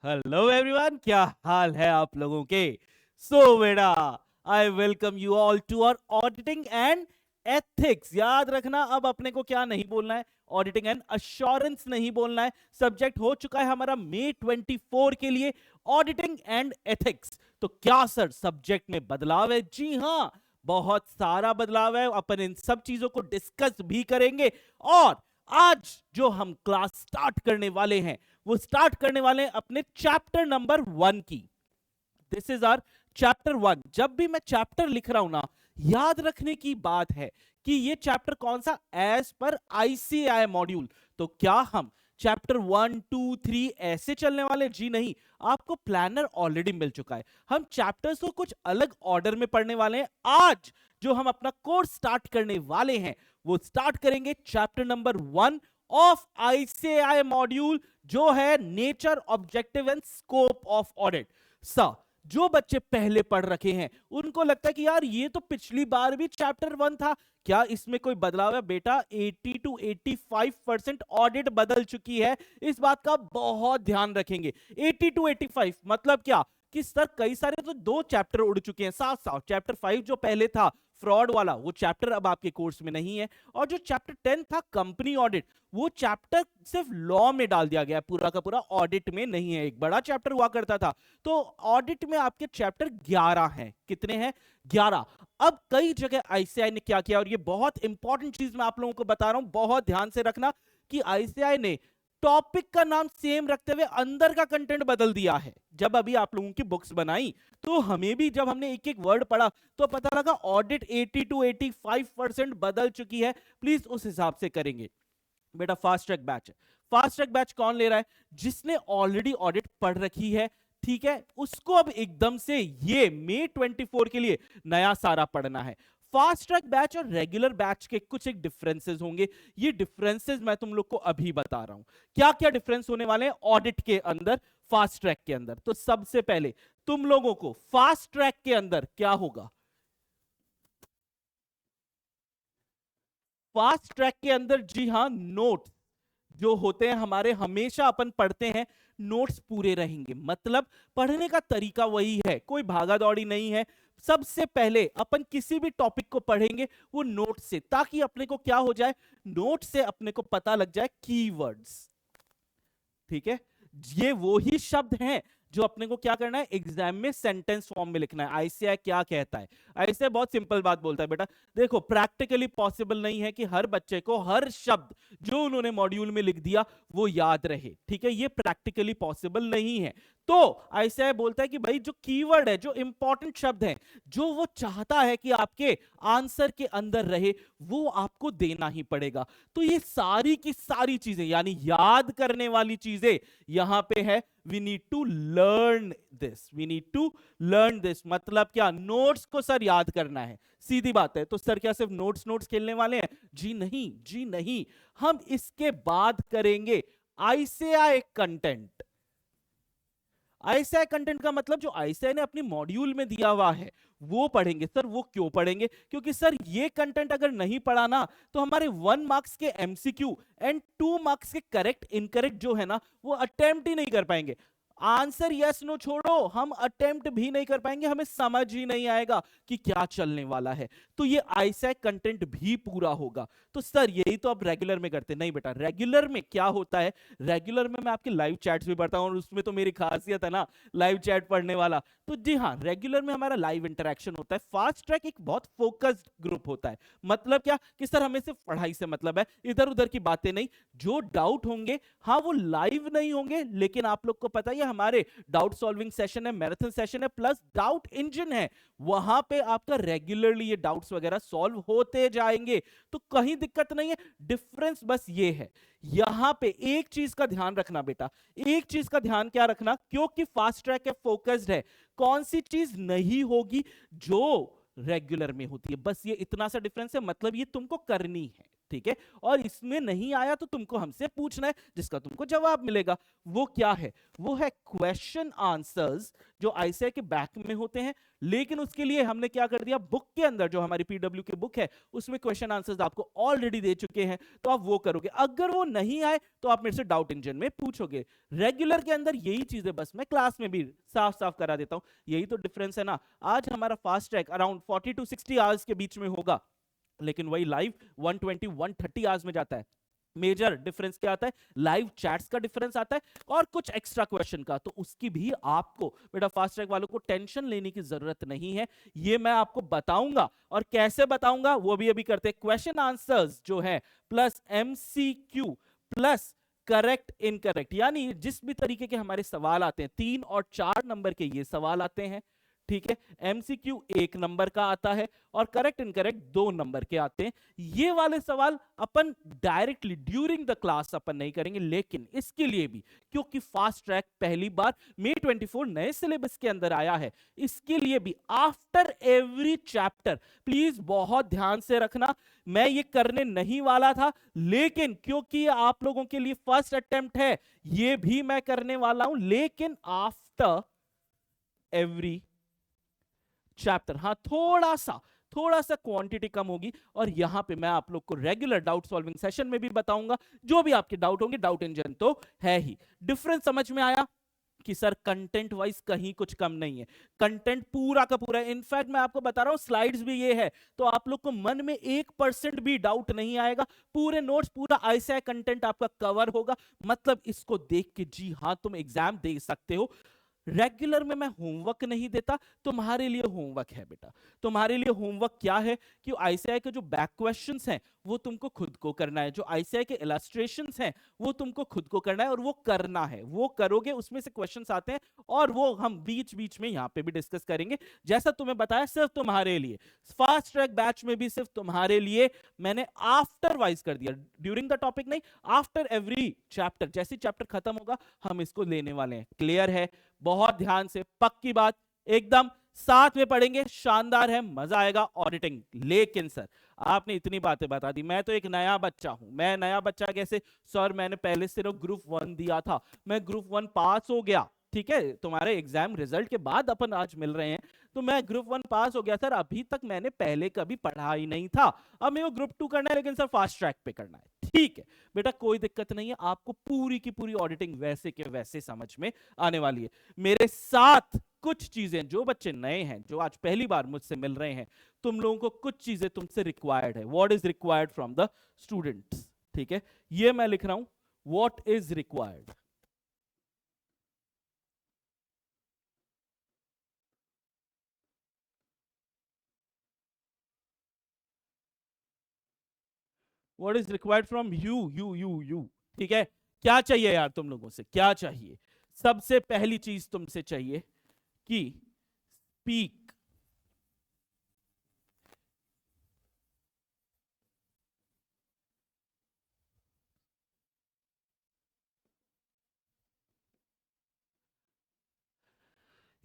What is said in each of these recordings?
Hello everyone, क्या हाल है आप लोगों के। सो बेटा, I welcome you all to our auditing and ethics. याद रखना, अब अपने को क्या नहीं बोलना है, ऑडिटिंग एंड अश्योरेंस नहीं बोलना है। सब्जेक्ट हो चुका है हमारा मई 24 के लिए ऑडिटिंग एंड एथिक्स। तो क्या सर सब्जेक्ट में बदलाव है? जी हाँ, बहुत सारा बदलाव है। अपन इन सब चीजों को डिस्कस भी करेंगे। और आज जो हम क्लास स्टार्ट करने वाले हैं, वो स्टार्ट करने वाले हैं अपने चैप्टर नंबर 1 की। This is our chapter 1। जब भी मैं चैप्टर लिख रहा हूं ना, याद रखने की बात है कि ये चैप्टर कौन सा, एज पर आईसीएआई मॉड्यूल। तो क्या हम चैप्टर 1 2 3 ऐसे चलने वाले? जी नहीं, आपको प्लानर ऑलरेडी मिल चुका है। हम चैप्टर्स को कुछ अलग ऑर्डर में पढ़ने वाले हैं। आज जो हम अपना कोर्स स्टार्ट करने वाले हैं, वो स्टार्ट करेंगे chapter number 1 of ICAI module, जो है nature, objective and scope of audit. सा जो बच्चे पहले पढ़ रखे हैं उनको लगता है कि यार ये तो पिछली बार भी चैप्टर 1 था, क्या इसमें कोई बदलाव है? बेटा 80 to 85% ऑडिट बदल चुकी है। इस बात का बहुत ध्यान रखेंगे। 80 to 85 मतलब क्या कि सर कई सारे तो 2 चैप्टर उड़ चुके हैं साथ साथ। चैप्टर 5 जो पहले था फ्रॉड वाला, वो चैप्टर अब आपके कोर्स में नहीं है। और जो चैप्टर 10 था कंपनी ऑडिट, वो चैप्टर सिर्फ लॉ में डाल दिया गया, पूरा का पूरा ऑडिट में नहीं है। एक बड़ा चैप्टर हुआ करता था। तो ऑडिट में आपके चैप्टर 11 हैं। कितने हैं? 11। अब कई जगह आईसीआई ने क्या किया, और ये बहुत इंपॉर्टेंट चीज मैं आप लोगों को बता रहा हूं, बहुत ध्यान से रखना, कि आईसीआई ने टॉपिक का नाम सेम रखते हुए अंदर का कंटेंट बदल दिया है। जब अभी आप लोगों की बुक्स बनाई तो हमें भी, जब हमने एक एक वर्ड पढ़ा तो पता लगा ऑडिट 80 to 85% बदल चुकी है। प्लीज उस हिसाब से करेंगे। बेटा फास्ट ट्रैक बैच है। फास्ट ट्रैक बैच कौन ले रहा है? जिसने ऑलरेडी ऑडिट पढ़ रखी है, ठीक है, उसको अब एकदम से ये मई 24 के लिए नया सारा पढ़ना है। फास्ट ट्रैक बैच और रेगुलर बैच के कुछ एक डिफरेंसेस होंगे। ये डिफरेंसेस मैं तुम लोग को अभी बता रहा हूं। क्या क्या डिफरेंस होने वाले हैं ऑडिट के अंदर, फास्ट ट्रैक के अंदर। तो सबसे पहले तुम लोगों को फास्ट ट्रैक के अंदर क्या होगा? फास्ट ट्रैक के अंदर, जी हां, नोट्स जो होते हैं हमारे, हमेशा अपन पढ़ते हैं, नोट्स पूरे रहेंगे। मतलब पढ़ने का तरीका वही है, कोई भागा दौड़ी नहीं है। सबसे पहले अपन किसी भी टॉपिक को पढ़ेंगे वो नोट से, ताकि अपने को क्या हो जाए, नोट से अपने को पता लग जाए कीवर्ड्स। ठीक है, ये वो ही शब्द हैं जो अपने को क्या करना है, एग्जाम में सेंटेंस फॉर्म में लिखना है। आईसीआई क्या कहता है? आईसीआई बहुत सिंपल बात बोलता है, बेटा देखो, प्रैक्टिकली पॉसिबल नहीं है कि हर बच्चे को हर शब्द जो उन्होंने मॉड्यूल में लिख दिया वो याद रहे। ठीक है, ये प्रैक्टिकली पॉसिबल नहीं है। तो आईसीआई बोलता है कि भाई जो कीवर्ड है, जो इंपॉर्टेंट शब्द है, जो वो चाहता है कि आपके आंसर के अंदर रहे, वो आपको देना ही पड़ेगा। तो ये सारी की सारी चीजें, यानी याद करने वाली चीजें यहां पे है। We need to learn this, we need to learn this. मतलब क्या? नोट्स को सर याद करना है, सीधी बात है। तो सर क्या सिर्फ नोट्स नोट्स खेलने वाले हैं? जी नहीं, जी नहीं। हम इसके बाद करेंगे आईसीआई कंटेंट। आईसीआई कंटेंट का मतलब जो आईसीआई ने अपनी मॉड्यूल में दिया हुआ है वो पढ़ेंगे। सर वो क्यों पढ़ेंगे? क्योंकि सर ये कंटेंट अगर नहीं पढ़ा ना, तो हमारे 1 मार्क्स के एमसीक्यू एंड 2 मार्क्स के करेक्ट इनकरेक्ट जो है ना, वो अटेम्प्ट ही नहीं कर पाएंगे। आंसर यस नो छोड़ो, हम अटेम्प्ट भी नहीं कर पाएंगे, हमें समझ ही नहीं आएगा कि क्या चलने वाला है। तो ये आईसीआई कंटेंट भी पूरा होगा। तो सर यही तो आप रेगुलर में करते नहीं। बेटा रेगुलर में क्या होता है, रेगुलर में मैं आपके लाइव चैट्स भी पढ़ता हूं, और उसमें तो मेरी खासियत है ना लाइव चैट पढ़ने वाला। तो जी हाँ, रेगुलर में हमारा लाइव इंटरेक्शन होता है। फास्ट ट्रैक एक बहुत फोकस्ड ग्रुप होता है। मतलब क्या कि सर हमें सिर्फ पढ़ाई से मतलब है, इधर उधर की बातें नहीं। जो डाउट होंगे, हाँ वो लाइव नहीं होंगे, लेकिन आप लोग को पता है हमारे डाउट सॉल्विंग सेशन है, मैराथन सेशन है, प्लस डाउट इंजन है। वहां पे आपका रेगुलरली ये डाउट्स वगैरह सॉल्व होते जाएंगे। तो कहीं दिक्कत नहीं है। डिफरेंस बस ये है, यहां पे एक चीज का ध्यान रखना बेटा, एक चीज का ध्यान क्या रखना, क्योंकि फास्ट ट्रैक है, फोकस्ड है, कौन सी चीज नहीं होगी जो रेगुलर में होती है। बस ये इतना सा डिफरेंस है, मतलब ये तुमको करनी है। ठीक है, और इसमें नहीं आया तो तुमको हमसे पूछना है, जिसका तुमको जवाब मिलेगा। वो क्या है? वो है क्वेश्चन आंसर्स, जो आईसीआई के बैक में होते हैं, लेकिन उसके लिए हमने क्या कर दिया, बुक के अंदर जो हमारी पीडब्ल्यू की बुक है उसमें क्वेश्चन आंसर्स आपको ऑलरेडी दे चुके हैं, तो आप वो करोगे। अगर वो नहीं आए तो आप मेरे से डाउट इंजन में पूछोगे। रेगुलर के अंदर यही चीजें बस मैं क्लास में भी साफ साफ करा देता हूं, यही तो डिफरेंस है ना। आज हमारा fast track around 40 to 60 hours के बीच में होगा, लेकिन वही लाइव 120 130 आवर्स में जाता है। मेजर डिफरेंस क्या आता है? लाइव चैट्स का डिफरेंस आता है और कुछ एक्स्ट्रा क्वेश्चन का, तो उसकी भी आपको बेटा फास्ट ट्रैक वालों को टेंशन लेने की जरूरत नहीं है, ये मैं आपको बताऊंगा। और कैसे बताऊंगा वो भी अभी करते हैं। क्वेश्चन आंसर्स जो है plus MCQ plus correct incorrect, यानी जिस भी तरीके के हमारे सवाल आते हैं, 3 और 4 नंबर के ये सवाल आते हैं, ठीक है। एमसीक्यू 1 नंबर का आता है और करेक्ट इनकरेक्ट 2 नंबर के आते हैं। ये वाले सवाल अपन डायरेक्टली ड्यूरिंग द क्लास अपन नहीं करेंगे, लेकिन इसके लिए भी, क्योंकि फास्ट ट्रैक पहली बार May 24 नए सिलेबस के अंदर आया है, इसके लिए भी आफ्टर एवरी चैप्टर, प्लीज बहुत ध्यान से रखना, मैं ये करने नहीं वाला था, लेकिन क्योंकि आप लोगों के लिए फर्स्ट अटेम्प्ट है, ये भी मैं करने वाला हूं, लेकिन आफ्टर एवरी चैप्टर। हाँ, थोड़ा सा क्वांटिटी कम होगी, और यहां पे मैं आप लोग को रेगुलर डाउट सॉल्विंग सेशन में भी बताऊंगा, जो भी आपके डाउट होंगे। डाउट इंजन तो है ही। डिफरेंस समझ में आया कि सर कंटेंट वाइज कहीं कुछ कम नहीं है, कंटेंट पूरा का पूरा। इनफैक्ट मैं आपको बता रहा हूं स्लाइड्स भी ये है, तो आप लोग को मन में 1% भी डाउट नहीं आएगा। पूरे नोट्स, पूरा आईसीआई कंटेंट आपका कवर होगा, मतलब इसको देख के जी हां तुम एग्जाम दे सकते हो। रेगुलर में मैं होमवर्क नहीं देता, तुम्हारे लिए होमवर्क है बेटा। तुम्हारे लिए होमवर्क क्या है कि आईसीआई के जो बैक क्वेश्चंस हैं वो तुमको खुद को करना है, जो आईसीआई के इलस्ट्रेशंस हैं वो तुमको खुद को करना है, और वो करना है, वो करोगे, उसमें से क्वेश्चंस आते हैं और वो हम बीच बीच में यहां पे भी डिस्कस करेंगे। जैसा तुम्हें बताया, सिर्फ तुम्हारे लिए फास्ट ट्रैक बैच में भी सिर्फ तुम्हारे लिए मैंने आफ्टर वाइज कर दिया, ड्यूरिंग द टॉपिक नहीं, आफ्टर एवरी चैप्टर। जैसे चैप्टर खत्म होगा हम इसको लेने वाले हैं। क्लियर है? बहुत ध्यान से, पक्की बात, एकदम साथ में पढ़ेंगे, शानदार है, मजा आएगा ऑडिटिंग। लेकिन सर आपने इतनी बातें बता दी, मैं तो एक नया बच्चा हूं। मैं नया बच्चा कैसे? सर मैंने पहले सिर्फ ग्रुप 1 दिया था, मैं ग्रुप 1 पास हो गया, ठीक है, तुम्हारे एग्जाम रिजल्ट के बाद अपन आज मिल रहे हैं, तो मैं ग्रुप 1 पास हो गया सर, अभी तक मैंने पहले कभी पढ़ा ही नहीं था, अब मेरे को ग्रुप 2 करना है, लेकिन सर फास्ट ट्रैक पे करना है। ठीक है बेटा, कोई दिक्कत नहीं है, आपको पूरी की पूरी ऑडिटिंग वैसे के वैसे समझ में आने वाली है। मेरे साथ कुछ चीजें, जो बच्चे नए हैं, जो आज पहली बार मुझसे मिल रहे हैं, तुम लोगों को कुछ चीजें तुमसे रिक्वायर्ड है। What is required from the students, ठीक है, ये मैं लिख रहा हूं, what is required. What is required from you. ठीक है, क्या चाहिए यार तुम लोगों से, क्या चाहिए? सबसे पहली चीज तुमसे चाहिए कि स्पीक,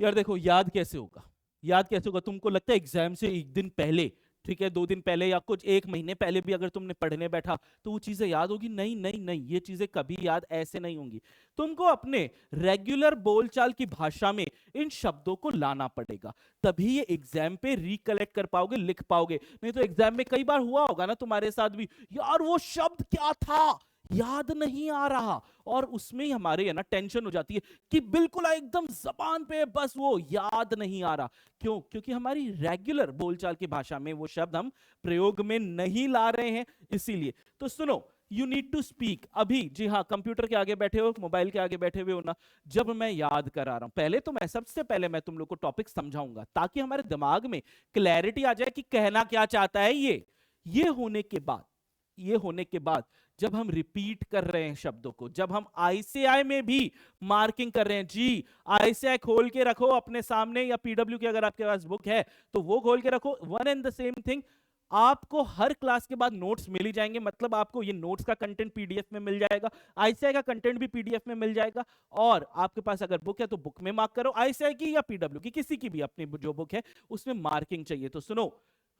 यार देखो याद कैसे होगा, याद कैसे होगा? तुमको लगता है एग्जाम से एक दिन पहले, ठीक है, 2 दिन पहले या कुछ 1 महीने पहले भी अगर तुमने पढ़ने बैठा तो वो चीजें याद होगी? नहीं नहीं नहीं, ये चीजें कभी याद ऐसे नहीं होंगी। तुमको अपने रेगुलर बोलचाल की भाषा में इन शब्दों को लाना पड़ेगा, तभी ये एग्जाम पे रिकलेक्ट कर पाओगे, लिख पाओगे। नहीं तो एग्जाम में कई बार हुआ होगा ना तुम्हारे साथ भी, यार वो शब्द क्या था याद नहीं आ रहा, और उसमें ही हमारे है ना टेंशन हो जाती है कि बिल्कुल एकदम जबान पे, बस वो याद नहीं आ रहा। क्यों? क्योंकि हमारी रेगुलर बोलचाल की भाषा में वो शब्द हम प्रयोग में नहीं ला रहे हैं, इसीलिए। तो सुनो, यू नीड टू स्पीक। अभी जी हाँ, कंप्यूटर के आगे बैठे हो, मोबाइल के आगे बैठे हुए हो ना, जब मैं याद करा रहा हूं, पहले तो मैं सबसे पहले मैं तुम लोग को टॉपिक समझाऊंगा, ताकि हमारे दिमाग में क्लैरिटी आ जाए कि कहना क्या चाहता है ये होने के बाद जब हम रिपीट कर रहे हैं शब्दों को, जब हम आईसीआई में भी मार्किंग कर रहे हैं, जी आईसीआई खोल के रखो अपने सामने, या पीडब्ल्यू की अगर आपके पास बुक है तो वो खोल के रखो, one and the same thing. आपको हर क्लास के बाद नोट्स मिल ही जाएंगे, मतलब आपको ये नोट्स का कंटेंट पीडीएफ में मिल जाएगा, आईसीआई का कंटेंट भी पीडीएफ में मिल जाएगा, और आपके पास अगर बुक है तो बुक में मार्क करो, आईसीआई की या पीडब्ल्यू की, किसी की भी अपनी जो बुक है उसमें मार्किंग चाहिए। तो सुनो,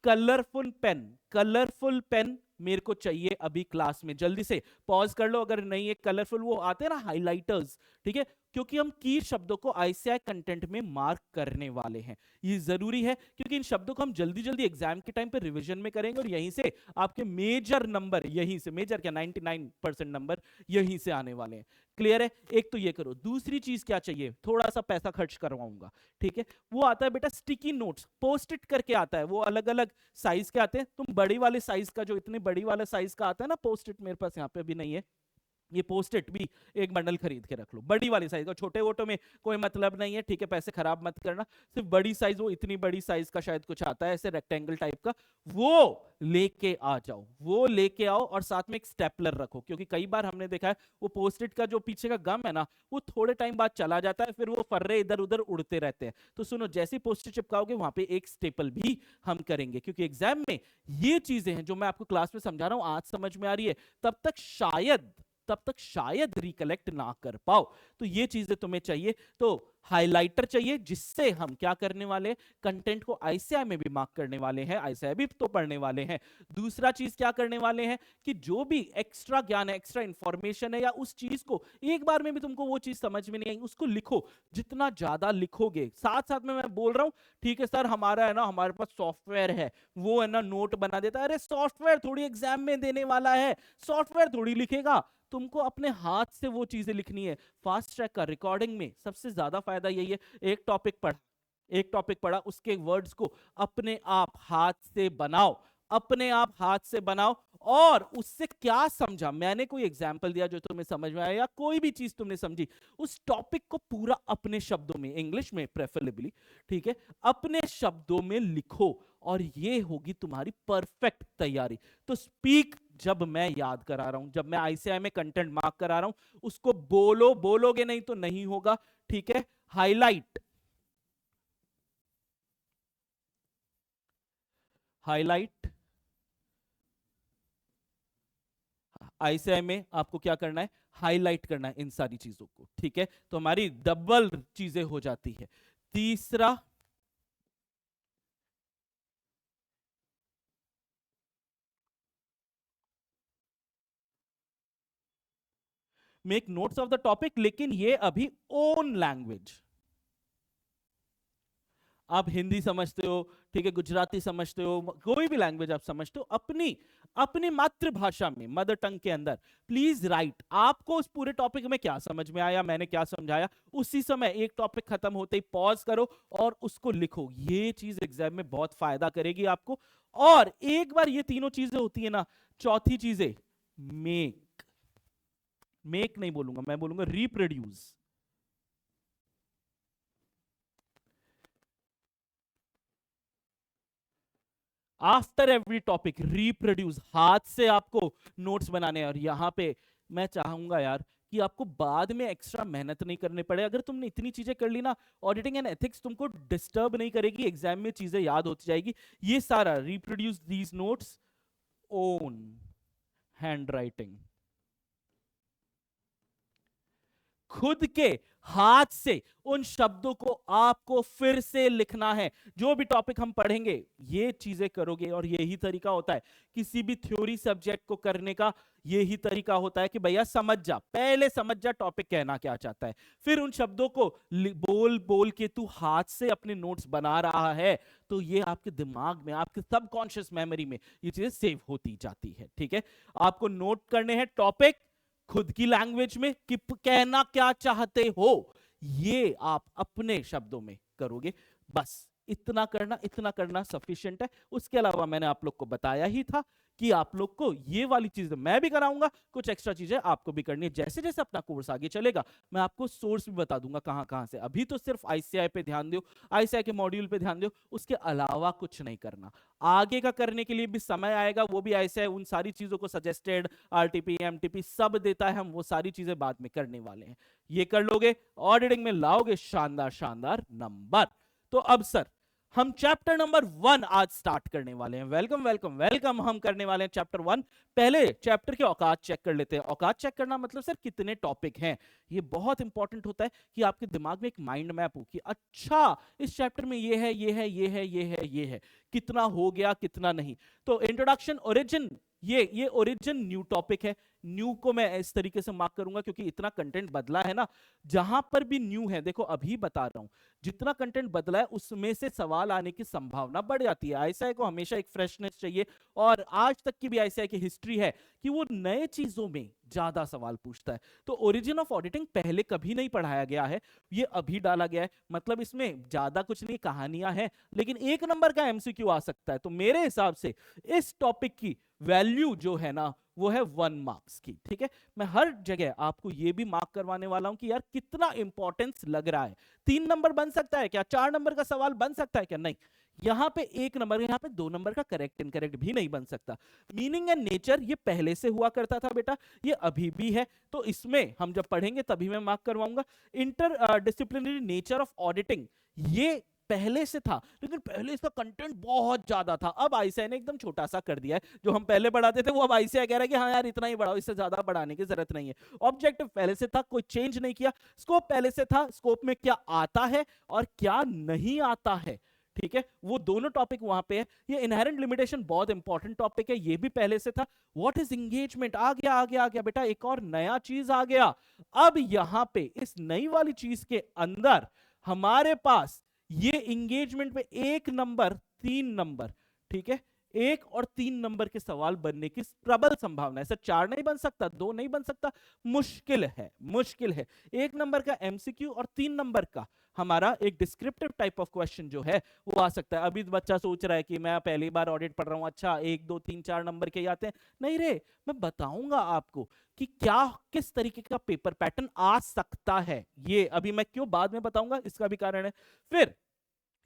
कलरफुल पेन मेरे को चाहिए अभी क्लास में, जल्दी से पॉज कर लो अगर नहीं है कलरफुल वो आते हैं ना हाइलाइटर्स, ठीक है, क्योंकि हम की शब्दों को आईसीआई कंटेंट में मार्क करने वाले हैं। ये जरूरी है क्योंकि इन शब्दों को हम जल्दी जल्दी एग्जाम के टाइम पे रिवीजन में करेंगे और यहीं से आपके मेजर नंबर, यहीं से मेजर क्या 99% नंबर यहीं से आने वाले हैं। क्लियर है? एक तो ये करो। दूसरी चीज क्या चाहिए, थोड़ा सा पैसा खर्च करवाऊंगा, ठीक है, वो आता है बेटा स्टिकी नोट्स, पोस्ट इट करके आता है, वो अलग अलग साइज के आते हैं। तुम बड़ी वाले साइज का, जो इतने बड़ी वाला साइज का आता है ना पोस्ट इट, मेरे पास यहाँ पे अभी नहीं है, ये पोस्ट इट भी एक बंडल खरीद के रख लो बड़ी वाली साइज का, छोटे वोटो में कोई मतलब नहीं है, ठीक है, पैसे खराब मत करना, सिर्फ बड़ी साइज, वो इतनी बड़ी साइज का शायद कुछ आता है ऐसे रेक्टेंगल टाइप का, वो लेके आ जाओ, वो लेके आओ और साथ में एक स्टेपलर रखो, क्योंकि कई बार हमने देखा है वो पोस्ट इट का जो पीछे का गम है ना, वो थोड़े टाइम बाद चला जाता है, फिर वो फर्रे इधर उधर उड़ते रहते हैं। तो सुनो, जैसे पोस्ट इट चिपकाओगे वहां पे एक स्टेपल भी हम करेंगे, क्योंकि एग्जाम में ये चीजें हैं जो मैं आपको क्लास में समझा रहा हूं, आज समझ में आ रही है, तब तक शायद रिकलेक्ट ना कर पाओ। तो ये चीजें तुम्हें चाहिए। तो हाइलाइटर चाहिए जिससे हम क्या करने वाले, कंटेंट को आईसीआई में भी मार्क करने वाले हैं, आईसीआई भी तो पढ़ने वाले हैं। दूसरा चीज क्या करने वाले हैं कि जो भी एक्स्ट्रा ज्ञान है, एक्स्ट्रा इंफॉर्मेशन है, या उस चीज को एक बार में भी तुमको वो चीज समझ में नहीं आई, उसको लिखो। जितना ज्यादा लिखोगे, साथ साथ में मैं बोल रहा हूं, ठीक है सर हमारा है ना, हमारे पास सॉफ्टवेयर है, वो है ना नोट बना देता है। अरे सॉफ्टवेयर थोड़ी एग्जाम में देने वाला है, सॉफ्टवेयर थोड़ी लिखेगा, तुमको अपने हाथ से वो चीजें लिखनी है। फास्ट ट्रैक का रिकॉर्डिंग में सबसे ज्यादा फायदा यही है, एक टॉपिक पढ़ा, उसके वर्ड्स को अपने आप हाथ से बनाओ, अपने आप हाथ से बनाओ, और उससे क्या समझा, मैंने कोई एग्जाम्पल दिया जो तुम्हें समझ में आया, या कोई भी चीज तुमने समझी, उस टॉपिक को पूरा अपने शब्दों में, इंग्लिश में प्रेफरेबली, ठीक है, अपने शब्दों में लिखो, और ये होगी तुम्हारी परफेक्ट तैयारी। तो स्पीक, जब मैं याद करा रहा हूं, जब मैं आईसीआई में कंटेंट मार्क करा रहा हूं, उसको बोलो, बोलोगे नहीं तो नहीं होगा, ठीक है। हाईलाइट, आईसीआई में आपको क्या करना है, हाईलाइट करना है इन सारी चीजों को, ठीक है। तो हमारी डबल चीजें हो जाती है। तीसरा, make notes of the topic, लेकिन ये अभी ओन लैंग्वेज। आप हिंदी समझते हो, ठीक है, गुजराती समझते हो, कोई भी लैंग्वेज आप समझते हो, अपनी अपनी मातृभाषा में, मदर टंग के अंदर प्लीज राइट। आपको उस पूरे टॉपिक में क्या समझ में आया, मैंने क्या समझाया, उसी समय एक टॉपिक खत्म होते ही पॉज करो और उसको लिखो। ये चीज एग्जाम में बहुत फायदा करेगी आपको। और एक बार ये तीनों चीजें होती है ना, चौथी चीजें, मेक नहीं बोलूंगा, मैं बोलूंगा reproduce. After every topic reproduce, हाथ से आपको नोट्स बनाने हैं। और यहां पे मैं चाहूंगा यार कि आपको बाद में एक्स्ट्रा मेहनत नहीं करनी पड़े। अगर तुमने इतनी चीजें कर ली ना, ऑडिटिंग एंड एथिक्स तुमको डिस्टर्ब नहीं करेगी, एग्जाम में चीजें याद होती जाएगी। ये सारा reproduce these notes own hand writing, खुद के हाथ से उन शब्दों को आपको फिर से लिखना है। जो भी टॉपिक हम पढ़ेंगे ये चीजें करोगे, और यही तरीका होता है किसी भी थ्योरी सब्जेक्ट को करने का। यही तरीका होता है कि भैया समझ जा, पहले समझ जा टॉपिक कहना क्या चाहता है, फिर उन शब्दों को बोल बोल के तू हाथ से अपने नोट्स बना रहा है, तो ये आपके दिमाग में, आपके सबकॉन्शियस मेमोरी में ये चीजें सेव होती जाती है, ठीक है। आपको नोट करने हैं टॉपिक खुद की लैंग्वेज में कि कहना क्या चाहते हो, ये आप अपने शब्दों में करोगे। बस इतना करना सफिशिएंट है। उसके अलावा मैंने आप लोग को बताया ही था कि आप लोग को ये वाली चीजें मैं भी कराऊंगा, कुछ एक्स्ट्रा चीजें आपको भी करनी है। जैसे जैसे अपना कोर्स आगे चलेगा मैं आपको सोर्स भी बता दूंगा कहां कहां से। अभी तो सिर्फ आईसीआई पे ध्यान दो, आईसीआई के मॉड्यूल पे ध्यान दो, उसके अलावा कुछ नहीं करना। आगे का करने के लिए भी समय आएगा, वो भी आईसीआई उन सारी चीजों को सजेस्टेड आरटीपी एमटीपी सब देता है, हम वो सारी चीजें बाद में करने वाले हैं। ये कर लोगे, ऑडिटिंग में लाओगे शानदार शानदार नंबर। तो अब सर हम चैप्टर नंबर 1 आज स्टार्ट करने वाले हैं। वेलकम वेलकम वेलकम, हम करने वाले हैं चैप्टर 1। पहले चैप्टर के औकात चेक कर लेते हैं। औकात चेक करना मतलब सर कितने टॉपिक हैं, ये बहुत इंपॉर्टेंट होता है कि आपके दिमाग में एक माइंड मैप हो कि अच्छा इस चैप्टर में ये है, कितना हो गया कितना नहीं। तो इंट्रोडक्शन, ओरिजिन, ये ओरिजिन न्यू टॉपिक है। न्यू को मैं इस तरीके से मार्क करूंगा क्योंकि इतना कंटेंट बदला है ना, जहां पर भी न्यू है, देखो अभी बता रहा हूं, जितना कंटेंट बदला है उसमें से सवाल आने की संभावना बढ़ जाती है। आईसीआई को हमेशा एक फ्रेशनेस चाहिए, और आज तक की भी आईसीआई की हिस्ट्री है कि वो नए चीजों में ज्यादा सवाल पूछता है। तो ओरिजिन ऑफ ऑडिटिंग पहले कभी नहीं पढ़ाया गया है, ये अभी डाला गया है। मतलब इसमें ज्यादा कुछ नहीं, कहानियां हैं, लेकिन 1 नंबर का एमसीक्यू आ सकता है। तो मेरे हिसाब से इस टॉपिक की वैल्यू जो है ना वो है 1 मार्क्स की। ठीक है, मैं हर जगह आपको ये भी मार्क करवाने वाला हूं कि यार कितना इंपॉर्टेंस लग रहा है। 3 नंबर बन सकता है क्या? 4 नंबर का सवाल बन सकता है क्या? नहीं। यहां पे 1 नंबर, यहां पे 2 नंबर का करेक्ट इनकरेक्ट भी नहीं बन सकता। मीनिंग एंड नेचर ये पहले से हुआ करता था बेटा, ये अभी भी है, तो इसमें हम जब पढ़ेंगे तभी मैं मार्क करवाऊंगा। Inter disciplinary nature of auditing ये पहले से था, लेकिन पहले इसका कंटेंट बहुत ज्यादा था। अब आईसीआई ने एकदम छोटा सा कर दिया है। जो हम पहले बढ़ाते थे वो अब आईसीआई कह रहा है कि हाँ यार इतना ही बढ़ाओ, इससे ज्यादा बढ़ाने की जरूरत नहीं है। ऑब्जेक्टिव पहले से था, कोई चेंज नहीं किया। स्कोप पहले से था, स्कोप में क्या आता है और क्या नहीं आता है, ठीक है, वो दोनों टॉपिक वहां पे है। ये इनहेरेंट लिमिटेशन बहुत इंपॉर्टेंट टॉपिक है, ये भी पहले से था। व्हाट इज एंगेजमेंट आ गया, आ गया, आ गया बेटा, एक और नया चीज आ गया। अब यहां पे इस नई वाली चीज के अंदर हमारे पास ये एंगेजमेंट पे 1 नंबर 3 नंबर, ठीक है, 1 और 3 नंबर के सवाल बनने की प्रबल संभावना है। सर 4 नहीं बन सकता, 2 नहीं बन सकता, मुश्किल है, मुश्किल है। 1 नंबर का एमसीक्यू और 3 नंबर का हमारा एक डिस्क्रिप्टिव टाइप ऑफ क्वेश्चन जो है वो आ सकता है। अभी बच्चा सोच रहा है कि मैं पहली बार ऑडिट पढ़ रहा हूं, अच्छा 1 2 3 4 नंबर के आते हैं। नहीं रे, मैं बताऊंगा आपको कि क्या किस तरीके का पेपर पैटर्न आ सकता है। ये अभी मैं क्यों बाद में बताऊंगा, इसका भी कारण है। फिर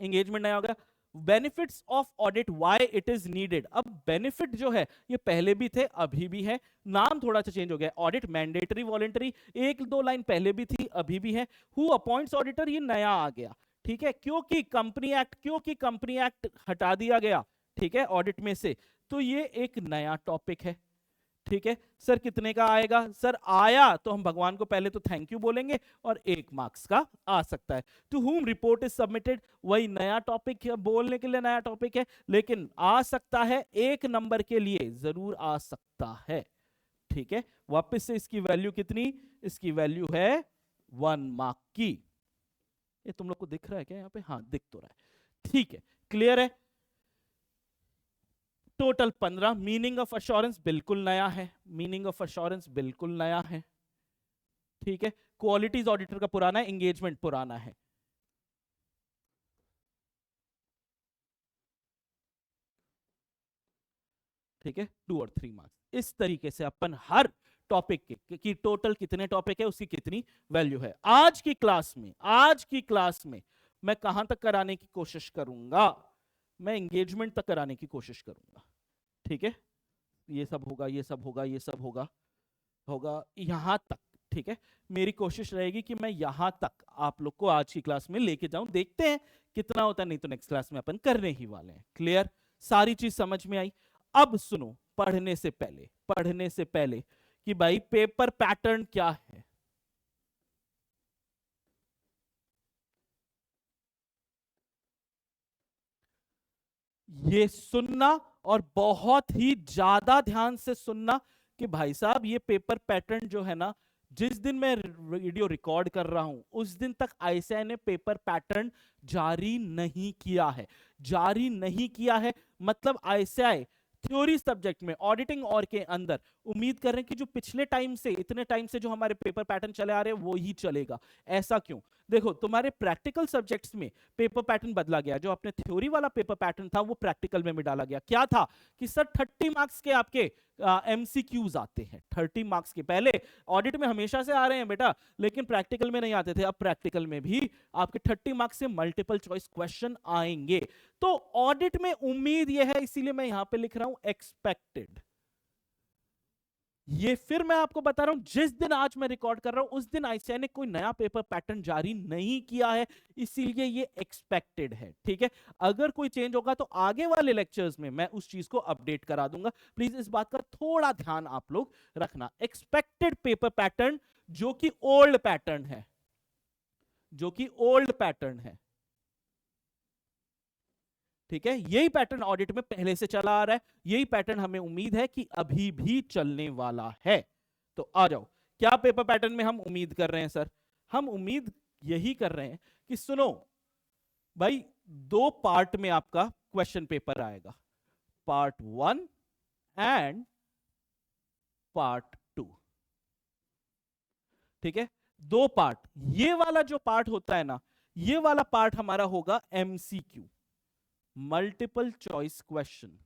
एंगेजमेंट नया हो गया। Benefits of audit, why it is needed. अब बेनिफिट जो है ये पहले भी थे, अभी भी है, नाम थोड़ा सा चेंज हो गया। ऑडिट मैंडेटरी वॉलेंटरी 1 2 लाइन पहले भी थी, अभी भी है। हु अपॉइंट्स ऑडिटर ये नया आ गया, ठीक है, क्योंकि कंपनी एक्ट हटा दिया गया, ठीक है, ऑडिट में से, तो ये एक नया टॉपिक है। ठीक है सर, कितने का आएगा? सर आया तो हम भगवान को पहले तो थैंक यू बोलेंगे, और 1 मार्क्स का आ सकता है। To whom report is submitted, वही नया टॉपिक है, बोलने के लिए नया टॉपिक है, लेकिन आ सकता है 1 नंबर के लिए, जरूर आ सकता है। ठीक है, वापस से इसकी वैल्यू कितनी? इसकी वैल्यू है 1 मार्क की। ये तुम लोग को दिख रहा है क्या यहाँ पे? हाँ दिख तो रहा है, ठीक है, क्लियर है। टोटल 15। मीनिंग ऑफ अश्योरेंस बिल्कुल नया है, मीनिंग ऑफ अश्योरेंस बिल्कुल नया है, ठीक है। क्वालिटीज ऑडिटर का पुराना है, एंगेजमेंट पुराना है। ठीक है, 2 और 3 मार्क्स। इस तरीके से अपन हर टॉपिक के कि टोटल कितने टॉपिक है उसकी कितनी वैल्यू है। आज की क्लास में मैं कहां तक कराने की कोशिश करूंगा? मैं एंगेजमेंट तक कराने की कोशिश करूंगा, ठीक है। ये सब होगा, ये सब होगा, ये सब होगा, होगा यहां तक, ठीक है। मेरी कोशिश रहेगी कि मैं यहां तक आप लोग को आज की क्लास में लेके जाऊं, देखते हैं कितना होता है, नहीं तो नेक्स्ट क्लास में अपन करने ही वाले हैं। क्लियर? सारी चीज समझ में आई? अब सुनो, पढ़ने से पहले कि भाई पेपर पैटर्न क्या है, ये सुनना, और बहुत ही ज्यादा ध्यान से सुनना कि भाई साहब ये पेपर पैटर्न जो है ना, जिस दिन मैं वीडियो रिकॉर्ड कर रहा हूं उस दिन तक आईसीआई ने पेपर पैटर्न जारी नहीं किया है। जारी नहीं किया है मतलब आईसीआई थ्योरी सब्जेक्ट में ऑडिटिंग और के अंदर उम्मीद कर रहे हैं कि जो पिछले टाइम से, इतने टाइम से जो हमारे पेपर पैटर्न चले आ रहे हैं वो ही चलेगा। ऐसा क्यों? देखो तुम्हारे प्रैक्टिकल सब्जेक्ट्स में पेपर पैटर्न बदला गया, जो अपने थ्योरी वाला पेपर पैटर्न था वो प्रैक्टिकल में भी डाला गया। क्या था कि सर 30 मार्क्स के आपके एमसीक्यूज आते हैं, 30 मार्क्स के। पहले ऑडिट में हमेशा से आ रहे हैं बेटा, लेकिन प्रैक्टिकल में नहीं आते थे, अब प्रैक्टिकल में भी आपके 30 मार्क्स से मल्टीपल चॉइस क्वेश्चन आएंगे। तो ऑडिट में उम्मीद यह है, इसीलिए मैं यहां पे लिख रहा हूं एक्सपेक्टेड। ये फिर मैं आपको बता रहा हूं, जिस दिन आज मैं रिकॉर्ड कर रहा हूं उस दिन आईसीआई ने कोई नया पेपर पैटर्न जारी नहीं किया है, इसीलिए ये एक्सपेक्टेड है। ठीक है, अगर कोई चेंज होगा तो आगे वाले लेक्चर्स में मैं उस चीज को अपडेट करा दूंगा। प्लीज इस बात का थोड़ा ध्यान आप लोग रखना। एक्सपेक्टेड पेपर पैटर्न जो कि ओल्ड पैटर्न है, जो कि ओल्ड पैटर्न है, ठीक है, यही पैटर्न ऑडिट में पहले से चला आ रहा है, यही पैटर्न हमें उम्मीद है कि अभी भी चलने वाला है। तो आ जाओ, क्या पेपर पैटर्न में हम उम्मीद कर रहे हैं सर? हम उम्मीद यही कर रहे हैं कि सुनो भाई, 2 पार्ट में आपका क्वेश्चन पेपर आएगा, पार्ट 1 एंड पार्ट 2। ठीक है, 2 पार्ट। ये वाला जो पार्ट होता है ना, ये वाला पार्ट हमारा होगा एमसीक्यू, मल्टीपल चॉइस क्वेश्चन।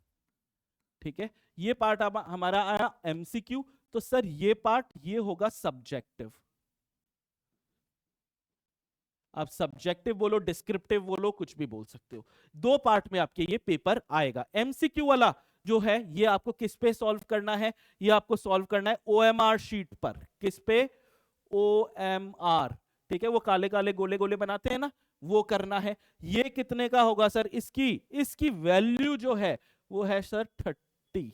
ठीक है, ये पार्ट हमारा आया एमसीक्यू। तो सर ये पार्ट ये होगा सब्जेक्टिव। आप सब्जेक्टिव बोलो, डिस्क्रिप्टिव बोलो, कुछ भी बोल सकते हो। 2 पार्ट में आपके ये पेपर आएगा। एमसीक्यू वाला जो है ये आपको किस पे सॉल्व करना है? ये आपको सॉल्व करना है ओएमआर शीट पर। किस पे? ओएमआर। ठीक है, वो काले काले गोले गोले बनाते हैं ना, वो करना है। ये कितने का होगा सर? इसकी वैल्यू जो है वो है सर 30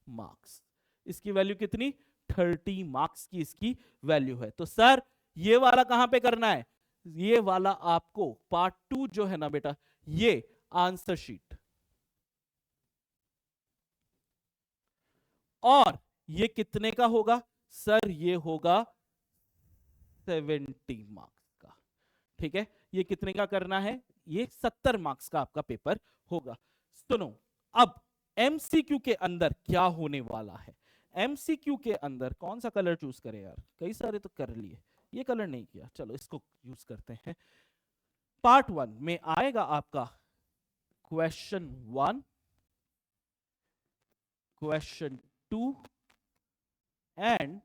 मार्क्स। इसकी वैल्यू कितनी? 30 मार्क्स की इसकी वैल्यू है। तो सर ये वाला कहां पे करना है? ये वाला आपको पार्ट 2 जो है ना बेटा, ये आंसर शीट, और ये कितने का होगा सर? ये होगा 70 मार्क्स का। ठीक है, ये कितने का करना है? ये 70 मार्क्स का आपका पेपर होगा। सुनो, अब एमसीक्यू के अंदर क्या होने वाला है? एमसीक्यू के अंदर कौन सा कलर चूज करें यार? कई सारे तो कर लिए, ये कलर नहीं किया, चलो इसको यूज करते हैं। पार्ट 1 में आएगा आपका क्वेश्चन 1, क्वेश्चन 2 एंड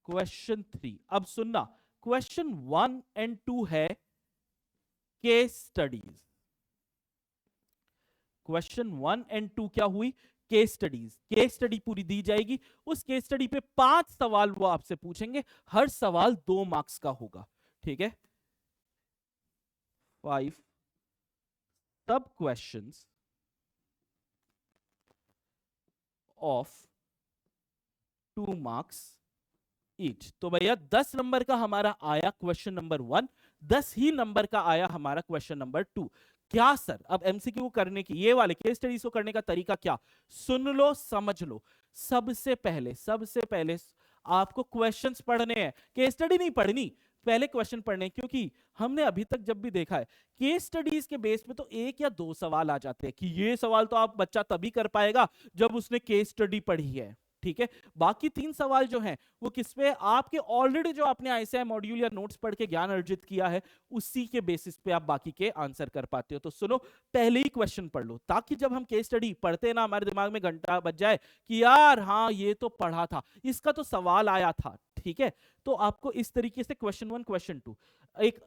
क्वेश्चन 3। अब सुनना, क्वेश्चन 1 एंड 2 है केस स्टडीज। क्वेश्चन 1 एंड 2 क्या हुई? Case studies. केस स्टडी पूरी दी जाएगी, उस केस स्टडी पे 5 सवाल वो आपसे पूछेंगे, हर सवाल 2 मार्क्स का होगा। ठीक है, 5 सब क्वेश्चंस ऑफ 2 मार्क्स ईच। तो भैया 10 नंबर का हमारा आया क्वेश्चन नंबर 1, 10 ही नंबर का आया हमारा क्वेश्चन नंबर 2। क्या सर, अब एमसीक्यू करने की, ये वाले केस स्टडीज को करने का तरीका क्या? सुन लो, समझ लो। सबसे पहले आपको क्वेश्चंस पढ़ने हैं, केस स्टडी नहीं पढ़नी, पहले क्वेश्चन पढ़ने। क्योंकि हमने अभी तक जब भी देखा है केस स्टडीज के बेस पे तो 1 या 2 सवाल आ जाते हैं कि ये सवाल तो आप बच्चा तभी कर पाएगा जब उसने केस स्टडी पढ़ी है। ठीक है, बाकी 3 सवाल जो हैं वो किस पे? आपके ऑलरेडी जो आपने आईसीआई मॉड्यूल या नोट्स पढ़ के ज्ञान अर्जित किया है, उसी के बेसिस पे आप बाकी के आंसर कर पाते हो। तो सुनो, पहले ही क्वेश्चन पढ़ लो, ताकि जब हम केस स्टडी पढ़ते ना, हमारे दिमाग में घंटा बज जाए कि यार हाँ ये तो पढ़ा था, इसका तो सवाल आया था। ठीक है, तो आपको इस तरीके से क्वेश्चन 1 क्वेश्चन 2 एक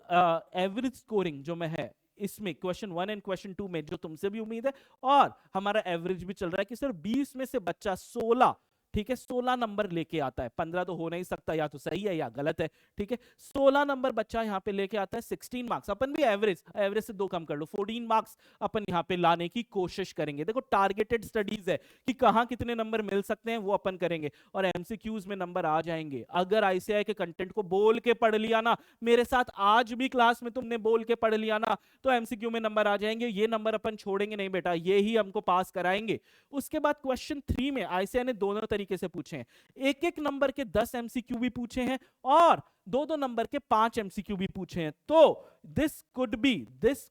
एवरेज स्कोरिंग जो में है, इसमें क्वेश्चन 1 एंड क्वेश्चन 2 में जो तुमसे भी उम्मीद है, और हमारा एवरेज भी चल रहा है कि सर 20 में से बच्चा 16, ठीक है, 16 नंबर लेके आता है। 15 तो हो नहीं सकता, या तो सही है या गलत है। ठीक है, 16 नंबर बच्चा यहाँ पे लेके आता है, 16 मार्क्स। अपन भी एवरेज से 2 कम कर लो, 14 मार्क्स अपन यहाँ पे लाने की कोशिश करेंगे। देखो टारगेटेड स्टडीज है कि कहाँ कितने नंबर मिल सकते हैं, वो अपन करेंगे, और एमसीक्यूज में नंबर आ जाएंगे। अगर आईसीआई के कंटेंट को बोल के पढ़ लिया ना, मेरे साथ आज भी क्लास में तुमने बोल के पढ़ लिया ना, तो एमसीक्यू में नंबर आ जाएंगे। ये नंबर अपन छोड़ेंगे नहीं बेटा, ये ही हमको पास कराएंगे। उसके बाद क्वेश्चन 3 में आईसीआई ने दोनों तरीके से पूछे हैं, 1-1 नंबर के 10 एमसीक्यू भी पूछे हैं, और 2-2 नंबर के 5 एमसीक्यू भी पूछे हैं। तो this could be 10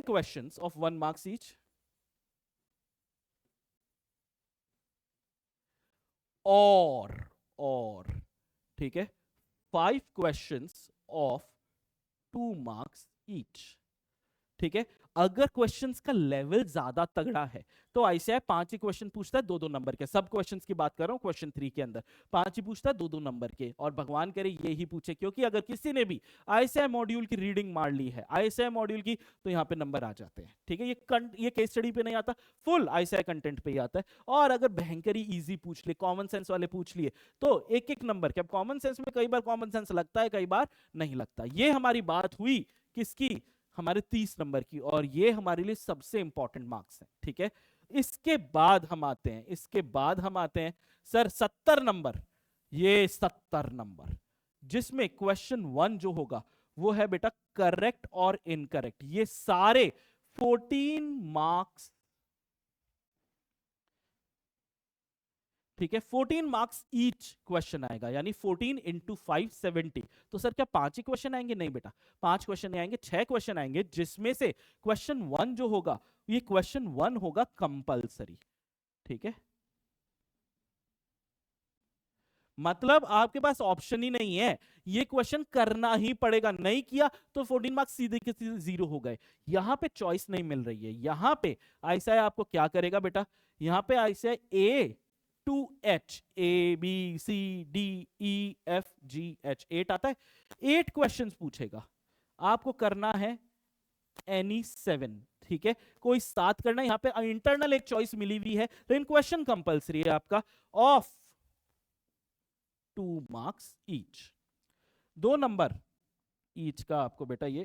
questions of 1 marks each, और ठीक है 5 क्वेश्चंस ऑफ 2 मार्क्स ईच। ठीक है, अगर क्वेश्चंस का लेवल ज्यादा तगड़ा है तो आईसीआई 5 ही क्वेश्चन पूछता है 2-2 नंबर के। सब क्वेश्चंस की बात कर रहा हूं, क्वेश्चन 3 के अंदर 5 ही पूछता है 2-2 नंबर के, और भगवान करे ये ही पूछे, क्योंकि अगर किसी ने भी आईसीआई मॉड्यूल की रीडिंग मार ली है, आईसीआई मॉड्यूल की, तो यहाँ पे नंबर आ जाते हैं। ठीक है, ये केस स्टडी पे नहीं आता, फुल आईसीआई कंटेंट पे ही आता है। और अगर भयंकरी इजी पूछ ले, कॉमन सेंस वाले पूछ लिए, तो 1-1 नंबर के। अब कॉमन सेंस में कई बार कॉमन सेंस लगता है, कई बार नहीं लगता। ये हमारी बात हुई किसकी? हमारे 30 नंबर की, और ये हमारे लिए सबसे इंपॉर्टेंट मार्क्स हैं। ठीक है, इसके बाद हम आते हैं सर 70 नंबर। ये 70 नंबर जिसमें क्वेश्चन 1 जो होगा वो है बेटा करेक्ट और इनकरेक्ट। ये सारे 14 मार्क्स, ठीक है, 14 मार्क्स ईच क्वेश्चन आएगा, यानी 14 इंटू 5 70। तो सर क्या 5 ही क्वेश्चन आएंगे? नहीं बेटा, 5 क्वेश्चन नहीं आएंगे, 6 क्वेश्चन आएंगे, जिसमें से क्वेश्चन 1 जो होगा, ये क्वेश्चन 1 होगा कंपलसरी, ठीक है। मतलब आपके पास ऑप्शन ही नहीं है, ये क्वेश्चन करना ही पड़ेगा, नहीं किया तो 14 मार्क्स सीधे के सीधे जीरो हो गए। यहां पे चॉइस नहीं मिल रही है, यहां पे ऐसा है, आपको क्या करेगा बेटा, यहां पे ऐसा है A to H, A B C D E F G H, 8 आता है, 8 क्वेश्चंस पूछेगा, आपको करना है एनी 7, ठीक है, कोई 7 करना है। यहां पे इंटरनल एक चॉइस मिली हुई है, लेकिन क्वेश्चन कंपलसरी है आपका, of 2 marks each, 2 number each का आपको बेटा ये,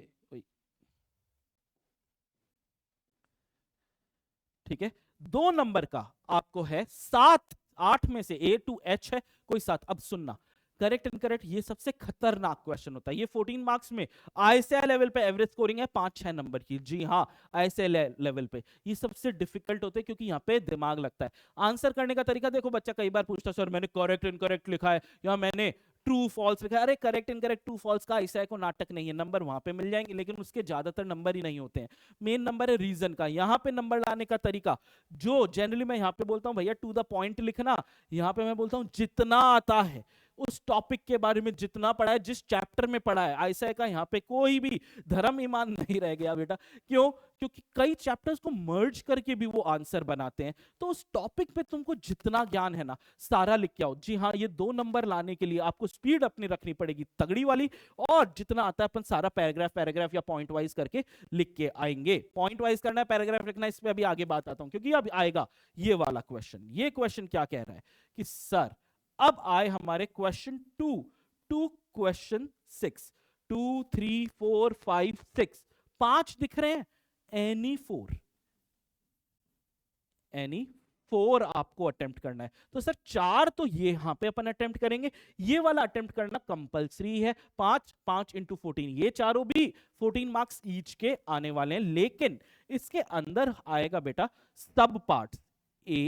ठीक है, 2 नंबर का आपको है 7, 8 में से A to H है, कोई 7। अब सुनना, करेक्ट इनकरेक्ट ये सबसे खतरनाक क्वेश्चन होता है। ये 14 मार्क्स में आईएसए लेवल पे एवरेज स्कोरिंग है 5-6 नंबर की, जी हाँ, आईएसए लेवल पे ये सबसे डिफिकल्ट होते हैं, क्योंकि यहाँ पे दिमाग लगता है। आंसर करने का तरीका देखो, बच्चा कई बार पूछता है सर मैंने करेक्ट इनकरेक्ट लिखा है या मैंने ट्रू फॉल्स लिखा है। अरे करेक्ट इनकरेक्ट ट्रू फॉल्स का ऐसा को नाटक नहीं है, नंबर वहां पे मिल जाएंगे, लेकिन उसके ज्यादातर नंबर ही नहीं होते हैं। मेन नंबर है रीजन का। यहाँ पे नंबर लाने का तरीका जो जनरली मैं यहाँ पे बोलता हूँ, भैया टू द पॉइंट लिखना, यहाँ पे मैं बोलता हूँ जितना आता है, उस टॉपिक के बारे में जितना पढ़ा है, जिस चैप्टर में पढ़ा है, ऐसा का यहाँ पे कोई भी धर्म ईमान नहीं रह गया बेटा। क्यों? क्योंकि कई चैप्टर्स को मर्ज करके भी वो आंसर बनाते हैं। तो उस टॉपिक पे तुमको जितना ज्ञान है ना, सारा लिख के आओ। जी हाँ, ये 2 नंबर लाने के लिए आपको स्पीड अपनी रखनी पड़ेगी तगड़ी वाली, और जितना आता है अपन सारा पैराग्राफ या पॉइंट वाइज करके लिख के आएंगे। पॉइंट वाइज करना है, पैराग्राफ लिखना है, इस पे अभी आगे बात आता हूं, क्योंकि अब आएगा ये वाला क्वेश्चन। ये क्वेश्चन क्या कह रहा है कि सर अब आए हमारे क्वेश्चन 2 टू क्वेश्चन 6, 2 3 4 5 6, 5 दिख रहे हैं, एनी 4 आपको अटेम्प्ट करना है। तो सर 4 तो ये यहां पे अपन अटेम्प्ट करेंगे, ये वाला अटेम्प्ट करना कंपलसरी है। 5 इंटू 14, ये चारों भी 14 मार्क्स ईच के आने वाले हैं, लेकिन इसके अंदर आएगा बेटा सब part A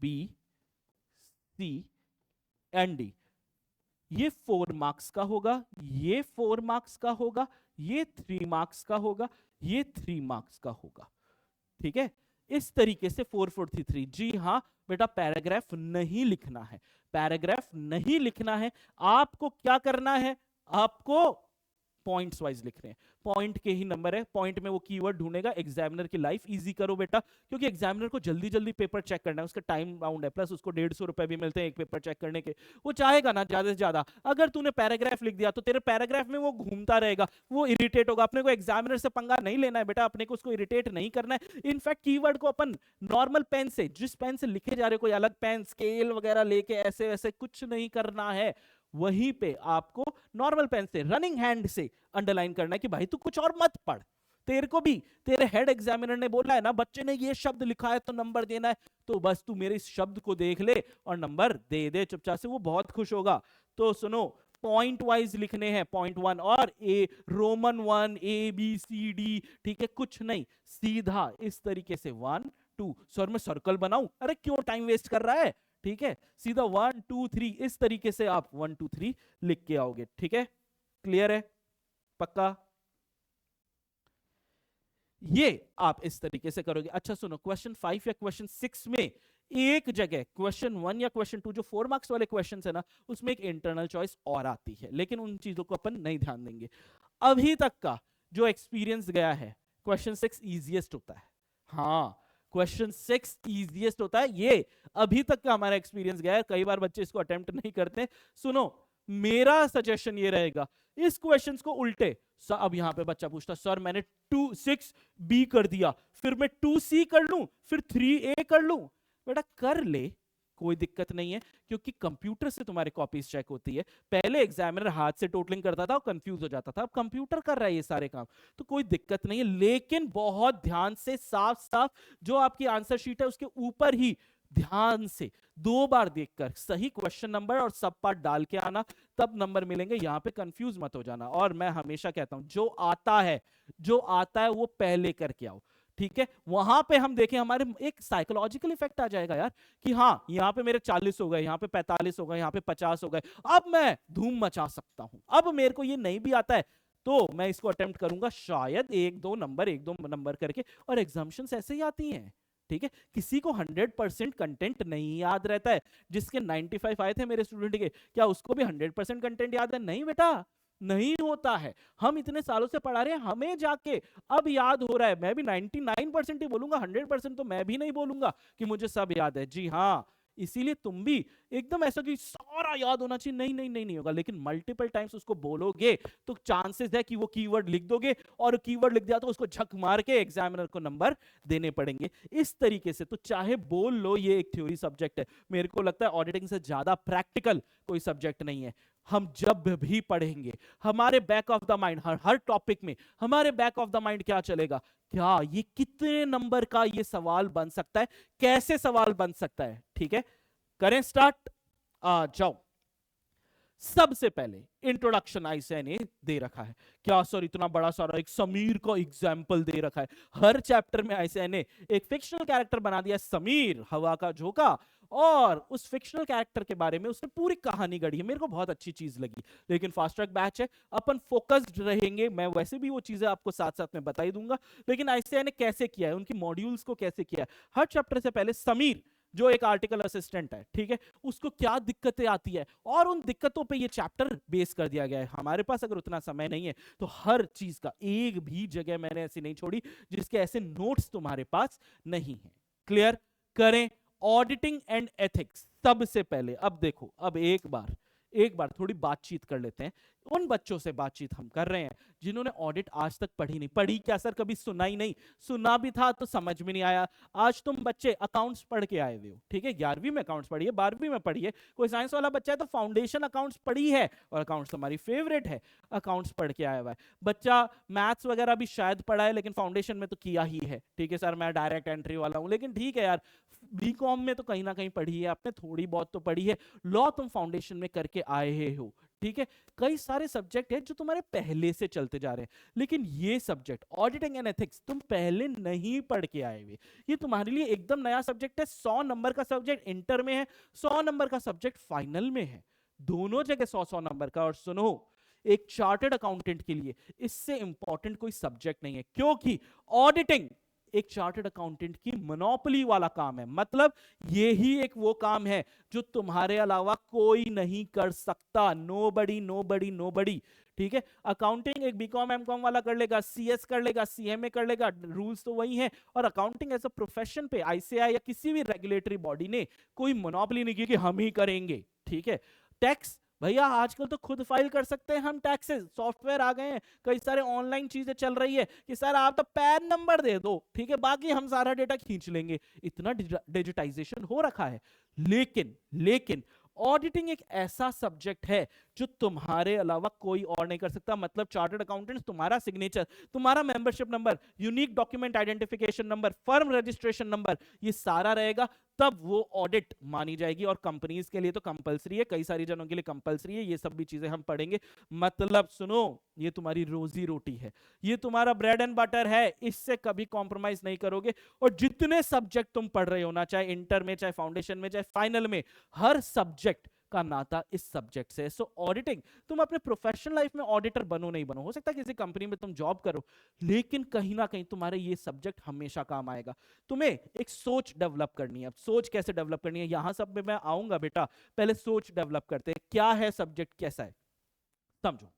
B C and D। ये 4 मार्क्स का होगा, ये 4 मार्क्स का होगा, ये 3 मार्क्स का होगा, ये 3 मार्क्स का होगा, ठीक है। इस तरीके से 4 4 3 3। जी हाँ बेटा, पैराग्राफ नहीं लिखना है, पैराग्राफ नहीं लिखना है। आपको क्या करना है, आपको पॉइंट्स वाइज लिख रहे हैं, पॉइंट के ही नंबर है, पॉइंट में वो कीवर्ड ढूंढेगा। एग्जामिनर की लाइफ इजी करो बेटा, क्योंकि एग्जामिनर को जल्दी जल्दी पेपर चेक करना है, उसका टाइम बाउंड है, प्लस उसको 150 रुपए भी मिलते हैं एक पेपर चेक करने के। वो चाहेगा ना ज्यादा से ज्यादा, अगर तूने पैराग्राफ लिख दिया तो तेरे पैराग्राफ में वो घूमता रहेगा, वो इरिटेट होगा। अपने को एग्जामिनर से पंगा नहीं लेना है बेटा, अपने को उसको इरिटेट नहीं करना है। इनफैक्ट कीवर्ड को अपन नॉर्मल पेन से, जिस पेन से लिखे जा रहे, कोई अलग पेन स्केल वगैरह लेके ऐसे ऐसे कुछ नहीं करना है, वहीं पे आपको नॉर्मल पेन से, रनिंग हैंड से अंडरलाइन करना है कि भाई तू कुछ और मत पढ़। तेरे को भी तेरे हेड एग्जामिनर ने बोला है ना, बच्चे ने ये शब्द लिखा है तो नंबर देना है, तो बस तू मेरे इस शब्द को देख ले और नंबर दे दे चुपचाप से, वो बहुत खुश होगा। तो सुनो, पॉइंट वाइज लिखने हैं, पॉइंट 1 और ए रोमन 1 ABCD, ठीक है, कुछ नहीं, सीधा इस तरीके से 1 2। सर मैं सर्कल बनाऊं? अरे क्यों टाइम वेस्ट कर रहा है, ठीक है, सीधा 1 2 3 इस तरीके से आप 1 2 3 लिख के आओगे, ठीक है। क्लियर है? पक्का? ये आप इस तरीके से करोगे। अच्छा सुनो, क्वेश्चन 5 या क्वेश्चन 6 में एक जगह क्वेश्चन 1 या क्वेश्चन 2 जो 4 मार्क्स वाले क्वेश्चन है ना, उसमें एक इंटरनल चॉइस और आती है, लेकिन उन चीजों को अपन नहीं ध्यान देंगे। अभी तक का जो एक्सपीरियंस गया है, क्वेश्चन 6 इजीएस्ट होता है। हाँ, क्वेश्चन 6 इजीएस्ट होता है, ये अभी तक का हमारा एक्सपीरियंस गया है। कई बार बच्चे इसको अटेम्प्ट नहीं करते। सुनो, मेरा सजेशन ये रहेगा, इस क्वेश्चंस को उल्टे, अब यहां पे बच्चा पूछता सर मैंने 6B कर दिया, फिर मैं 2C कर लूं, फिर 3A कर लूं। बेटा कर ले, कोई दिक्कत नहीं है, क्योंकि कंप्यूटर से तुम्हारी कॉपीज चेक होती है। पहले एग्जामिनर हाथ से टोटलिंग करता था और कंफ्यूज हो जाता था, अब कंप्यूटर कर रहा है ये सारे काम, तो कोई दिक्कत नहीं है। लेकिन बहुत ध्यान से साफ साफ जो आपकी आंसर शीट है उसके ऊपर ही ध्यान से 2 बार देखकर सही क्वेश्चन नंबर और सब पार्ट डाल के आना, तब नंबर मिलेंगे। यहां पे कंफ्यूज मत हो जाना। और मैं हमेशा कहता हूं जो आता है वो पहले करके आओ, ठीक है। वहां पे हम देखें हमारे एक साइकोलॉजिकल इफेक्ट आ जाएगा यार कि हाँ यहाँ पे मेरे 40 हो गए, यहाँ पे 45 हो गए, यहाँ पे 50 हो गए, अब मैं धूम मचा सकता हूं। अब मेरे को ये नहीं भी आता है तो मैं इसको अटेम्प्ट करूंगा, शायद एक दो नंबर करके। और एग्जाम्पशंस ऐसे ही आती हैं, ठीक है। किसी को 100% कंटेंट नहीं याद रहता है। जिसके 95 आए थे मेरे स्टूडेंट के, क्या उसको भी 100% कंटेंट याद है? नहीं बेटा, नहीं होता है। हम इतने सालों से पढ़ा रहे हैं, हमें जाके अब याद हो रहा है। मैं भी 99% ही बोलूंगा, 100% तो मैं भी नहीं बोलूंगा कि मुझे सब याद है। जी हाँ, इसीलिए तुम भी एकदम ऐसा कि सारा याद होना चाहिए, नहीं नहीं नहीं नहीं होगा। लेकिन मल्टीपल टाइम्स उसको बोलोगे तो चांसेस है कि वो कीवर्ड लिख दोगे, और कीवर्ड लिख दिया तो उसको झक मार के एग्जामिनर को नंबर देने पड़ेंगे। इस तरीके से तो चाहे बोल लो ये एक थ्योरी सब्जेक्ट है, मेरे को लगता है ऑडिटिंग से ज्यादा प्रैक्टिकल कोई सब्जेक्ट नहीं है। हम जब भी पढ़ेंगे हमारे back of the mind, her topic में हमारे बैक ऑफ द माइंड क्या चलेगा, क्या ये कितने नंबर का ये सवाल बन सकता है, कैसे सवाल बन सकता है। ठीक है, करें स्टार्ट। आ जाओ। सबसे पहले इंट्रोडक्शन आईसीएआई ने दे रखा है। क्या सर इतना बड़ा सारा एक समीर का एग्जाम्पल दे रखा है। हर चैप्टर में आईसीएआई ने एक फिक्शनल कैरेक्टर बना दिया, समीर हवा का झोंका, और उस फिक्शनल कैरेक्टर के बारे में उसने पूरी कहानी गढ़ी है। मेरे को बहुत अच्छी चीज लगी। लेकिन फास्ट ट्रैक बैच है, अपन फोकस्ड रहेंगे। मैं वैसे भी वो चीजें आपको साथ साथ में बता ही दूंगा। लेकिन आईसीएआई ने कैसे किया है, उनकी मॉड्यूल्स को कैसे किया है। हर चैप्टर से पहले समीर जो एक आर्टिकल असिस्टेंट है, ठीक है, उसको क्या दिक्कतें आती है, और उन दिक्कतों पे ये चैप्टर बेस कर दिया गया है। हमारे पास अगर उतना समय नहीं है तो हर चीज का एक भी जगह मैंने ऐसी नहीं छोड़ी जिसके ऐसे नोट्स तुम्हारे पास नहीं है। क्लियर करें। ऑडिटिंग एंड एथिक्स सबसे पहले। अब देखो, अब एक बार थोड़ी बातचीत कर लेते हैं। उन बच्चों से बातचीत हम कर रहे हैं जिन्होंने ऑडिट आज तक पढ़ी नहीं। पढ़ी क्या सर, कभी सुना ही नहीं। सुना भी था तो समझ में नहीं आया। आज तुम बच्चे अकाउंट्स पढ़ के आए हुए हो, ठीक है, 11वीं में अकाउंट्स पढ़ी है, 12वीं में पढ़ी है। कोई साइंस वाला बच्चा है तो फाउंडेशन अकाउंट्स पढ़ी है, और अकाउंट्स तुम्हारी फेवरेट है, अकाउंट्स पढ़ के आया हुआ है। बच्चा मैथ्स वगैरह भी शायद पढ़ा है, लेकिन फाउंडेशन में तो किया ही है। ठीक है सर, मैं डायरेक्ट एंट्री वाला हूं, लेकिन ठीक है यार, बीकॉम में तो कहीं ना कहीं पढ़ी है आपने, थोड़ी बहुत तो पढ़ी है। लॉ तुम फाउंडेशन में करके आए हो, ठीक है। कई सारे सब्जेक्ट है जो तुम्हारे पहले से चलते जा रहे हैं, लेकिन ये सब्जेक्ट ऑडिटिंग एंड एथिक्स तुम पहले नहीं पढ़ के आए हुए। ये तुम्हारे लिए एकदम नया सब्जेक्ट है। 100 नंबर का सब्जेक्ट इंटर में है, 100 नंबर का सब्जेक्ट फाइनल में है। दोनों जगह 100-100 नंबर का। और सुनो, एक चार्टर्ड अकाउंटेंट के लिए इससे इंपॉर्टेंट कोई सब्जेक्ट नहीं है, क्योंकि ऑडिटिंग एक चार्टर्ड अकाउंटेंट की मोनोपोली वाला काम है। मतलब ये ही एक वो काम है जो तुम्हारे अलावा कोई नहीं कर सकता। Nobody nobody nobody. ठीक है, अकाउंटिंग एक बीकॉम एमकॉम वाला कर लेगा, सीएस कर लेगा, सीएमए कर लेगा, रूल्स तो वही है। और अकाउंटिंग एज अ प्रोफेशन पे आईसीएआई या किसी भी रेगुलेटरी बॉडी ने कोई मोनोपोली नहीं की कि हम ही करेंगे। ठीक है, टैक्स भैया आजकल तो खुद फाइल कर सकते हैं हम टैक्सेस, सॉफ्टवेयर आ गए हैं, कई सारे ऑनलाइन चीजें चल रही है कि सर आप तो पैन नंबर दे दो, ठीक है, बाकी हम सारा डेटा खींच लेंगे। इतना डिजिटाइजेशन हो रखा है। लेकिन ऑडिटिंग एक ऐसा सब्जेक्ट है जो तुम्हारे अलावा कोई और नहीं कर सकता। मतलब चार्टर्ड अकाउंटेंट तुम्हारा सिग्नेचर, तुम्हारा membership number, unique document identification number, firm registration number, ये सारा रहेगा, तब वो ऑडिट मानी जाएगी। और कंपनीज के लिए तो कंपलसरी है, कई सारी जनों के लिए कंपलसरी है। ये सब भी चीजें हम पढ़ेंगे। मतलब सुनो, ये तुम्हारी रोजी रोटी है, ये तुम्हारा ब्रेड एंड बटर है, इससे कभी कॉम्प्रोमाइज नहीं करोगे। और जितने सब्जेक्ट तुम पढ़ रहे हो ना, चाहे इंटर में, चाहे फाउंडेशन में, चाहे फाइनल में, हर सब्जेक्ट का नाता इस सब्जेक्ट से। सो ऑडिटिंग, तुम अपने प्रोफेशनल लाइफ में ऑडिटर बनो नहीं बनो, हो सकता है किसी कंपनी में तुम जॉब करो, लेकिन कहीं ना कहीं तुम्हारे ये सब्जेक्ट हमेशा काम आएगा। तुम्हें एक सोच डेवलप करनी है। अब सोच कैसे डेवलप करनी है, यहां सब में मैं आऊंगा बेटा। पहले सोच डेवलप करते हैं, क्या है सब्जेक्ट, कैसा है, समझो।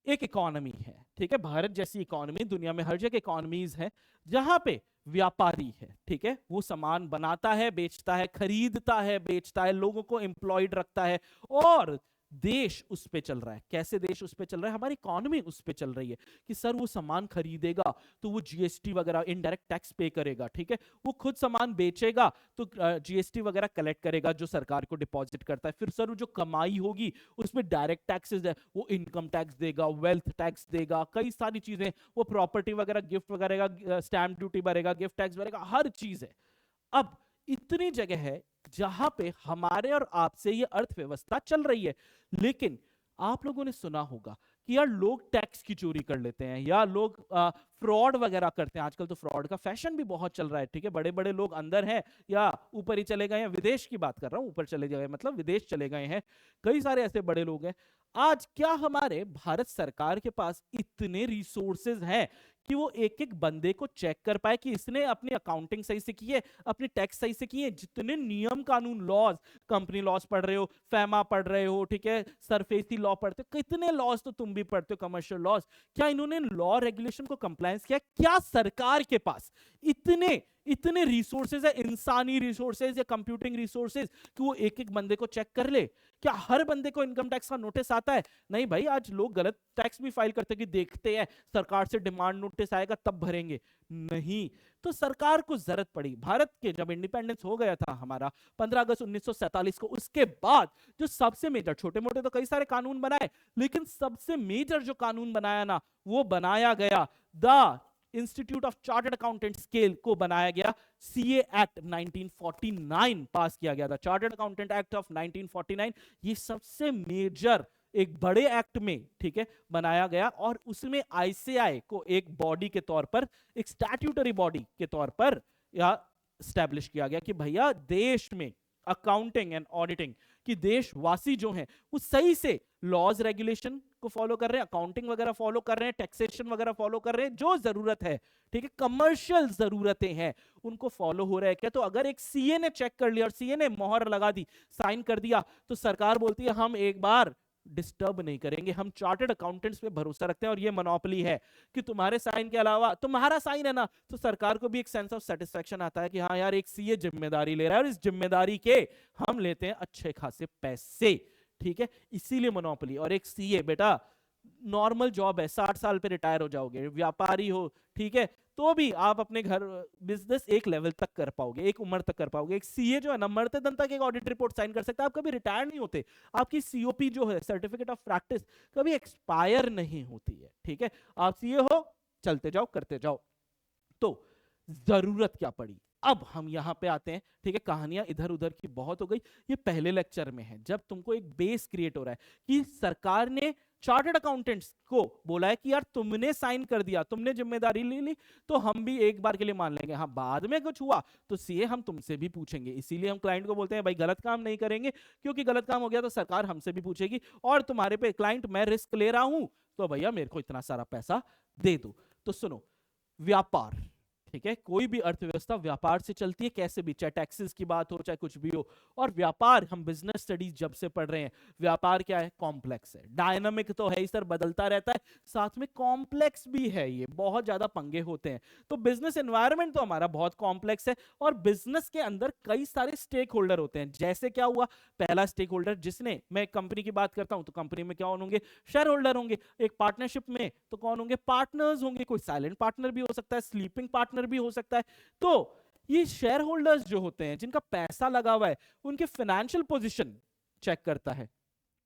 एक इकोनॉमी है, ठीक है, भारत जैसी इकोनॉमी, दुनिया में हर जगह इकोनॉमीज है जहां पे व्यापारी है, ठीक है, वो सामान बनाता है, बेचता है, खरीदता है, बेचता है, लोगों को एम्प्लॉयड रखता है, और देश उस पे चल रहा है। कैसे देश उस पे चल रहा है, हमारी इकोनॉमी उस पे चल रही है कि सर वो सामान खरीदेगा तो वो जीएसटी वगैरह इनडायरेक्ट टैक्स पे करेगा, ठीक है, वो खुद सामान बेचेगा तो जीएसटी वगैरह कलेक्ट करेगा जो सरकार को डिपॉजिट करता है। फिर सर वो जो कमाई होगी उसमें डायरेक्ट टैक्सेस है, वो इनकम टैक्स देगा, वेल्थ टैक्स देगा, कई सारी चीजें, वो प्रॉपर्टी वगैरह गिफ्ट वगैरह, स्टैंप ड्यूटी भरेगा, गिफ्ट टैक्स भरेगा, हर चीज है। अब इतनी जगह है जहां पे हमारे और आपसे ये अर्थव्यवस्था चल रही है। लेकिन आप लोगों ने सुना होगा कि यार लोग टैक्स की चोरी कर लेते हैं या लोग फ्रॉड वगैरह करते हैं। आजकल तो फ्रॉड का फैशन भी बहुत चल रहा है, ठीक है। बड़े बड़े लोग अंदर हैं या ऊपर ही चले गए हैं, विदेश की बात कर रहा हूं, ऊपर चले गए मतलब विदेश चले गए हैं। कई सारे ऐसे बड़े लोग हैं। आज क्या हमारे भारत सरकार के पास इतने रिसोर्सेज हैं कि वो एक एक बंदे को चेक कर पाए कि इसने अपनी अकाउंटिंग सही से की है, अपनी टैक्स सही से की है, जितने नियम कानून लॉज, कंपनी लॉज पढ़ रहे हो, फैमा पढ़ रहे हो, ठीक है, सरफेसी लॉ पढ़ते हो, कितने लॉज तो तुम भी पढ़ते हो, कमर्शियल लॉज, क्या इन्होंने लॉ रेगुलेशन को कंप्लायंस किया? क्या सरकार के पास इतने इतने रिसोर्सेज है, इंसानी रिसोर्सेज या कंप्यूटिंग रिसोर्सेज, कि वो एक एक बंदे को चेक कर ले? क्या हर बंदे को इनकम टैक्स का नोटिस आता है? नहीं भाई, आज लोग गलत टैक्स भी फाइल करते कि देखते हैं सरकार से डिमांड नोटिस आएगा तब भरेंगे। नहीं, तो सरकार को जरूरत पड़ी भारत के, जब इंडिपेंडेंस हो गया था हमारा 15 अगस्त 1947 को, उसके बाद जो सबसे मेजर, छोटे मोटे तो कई सारे कानून बनाए, लेकिन सबसे मेजर जो कानून बनाया ना, वो बनाया गया the institute of chartered accountant scale को बनाया गया। सीए एक्ट 1949 पास किया गया था, चार्टर्ड अकाउंटेंट एक्ट ऑफ 1949। ये सबसे मेजर एक बड़े एक्ट में, ठीक है, बनाया गया, और उसमें आईसीआई को एक बॉडी के तौर पर, एक स्टैट्यूटरी बॉडी के तौर पर या स्टैब्लिश किया गया कि भैया देश में अकाउंटिंग एंड ऑडिटिंग कि देशवासी जो हैं वो सही से लॉज रेगुलेशन को फॉलो कर रहे हैं, अकाउंटिंग वगैरह फॉलो कर रहे हैं, टैक्सेशन वगैरह फॉलो कर रहे हैं, जो जरूरत है, ठीक है, कमर्शियल जरूरतें हैं उनको फॉलो हो रहा है क्या? तो अगर एक सीए ने चेक कर लिया और सीए ने मोहर लगा दी, साइन कर दिया, तो सरकार बोलती है हम एक बार डिस्टर्ब नहीं करेंगे, हम चार्टर्ड अकाउंटेंट्स पे भरोसा रखते हैं और ये मोनोपोली है कि तुम्हारे साइन के अलावा, तुम्हारा साइन है ना, तो सरकार को भी एक सेंस ऑफ सेटिस्फेक्शन आता है कि हाँ यार एक सीए जिम्मेदारी ले रहा है और इस जिम्मेदारी के हम लेते हैं अच्छे खासे पैसे, ठीक है, इसीलिए मोनोपोली। और एक सीए बेटा नॉर्मल जॉब है, 60 साल पे रिटायर हो जाओगे, व्यापारी हो, ठीक है, तो भी आप अपने घर बिजनेस एक लेवल तक कर पाओगे, एक उम्र तक कर पाओगे। एक सीए जो है ना, मरते दम तक एक ऑडिट रिपोर्ट साइन कर सकता है, आप कभी रिटायर नहीं होते। आपकी सीओपी जो है, सर्टिफिकेट ऑफ प्रैक्टिस, कभी एक्सपायर नहीं होती है, ठीक है, आप सीए हो, चलते जाओ, करते जाओ। तो जरूरत क्या पड़ी? अब हम यहां पे आते हैं, ठीक है, कहानियां इधर उधर की बहुत हो गई, ये पहले लेक्चर में है, जब तुमको एक बेस क्रिएट हो रहा है कि सरकार ने चार्टर्ड अकाउंटेंट्स को बोला है कि यार तुमने साइन कर दिया, तुमने जिम्मेदारी ले ली, तो हम भी एक बार के लिए मान लेंगे, हाँ बाद में कुछ हुआ तो सीए हम तुमसे भी पूछेंगे। इसीलिए हम क्लाइंट को बोलते हैं भाई गलत काम नहीं करेंगे, क्योंकि गलत काम हो गया तो सरकार हमसे भी पूछेगी, और तुम्हारे पे क्लाइंट मैं रिस्क ले रहा हूं, तो भैया मेरे को इतना सारा पैसा दे दो। तो सुनो, व्यापार, ठीक है, कोई भी अर्थव्यवस्था व्यापार से चलती है, कैसे भी, चाहे टैक्सेस की बात हो चाहे कुछ भी हो। और व्यापार, हम बिजनेस स्टडीज जब से पढ़ रहे हैं, व्यापार क्या है? कॉम्प्लेक्स है, डायनामिक तो है ही सर, बदलता रहता है, साथ में कॉम्प्लेक्स भी है, ये बहुत ज्यादा पंगे होते हैं। तो बिजनेस एनवायरनमेंट तो हमारा बहुत कॉम्प्लेक्स है, और बिजनेस के अंदर कई सारे स्टेक होल्डर होते हैं। जैसे क्या हुआ, पहला स्टेक होल्डर, जिसने, मैं कंपनी की बात करता हूं तो कंपनी में क्या होंगे? शेयर होल्डर होंगे। एक पार्टनरशिप में तो कौन होंगे? पार्टनर्स होंगे, कोई साइलेंट पार्टनर भी हो सकता है, स्लीपिंग पार्टनर भी हो सकता है। तो ये शेयर होल्डर्स जो होते हैं, जिनका पैसा लगा हुआ है, उनके फाइनेंशियल पोजीशन चेक करता है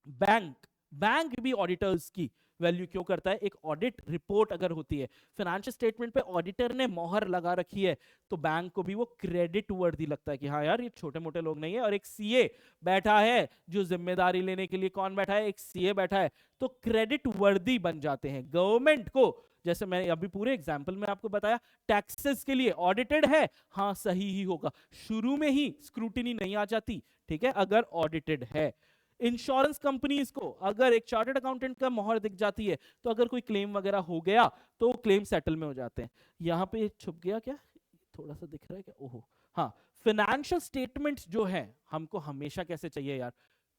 बैंक। बैंक भी ऑडिटर्स की वैल्यू क्यों करता है? एक ऑडिट रिपोर्ट अगर होती है, फाइनेंशियल स्टेटमेंट पे ऑडिटर ने मोहर लगा रखी है, तो बैंक को भी वो क्रेडिट वर्दी लगता है कि हाँ यार ये छोटे मोटे लोग नहीं है। और एक सीए बैठा है जो जिम्मेदारी लेने के लिए, कौन बैठा है? एक सीए बैठा है, तो क्रेडिट वर्दी बन जाते हैं। गवर्नमेंट को, जैसे मैं अभी पूरे एग्जाम्पल में आपको बताया, टैक्सेस के लिए ऑडिटेड है, हाँ सही ही होगा, शुरू में ही स्क्रूटिनी नहीं आ जाती, ठीक है, अगर ऑडिटेड है। इंश्योरेंस कंपनीज को अगर एक चार्टर्ड अकाउंटेंट का मोहर दिख जाती है, तो अगर कोई क्लेम वगैरह हो गया तो क्लेम सेटल में हो जाते हैं। यहां पे छुप गया क्या, थोड़ा सा दिख रहा है क्या? ओहो हाँ, फाइनेंशियल स्टेटमेंट्स जो है हमको हमेशा कैसे चाहिए यार?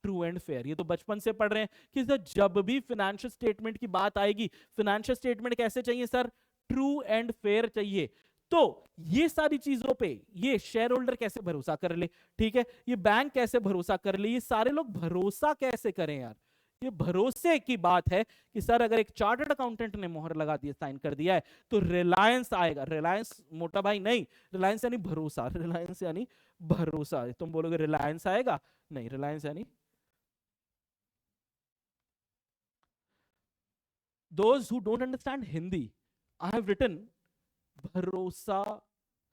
True and fair. ये तो बचपन से पढ़ रहे हैं कि सर जब भी फाइनेंशियल स्टेटमेंट की बात आएगी, फाइनेंशियल स्टेटमेंट कैसे चाहिए सर? ट्रू एंड फेयर चाहिए। तो ये सारी चीजों पे ये शेयर होल्डर कैसे भरोसा कर ले, ठीक है, ये बैंक कैसे भरोसा कर ले, ये सारे लोग भरोसा कैसे करें यार? ये भरोसे की बात है कि सर अगर एक चार्टर्ड अकाउंटेंट ने मोहर लगा दी, साइन कर दिया है, तो रिलायंस आएगा। रिलायंस मोटा भाई नहीं, रिलायंस यानी भरोसा, रिलायंस यानी भरोसा। तुम बोलोगे रिलायंस आएगा, नहीं, रिलायंस यानी those who don't understand Hindi, I have written भरोसा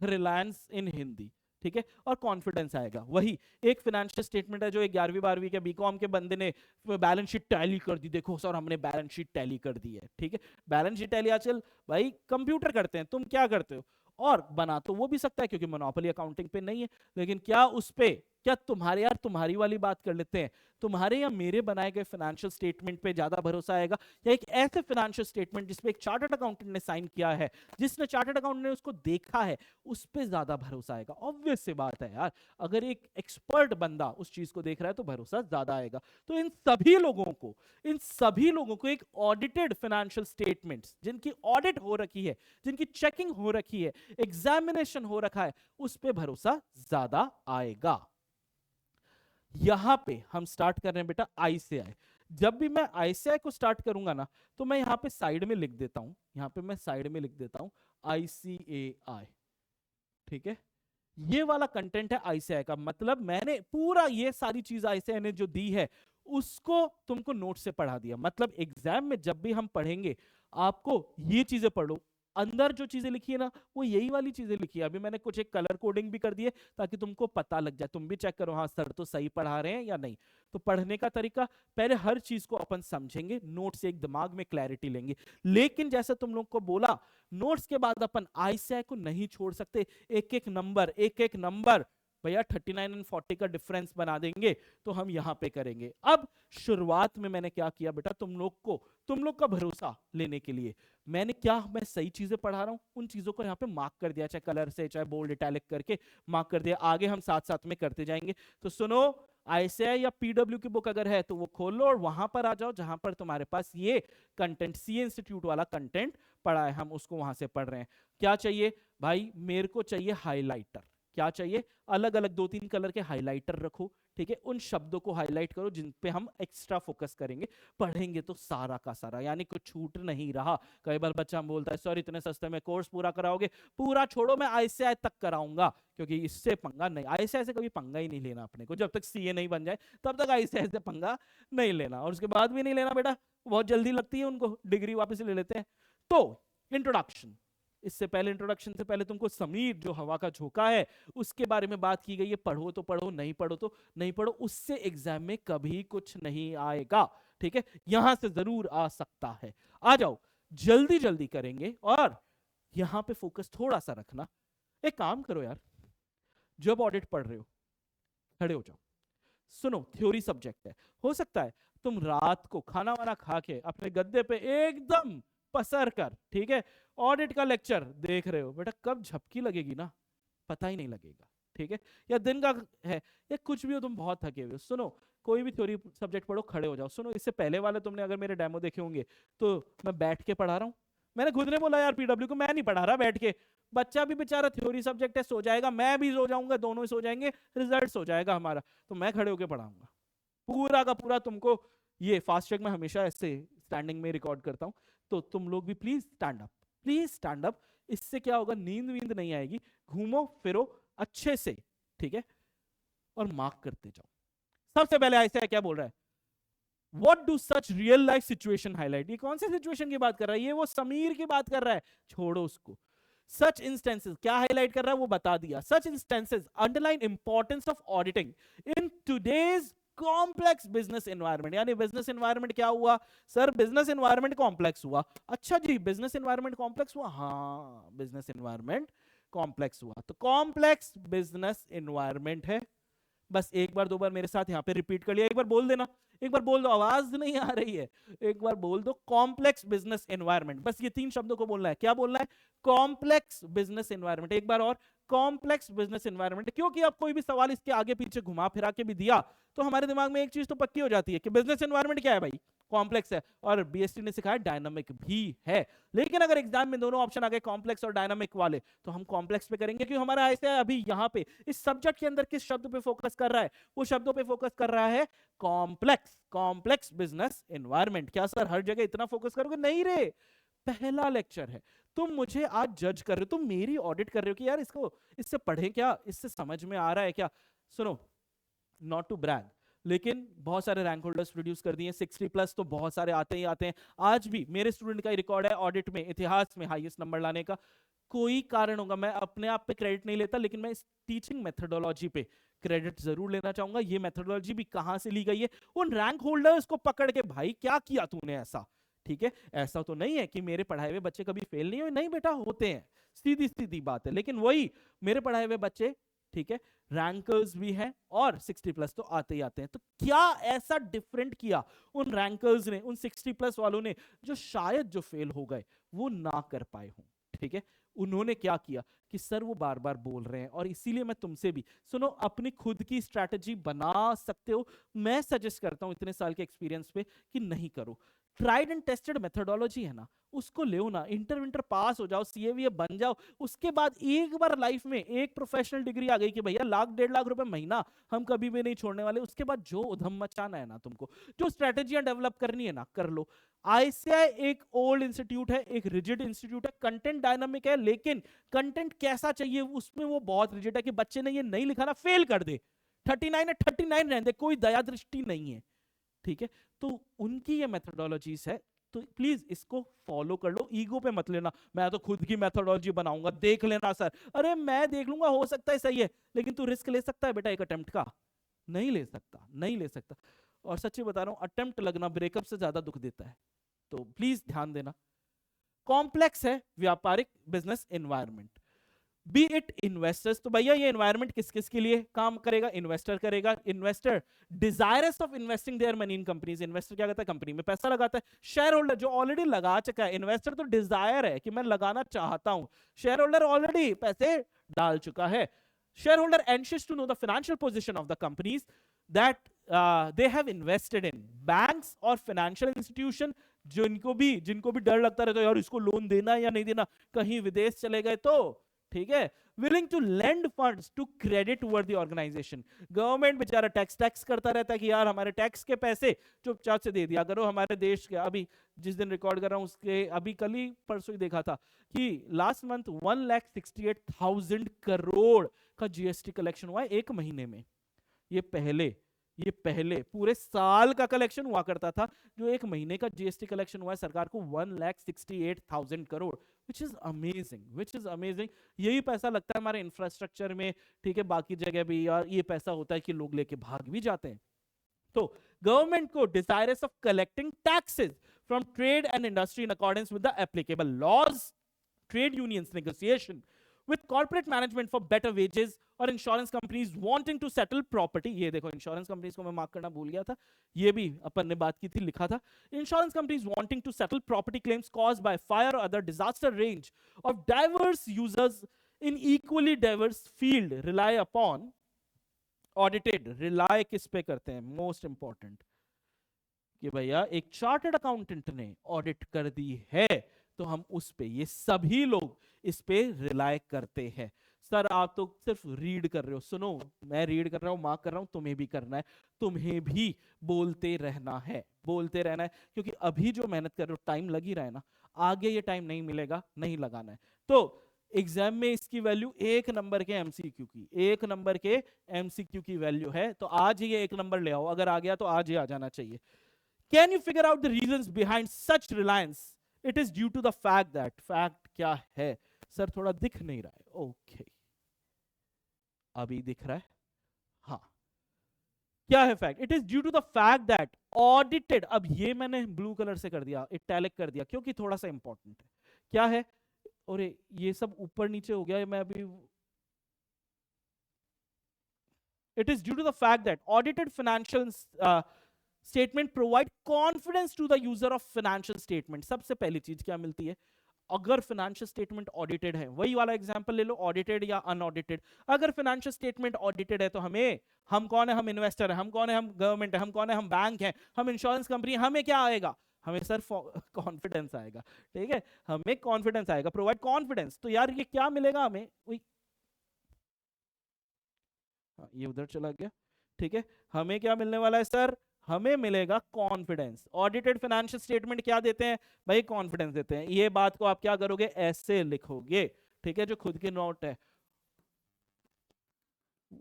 रिलायंस इन हिंदी, ठीक है, और कॉन्फिडेंस आएगा। वही एक फाइनेंशियल स्टेटमेंट है जो एक 11वीं 12वीं के बीकॉम के बंदे ने बैलेंस शीट टैली कर दी, देखो सर हमने बैलेंस शीट टैली कर दी है, ठीक है। बैलेंस शीट टैली आजकल भाई कंप्यूटर करते हैं, तुम क्या करते हो? और बना तो वो भी सकता है क्योंकि मोनोपोली अकाउंटिंग पे नहीं है, लेकिन क्या उस पे, क्या तुम्हारे, यार तुम्हारी वाली बात कर लेते हैं, तुम्हारे या मेरे बनाए गए फाइनेंशियल स्टेटमेंट पे ज्यादा भरोसा आएगा या एक ऐसे फाइनेंशियल स्टेटमेंट जिसपे एक चार्टर्ड अकाउंटेंट ने साइन किया है, जिसने चार्टर्ड अकाउंटेंट ने उसको देखा है, उस पे ज्यादा भरोसा आएगा? ऑब्वियस सी बात है यार, अगर एक एक्सपर्ट बंदा उस चीज को देख रहा है तो भरोसा ज्यादा आएगा। तो इन सभी लोगों को एक ऑडिटेड फाइनेंशियल स्टेटमेंट्स जिनकी ऑडिट हो रखी है, जिनकी चेकिंग हो रखी है, एग्जामिनेशन हो रखा है, उस पे भरोसा ज्यादा आएगा। यहां पे हम स्टार्ट कर रहे हैं बेटा आई से आई। जब भी मैं आई से आई को स्टार्ट करूंगा ना, तो मैं यहां पे साइड में लिख देता हूं, यहां पे मैं साइड में लिख देता हूं ICAI, ठीक है। ये वाला कंटेंट है ICAI का, मतलब मैंने पूरा ये सारी चीज ICAI ने जो दी है उसको तुमको नोट से पढ़ा दिया। मतलब एग्जाम में जब भी हम पढ़ेंगे आपको ये चीजें पढ़ो, अंदर जो चीजें लिखी है ना वो यही वाली चीजें लिखी है। अभी मैंने कुछ एक कलर कोडिंग भी कर दी है ताकि तुमको पता लग जाए, तुम भी चेक करो हाँ सर तो सही पढ़ा रहे हैं या नहीं। तो पढ़ने का तरीका, पहले हर चीज को अपन समझेंगे, नोट से एक दिमाग में क्लैरिटी लेंगे। लेकिन जैसे तुम लोग को बोला, नोट्स के बाद अपन ICAI को नहीं छोड़ सकते। एक एक नंबर भैया 39 और 40 का डिफरेंस बना देंगे, तो हम यहां पे करेंगे। अब शुरुआत में मैंने क्या किया बेटा, तुम लोग का भरोसा लेने के लिए मैं सही चीजें पढ़ा रहा हूं, उन चीजों को यहाँ पे मार्क कर दिया, चाहे कलर से चाहे बोल्ड इटैलिक करके मार्क कर दिया। आगे हम साथ साथ में करते जाएंगे। तो सुनो, ICAI या PW की बुक अगर है तो वो खोल लो और वहां पर आ जाओ जहां पर तुम्हारे पास ये कंटेंट, CA इंस्टीट्यूट वाला कंटेंट पढ़ा है, हम उसको वहां से पढ़ रहे हैं। क्या चाहिए भाई, मेरे को चाहिए हाइलाइटर। क्या चाहिए? अलग अलग 2-3 कलर के हाइलाइटर रखो, ठीक है। उन शब्दों को हाईलाइट करो जिन पे हम एक्स्ट्रा फोकस करेंगे, पढ़ेंगे तो सारा का सारा, यानी कुछ छूट नहीं रहा। कई बार बच्चा बोलता है सर इतने सस्ते में कोर्स पूरा कराओगे? पूरा छोड़ो, मैं ICAI तक कराऊंगा, क्योंकि इससे पंगा नहीं, ICAI से कभी पंगा ही नहीं लेना अपने को। जब तक CA नहीं बन जाए तब तक ICAI से पंगा नहीं लेना, और उसके बाद भी नहीं लेना बेटा, बहुत जल्दी लगती है उनको, डिग्री वापस ले लेते हैं। तो इंट्रोडक्शन, इससे पहले इंट्रोडक्शन से पहले तुमको समीर जो हवा का झोंका है उसके बारे में बात की गई है। पढ़ो तो पढ़ो, नहीं पढ़ो तो नहीं पढ़ो, उससे एग्जाम में कभी कुछ नहीं आएगा, ठीक है। यहां से जरूर आ सकता है। आ जाओ, जल्दी जल्दी करेंगे, और यहां पे फोकस थोड़ा सा रखना। एक काम करो यार, जब ऑडिट पढ़ रहे हो खड़े हो जाओ, सुनो थ्योरी सब्जेक्ट है, हो सकता है तुम रात को खाना वाना खा के अपने गद्दे पे एकदम पसर कर, ठीक है, ऑडिट का लेक्चर देख रहे हो, बेटा कब झपकी लगेगी ना पता ही नहीं लगेगा, ठीक है। या दिन का है या कुछ भी हो, तुम बहुत थके हुए हो, सुनो कोई भी थ्योरी सब्जेक्ट पढ़ो, खड़े हो जाओ। सुनो, इससे पहले वाले तुमने अगर मेरे डेमो देखे होंगे तो मैं बैठ के पढ़ा रहा हूँ। मैंने खुद ने बोला यार PW को मैं नहीं पढ़ा रहा बैठ के, बच्चा भी बेचारा थ्योरी सब्जेक्ट है, सो जाएगा, मैं भी सो जाऊंगा, दोनों ही सो जाएंगे, रिजल्ट हो जाएगा हमारा, तो मैं खड़े होकर पढ़ाऊंगा पूरा का पूरा तुमको। ये फास्ट ट्रैक में हमेशा ऐसे स्टैंडिंग में रिकॉर्ड करता हूं, तो तुम लोग भी please stand up, please stand up. इससे क्या होगा, नींद वींद नहीं आएगी, घूमो फिरो अच्छे से, ठीक है, और मार्क करते जाओ। सबसे पहले ऐसा क्या बोल रहा है, What do such real life situation highlight? ये कौन से सिचुएशन की बात कर रहा है? ये वो समीर की बात कर रहा है, छोड़ो उसको। Such instances क्या हाईलाइट कर रहा है वो बता दिया। Such instances underline importance of auditing in today's complex business environment. यानी बिजनेस एनवायरनमेंट क्या हुआ सर? बिजनेस एनवायरनमेंट कॉम्प्लेक्स हुआ। अच्छा जी, बिजनेस एनवायरनमेंट कॉम्प्लेक्स हुआ, हाँ बिजनेस एनवायरनमेंट कॉम्प्लेक्स हुआ। तो कॉम्प्लेक्स बिजनेस एनवायरनमेंट है, बस एक बार दो बार मेरे साथ यहां पे रिपीट कर लिया, एक बार बोल देना, एक बार बोल दो, आवाज नहीं आ रही है, एक बार बोल दो कॉम्प्लेक्स बिजनेस एनवायरनमेंट। बस ये 3 शब्दों को बोलना है। क्या बोलना है? Complex business environment. एक बार और, कॉम्प्लेक्स बिजनेस एनवायरनमेंट। क्योंकि आप कोई भी सवाल इसके आगे पीछे घुमा फिरा के भी दिया तो हमारे दिमाग में एक चीज तो पक्की हो जाती है कि बिजनेस एनवायरनमेंट क्या है भाई, कॉम्प्लेक्स है। और BST ने सिखाया डायनामिक भी है। लेकिन अगर एग्जाम में दोनों ऑप्शन आ गए कॉम्प्लेक्स और डायनामिक वाले, तो हम कॉम्प्लेक्स पे करेंगे, क्योंकि हमारा ऐसे है अभी यहाँ पे इस सब्जेक्ट के अंदर किस शब्द पे फोकस कर रहा है, वो शब्दों पे फोकस कर रहा है कॉम्प्लेक्स, कॉम्प्लेक्स बिजनेस एनवायरनमेंट। क्या सर हर जगह इतना फोकस करोगे? नहीं रे, पहला लेक्चर है, तुम मुझे आज जज कर रहे हो, तुम मेरी ऑडिट कर रहे हो कि यार इससे पढ़े क्या, इससे समझ में आ रहा है क्या। सुनो, नॉट टू ब्रैग, लेकिन बहुत सारे रैंक होल्डर्स प्रोड्यूस कर दिए 60+ तो बहुत सारे आते ही आते हैं। आज भी मेरे स्टूडेंट का ही रिकॉर्ड है ऑडिट में इतिहास में हाईएस्ट नंबर लाने का। कोई कारण होगा, मैं अपने आप पे क्रेडिट नहीं लेता, लेकिन मैं इस टीचिंग मेथोडोलॉजी पे क्रेडिट जरूर लेना चाहूंगा। ये मेथोडोलॉजी भी कहां से ली गई है, उन रैंक होल्डर्स को पकड़ के, भाई क्या किया तूने ऐसा, ठीक है। ऐसा तो नहीं है कि मेरे पढ़ाए हुए बच्चे कभी फेल नहीं हुए, नहीं बेटा होते हैं, सीधी सीधी बात है। लेकिन वही मेरे पढ़ाए हुए बच्चे, ठीक है, रैंकर्स भी हैं और 60+ तो आते ही आते हैं। तो क्या ऐसा डिफरेंट किया उन रैंकर्स ने, उन 60+ वालों ने, जो शायद जो फेल हो गए वो ना कर पाए हों, ठीक है। उन्होंने क्या किया कि सर वो बार बार बोल रहे हैं, और इसीलिए मैं तुमसे भी सुनो, अपनी खुद की स्ट्रैटेजी बना सकते हो। मैं सजेस्ट करता हूं इतने साल के एक्सपीरियंस पे कि नहीं करो, ट्राइड एंड टेस्टेड मेथोडोलॉजी है ना, उसको ले ना, इंटर विंटर पास हो जाओ, सीएवीए बन जाओ, उसके बाद एक बार लाइफ में एक प्रोफेशनल डिग्री आ गई कि भैया 1,00,000-1.5 लाख रुपए महीना हम कभी भी नहीं छोड़ने वाले, उसके बाद जो उधम मचाना है ना तुमको, जो स्ट्रेटेजियां डेवलप करनी है ना, कर लो। आईसीआई एक ओल्ड इंस्टीट्यूट है, एक रिजिड इंस्टीट्यूट है, कंटेंट डायनामिक है, लेकिन कंटेंट कैसा चाहिए उसमें वो बहुत रिजिड है कि बच्चे ने ये नहीं लिखा ना फेल कर दे, 39 है 39 रहने दे, कोई दया दृष्टि नहीं है, ठीक है। तो उनकी ये मेथोडोलॉजीज है, तो प्लीज इसको फॉलो कर लो, ईगो पे मत लेना, मैं तो खुद की मेथोडोलॉजी बनाऊंगा देख लेना सर, अरे मैं देख लूंगा हो सकता है सही है, लेकिन तू रिस्क ले सकता है बेटा एक अटेम्प्ट का? नहीं ले सकता, नहीं ले सकता। और सच्ची बता रहा हूं, अटेम्प्ट लगना ब्रेकअप से ज्यादा दुख देता है, तो प्लीज ध्यान देना। कॉम्प्लेक्स है व्यापारिक business environment, B it investors, तो भैया ये एनवायरनमेंट किस किस के लिए काम करेगा? इन्वेस्टर करेगा, investor desirous of investing their money in companies, investor क्या करता है, कंपनी में पैसा लगाता है। शेयर होल्डर जो ऑलरेडी लगा चुका है, इन्वेस्टर तो डिजायर है कि मैं लगाना चाहता हूं, शेयर होल्डर ऑलरेडी पैसे डाल चुका है। Shareholder anxious to know the financial position of the companies that they have invested in. Banks और फाइनेंशियल इंस्टीट्यूशन जिनको भी डर लगता रहता है यार इसको लोन देना या नहीं देना, कहीं विदेश चले गए तो, ठीक है, willing to lend funds to creditworthy organisation. Government बेचारा टैक्स करता रहता है कि यार हमारे टैक्स के पैसे चुपचाप से दे दिया करो हमारे देश के। अभी जिस दिन रिकॉर्ड कर रहा हूं उसके अभी कल ही परसों ही देखा था कि लास्ट मंथ 1,68,000 करोड़ का जीएसटी कलेक्शन हुआ है एक महीने में। ये पहले पूरे साल का कलेक्शन हुआ करता था, जो एक महीने का जीएसटी कलेक्शन हुआ है सरकार को 1,68,000 करोड़, विच इज अमेजिंग। यही पैसा लगता है हमारे इंफ्रास्ट्रक्चर में, ठीक है, बाकी जगह भी, और ये पैसा होता है कि लोग लेके भाग भी जाते हैं। तो गवर्नमेंट को desirous of collecting taxes from trade and industry in accordance with the applicable laws, trade unions negotiation with corporate management for better wages, और insurance companies wanting to settle property. ये देखो इंश्योरेंस कंपनीज को मैं mark करना भूल गया था, ये भी अपन ने बात की थी, लिखा था, insurance companies wanting to settle property claims caused by fire और other disaster range of diverse users in equally diverse field rely upon audited. Rely किस पे करते हैं, मोस्ट इंपॉर्टेंट, कि भैया एक चार्टर्ड अकाउंटेंट ने ऑडिट कर दी है तो हम उस पे, ये सभी लोग इस पे रिलाय करते हैं। सर आप तो सिर्फ रीड कर रहे हो, सुनो मैं रीड कर रहा हूं, मार्क कर रहा हूं, तुम्हें भी करना है, तुम्हें भी बोलते रहना है, बोलते रहना है, क्योंकि अभी जो मेहनत कर रहे हो टाइम लग ही रहा है ना, आगे ये टाइम नहीं मिलेगा, नहीं लगाना है। तो एग्जाम में इसकी वैल्यू 1 नंबर के एमसीक्यू की, 1 नंबर के एमसीक्यू की वैल्यू है, तो आज ही ये 1 नंबर ले आओ, अगर आ गया तो आज ही आ जाना चाहिए। Can you figure out the reasons behind such reliance? It is due to the fact that, fact क्या है सर, थोड़ा दिख नहीं रहा है, ओके अभी दिख रहा है, हाँ क्या है fact? It is due to the fact that audited, अब ये मैंने ब्लू कलर से कर दिया, इटैलिक कर दिया क्योंकि थोड़ा सा इंपॉर्टेंट है, क्या है, और ये सब ऊपर नीचे हो गया, मैं अभी, it is due to the fact that audited financial statement provide confidence to the user of financial statement. सबसे पहली चीज क्या मिलती है, अगर फाइनेंशियल स्टेटमेंट ऑडिटेड है, वही वाला एग्जांपल ले लो, ऑडिटेड या अनऑडिटेड, अगर फाइनेंशियल स्टेटमेंट ऑडिटेड है तो हमें, हम कौन है, हम इन्वेस्टर है, हम कौन है, हम गवर्नमेंट है, हम कौन है, हम बैंक है, हम इंश्योरेंस कंपनी, हमें क्या आएगा, हमें सर कॉन्फिडेंस आएगा, ठीक है, हमें कॉन्फिडेंस आएगा, प्रोवाइड कॉन्फिडेंस। तो यार ये क्या मिलेगा हमें, ये उधर चला गया, ठीक है, हमें क्या मिलने वाला है सर, हमें मिलेगा कॉन्फिडेंस। ऑडिटेड फाइनेंशियल स्टेटमेंट क्या देते हैं भाई, कॉन्फिडेंस देते हैं। ये बात को आप क्या करोगे, ऐसे लिखोगे, ठीक है, जो खुद के नोट है,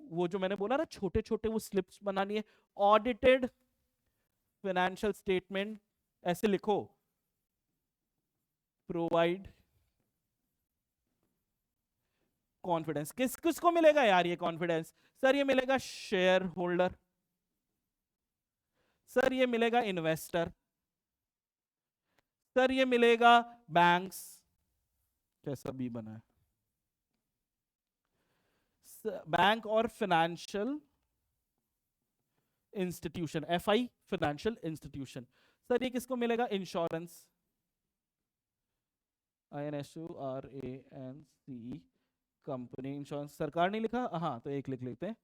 वो जो मैंने बोला ना छोटे छोटे वो स्लिप्स बनानी है, ऑडिटेड फाइनेंशियल स्टेटमेंट ऐसे लिखो, प्रोवाइड कॉन्फिडेंस। किस किसको मिलेगा यार ये कॉन्फिडेंस? सर ये मिलेगा शेयर होल्डर, सर ये मिलेगा इन्वेस्टर, सर ये मिलेगा बैंक्स, कैसा भी बना है, बैंक और financial institution, FI financial institution. Sir ये किसको मिलेगा? इंश्योरेंस, INSURANCE कंपनी, इंश्योरेंस सरकार नहीं लिखा, हाँ तो एक लिख लेते हैं,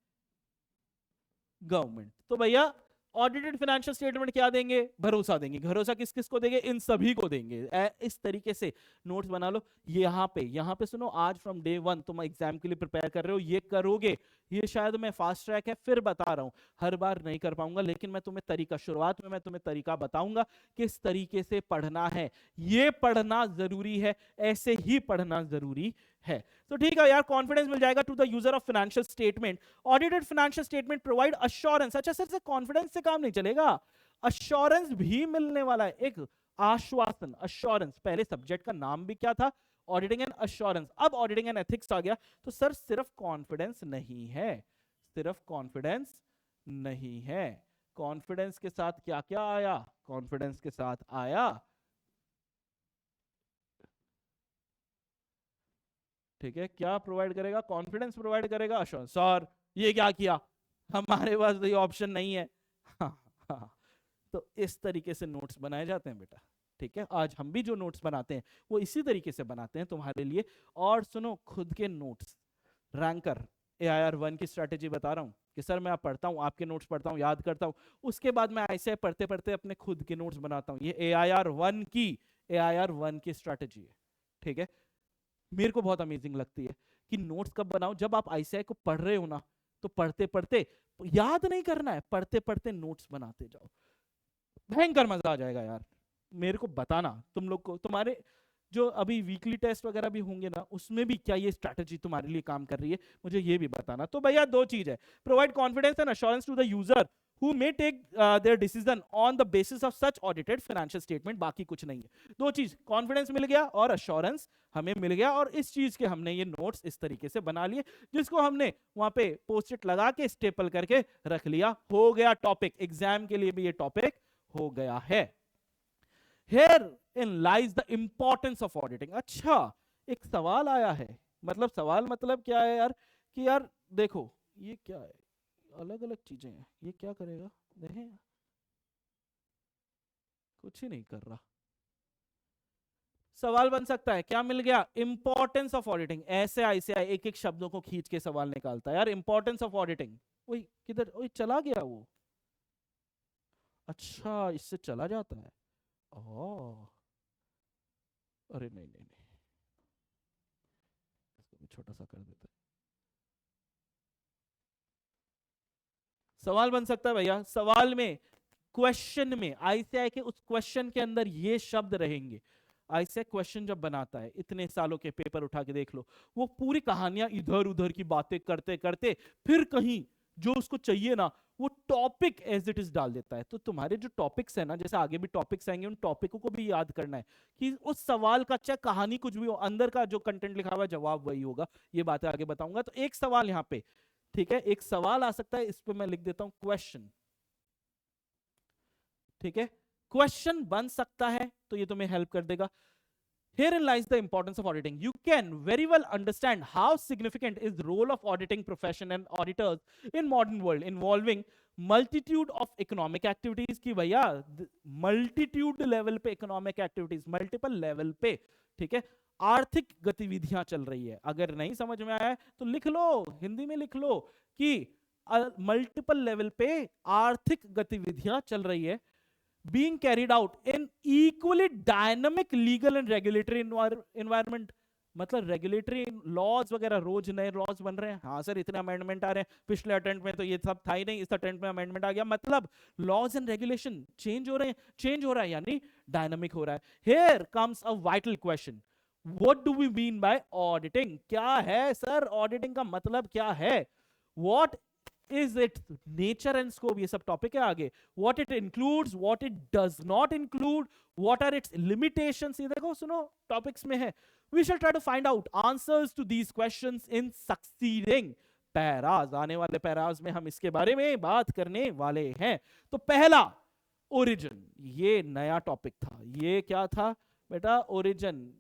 गवर्नमेंट। तो भैया ऑडिटेड फाइनेंशियल स्टेटमेंट क्या देंगे? भरोसा देंगे। भरोसा किस किस को देंगे? इन सभी को देंगे। इस तरीके से नोट्स बना लो। यहाँ पे सुनो, आज फ्रॉम डे 1 तुम एग्जाम के लिए प्रिपेयर कर रहे हो, ये करोगे। ये शायद मैं फास्ट ट्रैक है, फिर बता रहा हूं, हर बार नहीं कर पाऊंगा, लेकिन मैं तुम्हें तरीका, शुरुआत में मैं तुम्हें तरीका बताऊंगा किस तरीके से पढ़ना है। ये पढ़ना जरूरी है, ऐसे ही पढ़ना जरूरी है। तो ठीक है यार, कॉन्फिडेंस मिल जाएगा to the user of financial statement. Audited financial statement provide assurance. अच्छा सर, से कॉन्फिडेंस से काम नहीं चलेगा, अश्योरेंस भी मिलने वाला है, एक आश्वासन, अश्योरेंस। पहले सब्जेक्ट का नाम भी क्या था? Auditing and assurance. अब ऑडिटिंग एंड एथिक्स आ गया, तो सर सिर्फ कॉन्फिडेंस नहीं है, सिर्फ कॉन्फिडेंस नहीं है। कॉन्फिडेंस के साथ क्या क्या आया? कॉन्फिडेंस के साथ आया, ठीक है, क्या प्रोवाइड करेगा? कॉन्फिडेंस प्रोवाइड करेगा, अश्योरेंस। सर ये क्या किया, हमारे पास तो ये ऑप्शन नहीं है। हाँ, हाँ। तो इस तरीके से नोट्स बनाए जाते हैं बेटा, ठीक है। आज हम भी जो नोट्स बनाते हैं वो इसी तरीके से बनाते हैं तुम्हारे लिए। और सुनो, खुद के नोट्स, रैंकर AIR-1 की स्ट्रैटेजी बता रहा हूँ कि सर मैं आप पढ़ता हूँ, आपके नोट्स पढ़ता हूँ, याद करता हूँ, उसके बाद मैं ऐसे पढ़ते पढ़ते अपने खुद के नोट्स बनाता हूँ। ये AIR-1 की स्ट्रैटेजी है, ठीक है। मेरे को बहुत अमेजिंग लगती है कि नोट्स कब बनाओ, जब आप ICI को पढ़ रहे हो ना, तो पढ़ते पढ़ते याद नहीं करना है, पढ़ते पढ़ते नोट्स बनाते जाओ, भयंकर मजा आ जाएगा यार। मेरे को बताना तुम लोग को, तुम्हारे जो अभी वीकली टेस्ट वगैरह भी होंगे ना, उसमें भी क्या ये स्ट्रैटेजी तुम्हारे लिए काम कर रही है, मुझे ये भी बताना। तो भैया दो चीज है, provide confidence and assurance to the user who may take their decision on the basis of such audited financial statement। बाकी कुछ नहीं है, दो चीज, कॉन्फिडेंस मिल गया और अश्योरेंस हमें मिल गया, और इस चीज के हमने ये नोट्स इस तरीके से बना लिए, जिसको हमने वहां पे पोस्ट इट लगा के स्टेपल करके रख लिया। हो गया टॉपिक, एग्जाम के लिए भी ये टॉपिक हो गया है। Herein lies the importance of auditing। अच्छा, एक सवाल आया है, मतलब सवाल मतलब क्या है यार, कि यार देखो ये क्या है, अलग अलग चीजें हैं, ये क्या करेगा, देखें कुछ ही नहीं कर रहा। सवाल बन सकता है, क्या मिल गया? Importance of auditing. ऐसे ICI एक एक शब्दों को खींच के सवाल निकालता है यार। इंपॉर्टेंस ऑफ ऑडिटिंग, वही किधर, वही चला गया वो। अच्छा, इससे चला जाता है, ओह, अरे नहीं नहीं नहीं, इसको भी छोटा सा कर देते हैं। सवाल बन सकता है भैया, सवाल में, क्वेश्चन में, ICI के उस क्वेश्चन के अंदर ये शब्द रहेंगे। ICI क्वेश्चन जब बनाता है, इतने सालों के पेपर उठा के देख लो, वो पूरी कहानियां इधर उधर की बातें करते करते फिर कहीं जो उसको चाहिए ना, वो टॉपिक एज इट इज डाल देता है। तो तुम्हारे जो टॉपिक्स है ना, जैसे आगे भी टॉपिक्स आएंगे, उन टॉपिकों को भी याद करना है कि उस सवाल का, चाहे कहानी कुछ भी हो, अंदर का जो कंटेंट लिखा हुआ है जवाब वही होगा। ये बातें आगे बताऊंगा। तो एक सवाल यहाँ पे, ठीक है, एक सवाल आ सकता है, इस पे मैं लिख देता हूं क्वेश्चन, ठीक है, क्वेश्चन बन सकता है, तो ये तुम्हें हेल्प कर देगा। Herein lies the importance of auditing. You can very well understand how significant is the role of auditing profession and auditors in modern world, involving multitude of economic activities। की भैया multitude level पे economic activities, multiple level पे, ठीक है, आर्थिक गतिविधियां चल रही है। अगर नहीं समझ में आया है तो लिख लो, हिंदी में लिख लो कि मल्टीपल लेवल पे आर्थिक गतिविधियां चल रही है, being carried out in equally dynamic legal and regulatory environment। मतलब रेगुलेटरी लॉज वगैरह, रोज नए लॉज बन रहे हैं। हाँ सर, इतने अमेंडमेंट आ रहे हैं, पिछले अटेम्प्ट में तो ये सब था ही नहीं, इस अटेम्प्ट में अमेंडमेंट आ गया, मतलब लॉज एंड रेगुलेशन चेंज हो रहे हैं, चेंज हो रहा है यानी डायनामिक हो रहा है। Here comes a vital question, what do we mean by auditing? क्या है सर ऑडिटिंग का मतलब, क्या है? What is it nature and scope, ये सब टॉपिक है आगे, what it includes, what it does not include, what are its limitations, ये देखो सुनो टॉपिक्स में है. We shall try to find out answers to these questions in succeeding paras. आने वाले पैराज में हम इसके बारे में बात करने वाले हैं. तो पहला ओरिजिन, ये नया टॉपिक था. ये क्या था बेटा? ओरिजिन.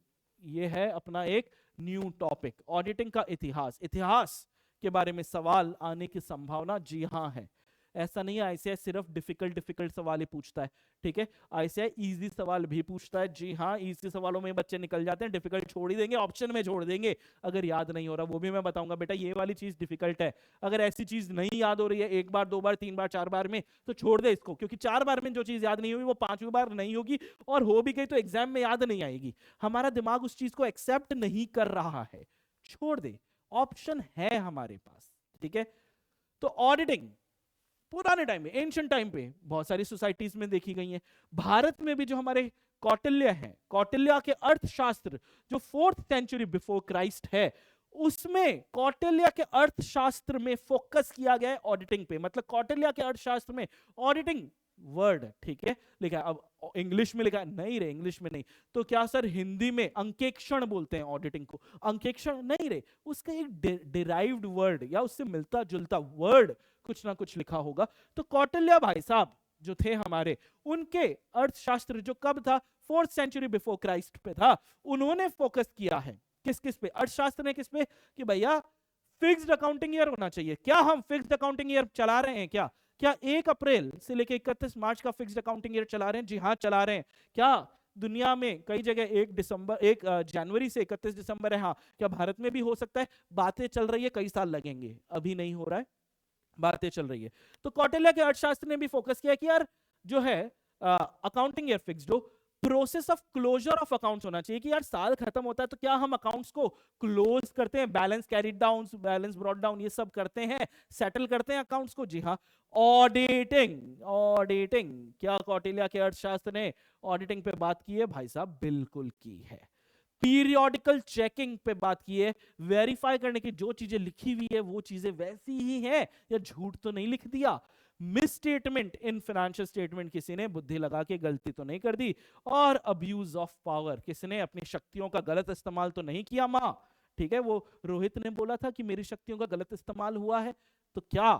ये है अपना एक न्यू टॉपिक, ऑडिटिंग का इतिहास. इतिहास के बारे में सवाल आने की संभावना जी हाँ है. ऐसा नहीं है आईसीआई सिर्फ डिफिकल्ट सवाल ही पूछता है, ठीक है. आईसीआई इजी सवाल भी पूछता है. जी हाँ, इजी सवालों में बच्चे निकल जाते हैं, डिफिकल्ट छोड़ ही देंगे, ऑप्शन में छोड़ देंगे अगर याद नहीं हो रहा. वो भी मैं बताऊंगा बेटा ये वाली चीज डिफिकल्ट है. अगर ऐसी चीज नहीं याद हो रही है एक बार, दो बार, तीन बार, चार बार में, तो छोड़ दे इसको, क्योंकि चार बार में जो चीज याद नहीं हुई वो पांचवी बार नहीं होगी, और हो भी गई तो एग्जाम में याद नहीं आएगी. हमारा दिमाग उस चीज को एक्सेप्ट नहीं कर रहा है, छोड़ दे. ऑप्शन है हमारे पास, ठीक है. तो ऑडिटिंग पुराने टाइम में, एंशिएंट टाइम पे बहुत सारी सोसाइटीज में देखी गई है. भारत में भी जो हमारे कौटिल्य है, कौटिल्य के अर्थशास्त्र जो 4th सेंचुरी बिफोर क्राइस्ट है, उसमें कौटिल्य के अर्थशास्त्र में फोकस किया गया है ऑडिटिंग पे. मतलब कौटिल्य के अर्थशास्त्र में ऑडिटिंग वर्ड, ठीक है, लिखा है. अब इंग्लिश में लिखा है, नहीं रे इंग्लिश में नहीं, तो क्या सर हिंदी में अंकेक्षण बोलते हैं ऑडिटिंग को? अंकेक्षण नहीं रे, उसका एक डिराइव्ड वर्ड या उससे मिलता जुलता वर्ड कुछ ना कुछ लिखा होगा. तो कौटिल्य भाई साहब जो थे हमारे, उनके अर्थशास्त्र जो कब था, 4th सेंचुरी बिफोर क्राइस्ट पे था. उन्होंने फोकस किया है किस किस पे? अर्थशास्त्र ने किस पे? कि भैया फिक्स्ड अकाउंटिंग ईयर होना चाहिए. क्या हम फिक्स्ड अकाउंटिंग ईयर चला रहे हैं? क्या क्या 1 अप्रैल से लेकर 31 मार्च का फिक्स्ड अकाउंटिंग ईयर चला रहे हैं? जी हाँ चला रहे हैं. क्या दुनिया में कई जगह 1 जनवरी से 31 दिसंबर है? हाँ. क्या भारत में भी हो सकता है? बातें चल रही है, कई साल लगेंगे, अभी नहीं हो रहा है, बातें चल रही है. तो कौटिल्य के अर्थशास्त्र ने भी फोकस किया कि यार जो है अकाउंटिंग ईयर फिक्स्ड हो, process of closure of accounts होना चाहिए कि यार साल खत्म होता है तो क्या हम अकाउंट्स को क्लोज करते हैं, balance carried down, balance brought down, ये सब करते हैं, सेटल करते हैं अकाउंट्स को. जी हाँ. ऑडिटिंग, ऑडिटिंग क्या कौटिल्य के अर्थशास्त्र ने ऑडिटिंग पे बात की है? भाई साहब बिल्कुल की है. पीरियोडिकल चेकिंग पे बात की है, वेरीफाई करने की जो चीजें लिखी हुई है वो चीजें वैसी ही हैं या झूठ तो नहीं लिख दिया. Miss statement in financial statement, किसी ने बुद्धि लगा के गलती तो नहीं कर दी. और अब्यूज ऑफ पावर, किसी ने अपनी शक्तियों का गलत इस्तेमाल तो नहीं किया. मां, ठीक है, वो रोहित ने बोला था कि मेरी शक्तियों का गलत इस्तेमाल हुआ है, तो क्या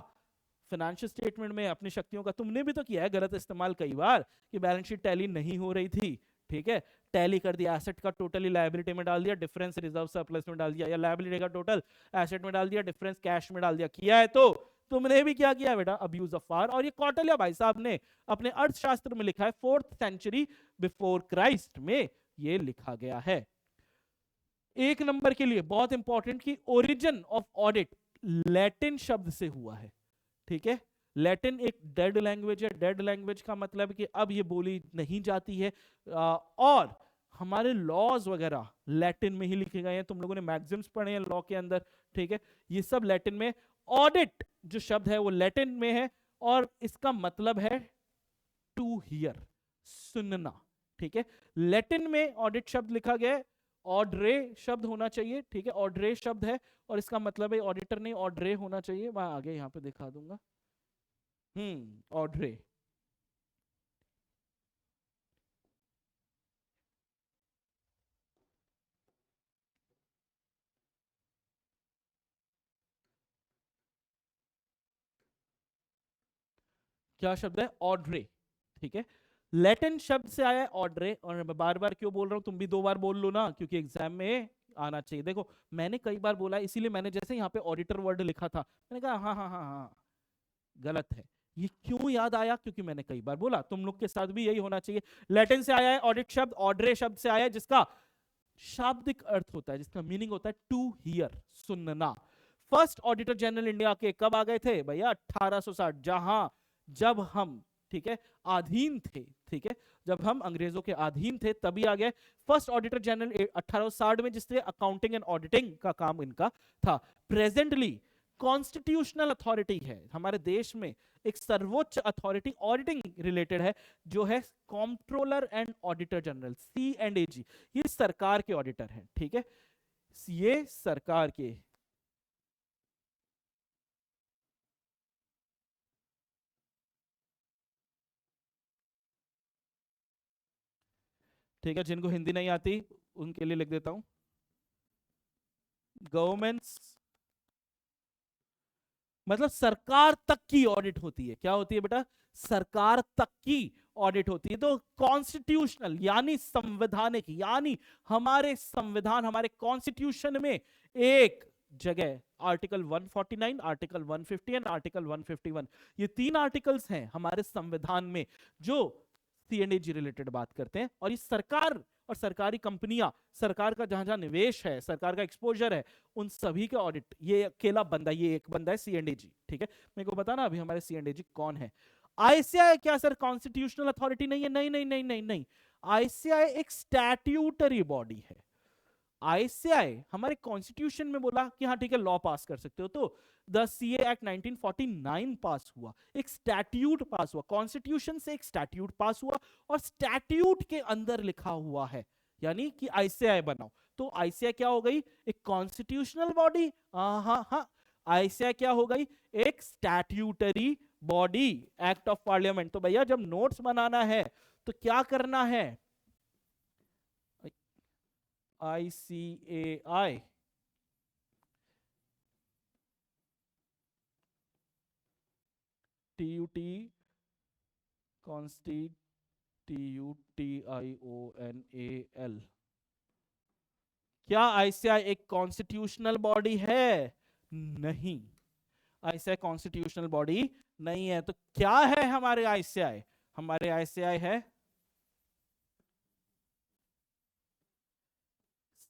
फाइनेंशियल स्टेटमेंट में अपनी शक्तियों का तुमने भी तो किया है गलत इस्तेमाल कई बार, कि बैलेंस शीट टैली नहीं हो रही थी, ठीक है, टैली कर दिया, एसेट का टोटल लायबिलिटी में डाल दिया, डिफरेंस रिजर्व सरप्लस में डाल दिया, या लायबिलिटी का टोटल एसेट में डाल दिया, डिफरेंस कैश में डाल दिया. किया है तो तुमने भी क्या किया बेटा? Abuse of power. और ये कौटिल्य भाई साहब ने अपने अर्थशास्त्र में लिखा है, 4th सेंचुरी बिफोर क्राइस्ट में ये लिखा गया है. एक नंबर के लिए बहुत इंपॉर्टेंट कि ओरिजिन ऑफ ऑडिट लैटिन शब्द से हुआ है, ठीक है. लैटिन एक डेड लैंग्वेज है. डेड लैंग्वेज का मतलब कि अब ये बोली नहीं जाती है, और हमारे लॉज वगैरह लैटिन में ही लिखे गए हैं. तुम लोगों ने मैक्सिम्स पढ़े हैं लॉ के अंदर, ठीक है, ये सब लैटिन में. ऑडिट जो शब्द है वो लैटिन में है, और इसका मतलब है टू हियर, सुनना, ठीक है. लैटिन में ऑडिट शब्द लिखा गया है, ऑड्रे शब्द होना चाहिए, ठीक है, ऑड्रे शब्द है, और इसका मतलब है ऑडिटर नहीं, ऑड्रे होना चाहिए. वहां आगे यहां पे दिखा दूंगा. ऑड्रे. क्या शब्द है? ऑड्रे, ठीक है. लैटिन शब्द से आया है ऑड्रे. और मैं बार बार क्यों बोल रहा हूं? तुम भी 2 बार बोल लो ना, क्योंकि एग्जाम में आना चाहिए. देखो मैंने कई बार बोला, इसीलिए मैंने जैसे यहाँ पे ऑडिटर वर्ड लिखा था, मैंने कहा हाँ हाँ हाँ हाँ गलत है. ये क्यों याद आया? क्योंकि मैंने कई बार बोला. तुम लोग के साथ भी यही होना चाहिए. लैटिन से आया है ऑडिट शब्द, ऑड्रे शब्द से आया है, जिसका शाब्दिक अर्थ होता है, जिसका मीनिंग होता है टू हियर, सुनना. फर्स्ट ऑडिटर जनरल इंडिया के कब आ गए थे भैया? 1860, जहां जब हम, ठीक है, अधीन थे, ठीक है, जब हम अंग्रेजों के अधीन थे तभी आ गए फर्स्ट ऑडिटर जनरल 1860 में, जिससे अकाउंटिंग एंड ऑडिटिंग का काम इनका था. प्रेजेंटली कॉन्स्टिट्यूशनल अथॉरिटी है हमारे देश में, एक सर्वोच्च अथॉरिटी ऑडिटिंग रिलेटेड है, जो है comptroller and auditor general, C&AG. ये सरकार के ऑडिटर हैं, ठीक है, ये सरकार के ठीक है, जिनको हिंदी नहीं आती उनके लिए लिख देता हूं। गवर्नमेंट्स मतलब सरकार तक की ऑडिट होती है। क्या होती है बेटा? सरकार तक की ऑडिट होती है। तो कॉन्स्टिट्यूशनल यानी संवैधानिक, यानी हमारे संविधान, हमारे कॉन्स्टिट्यूशन में एक जगह आर्टिकल 149, आर्टिकल 150 एंड आर्टिकल 151, ये 3 आर्टिकल्स हैं हमारे संविधान में जो सीएनडीजी रिलेटेड बात करते हैं। और ये सरकार और सरकारी कंपनियां, सरकार का जहां जहां निवेश है, सरकार का एक्सपोजर है, उन सभी के ऑडिट ये अकेला बंदा, ये एक बंदा है सीएनडीजी। ठीक है, मेरे को बताना अभी हमारे सीएनडीजी कौन है। आईसीआई क्या सर कॉन्स्टिट्यूशनल अथॉरिटी नहीं है? नहीं नहीं नहीं नहीं नहीं, आईसीआई एक स्टैट्यूटरी बॉडी है। आईसीआई हमारे कॉन्स्टिट्यूशन में बोला कि हाँ ठीक है लॉ पास कर सकते हो, तो द सीए एक्ट 1949 पास हुआ, एक स्टैट्यूट पास हुआ, कॉन्स्टिट्यूशन से एक स्टैट्यूट पास हुआ और स्टैट्यूट के अंदर लिखा हुआ है, यानी कि आईसीआई बनाओ। तो आईसीआई क्या हो गई? एक कॉन्स्टिट्यूशनल बॉडी। हाँ हाँ, आईसीआई क्या हो गई? एक statutory body, act of parliament. तो भैया जब नोट्स बनाना है तो क्या करना है? ICAI TUT constitutional TUTIONAL। क्या आईसीआई एक कॉन्स्टिट्यूशनल बॉडी है? नहीं, आईसीआई कॉन्स्टिट्यूशनल बॉडी नहीं है। तो क्या है हमारे आईसीआई? हमारे आईसीआई है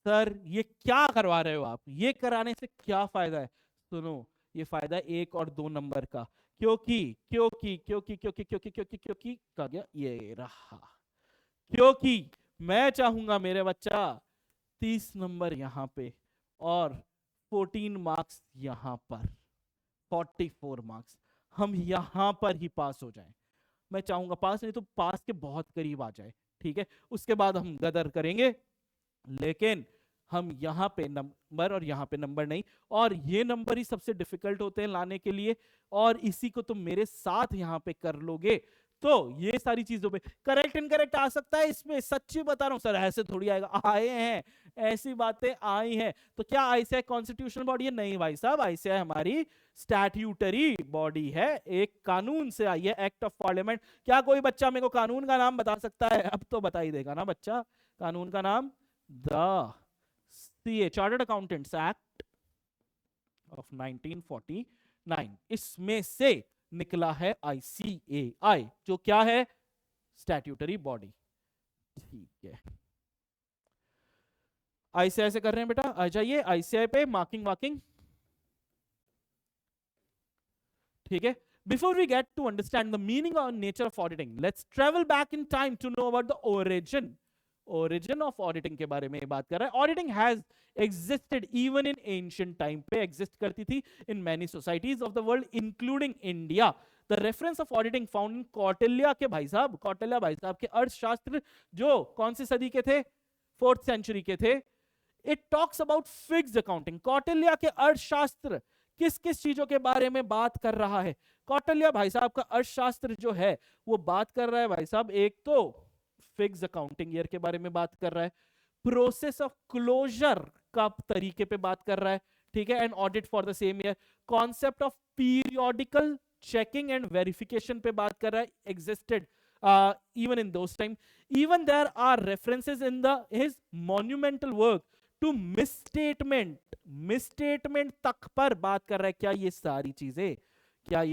सर ये क्या करवा रहे हो आप? ये कराने से क्या फायदा है? सुनो, ये फायदा 1 और 2 नंबर का। क्योंकि क्योंकि क्योंकि क्योंकि क्योंकि क्योंकि क्योंकि कहा गया ये रहा, क्योंकि मैं चाहूंगा मेरे बच्चा 30 नंबर यहां पे और 14 मार्क्स यहां पर, 44 मार्क्स हम यहां पर ही पास हो जाएं। मैं चाहूंगा पास, नहीं तो पास के बहुत करीब आ जाए। ठीक है, उसके बाद हम गदर करेंगे, लेकिन हम यहां पे नंबर और यहां पे नंबर नहीं, और ये नंबर ही सबसे डिफिकल्ट होते हैं लाने के लिए, और इसी को तुम मेरे साथ यहां पे कर लोगे तो ये सारी चीजों पे करेक्ट इनकरेक्ट आ सकता है। इसमें सच्ची बता रहा हूं सर, ऐसे थोड़ी आएगा, आए हैं ऐसी बातें आई हैं। तो क्या आईसीआई कॉन्स्टिट्यूशनल बॉडी है? नहीं भाई साहब, आईसीआई हमारी स्टैट्यूटरी बॉडी है, एक कानून से आई है, एक्ट ऑफ पार्लियामेंट। क्या कोई बच्चा मेरे को कानून का नाम बता सकता है? अब तो बता ही देगा ना बच्चा कानून का नाम। The CA chartered accountants act of 1949, इसमें से निकला है आईसीएआई, जो क्या है? Statutory body. ठीक है, आईसीआई से कर रहे हैं बेटा, आ जाइए आईसीआई पे, मार्किंग वाकिंग। ठीक है, before we get to understand the meaning or nature of auditing, let's travel back in time to know about the origin of auditing के बारे में बात कर रहा है। Auditing has existed even in ancient time, पे exist करती थी in many societies of the world including India. The reference of auditing found in Kautilya के भाई साहब, कौटिल्य भाई साहब के अर्थशास्त्र, जो कौन सी सदी के थे? 4th century के थे। It talks about fixed accounting. Kautilya के अर्थशास्त्र किस किस चीजों के बारे में बात कर रहा है? कौटिल्य भाई साहब का अर्थशास्त्र जो है वो बात कर रहा है भाई साहब, एक तो फिक्स अकाउंटिंग ईयर के बारे में बात कर रहा है, प्रोसेस ऑफ क्लोजर का तरीके पे बात कर रहा है, ठीक है, and audit for the same year, concept of periodical checking and verification पे बात कर रहा है, existed even in those time. Even there are references in his monumental work to misstatement तक पर बात कर रहा है। क्या ये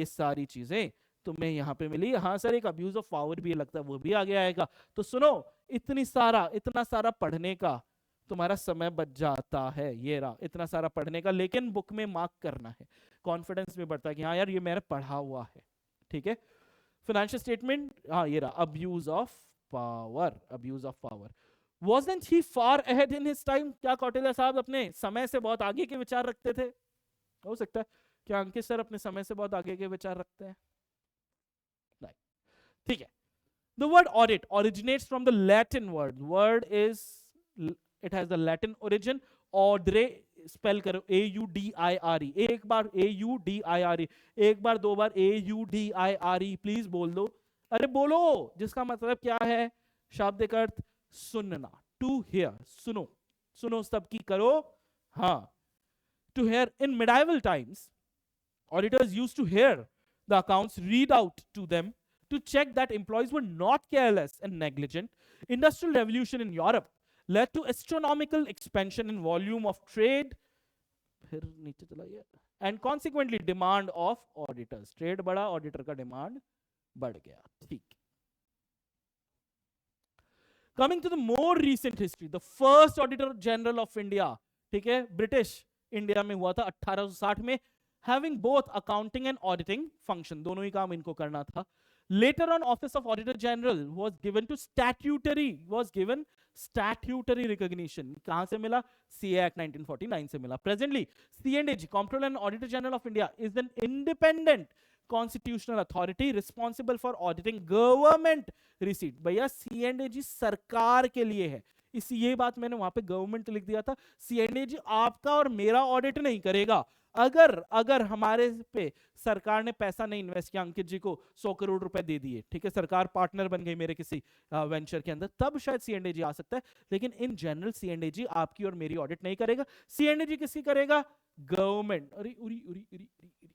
सारी चीजें तुम्हें यहाँ पे मिली? हाँ सर, एक अब्यूज ऑफ पावर भी लगता है, वो भी आगे आएगा। तो सुनो, इतना सारा पढ़ने का तुम्हारा समय बच जाता है, ये रहा इतना सारा पढ़ने का, लेकिन बुक में मार्क करना है, कॉन्फिडेंस में बढ़ता है कि हाँ यार ये मैंने पढ़ा हुआ है। ठीक है, फाइनेंशियल स्टेटमेंट, हाँ ये रहा, abuse of power. Wasn't he far ahead in his time? क्या कौटिल्य साहब अपने समय से बहुत आगे के विचार रखते थे? हो सकता है। क्या अंकित सर अपने समय से बहुत आगे के विचार रखते हैं? नहीं, ठीक है। The word audit originates from the Latin word is, it has the Latin origin, audire, spell करो AUDIRE, एक बार AUDIRE, एक बार दो बार AUDIRE, प्लीज बोल दो, अरे बोलो, जिसका मतलब क्या है? शाब्दिक अर्थ सुनना, टू हेयर, सुनो, सुनो सबकी करो, हाँ, to hear. In medieval times auditors used to hear the accounts read out to them to check that employees were not careless and negligent. Industrial revolution in Europe led to astronomical expansion in volume of trade, फिर नीचे चला गया, and consequently demand of auditors. Trade बढ़ा, auditor का demand बढ़ गया, ठीक। Coming to the more recent history, the first auditor general of India, ठीक है, ब्रिटिश इंडिया में हुआ था 1860 में, having both accounting and auditing function, दोनों ही काम इनको करना था। Later on, office of auditor general was given statutory recognition। कहां से मिला? CA Act 1949 से मिला। Presently, C&AG, Comptroller and Auditor General of India, is an independent constitutional authority responsible for auditing government receipt। भैया C&AG सरकार के लिए है, इस ये बात मैंने वहां पे गवर्नमेंट लिख दिया था। C&AG आपका और मेरा ऑडिट नहीं करेगा। अगर हमारे पे सरकार ने पैसा नहीं इन्वेस्ट किया, अंकित जी को 100 करोड़ रुपए दे दिए, ठीक है, सरकार पार्टनर बन गई मेरे किसी वेंचर के अंदर, तब शायद C&AG आ सकता है। लेकिन इन जनरल C&AG आपकी और मेरी ऑडिट नहीं करेगा। C&AG किसकी करेगा? गवर्नमेंट। अरे उरी उरी उरी उरी,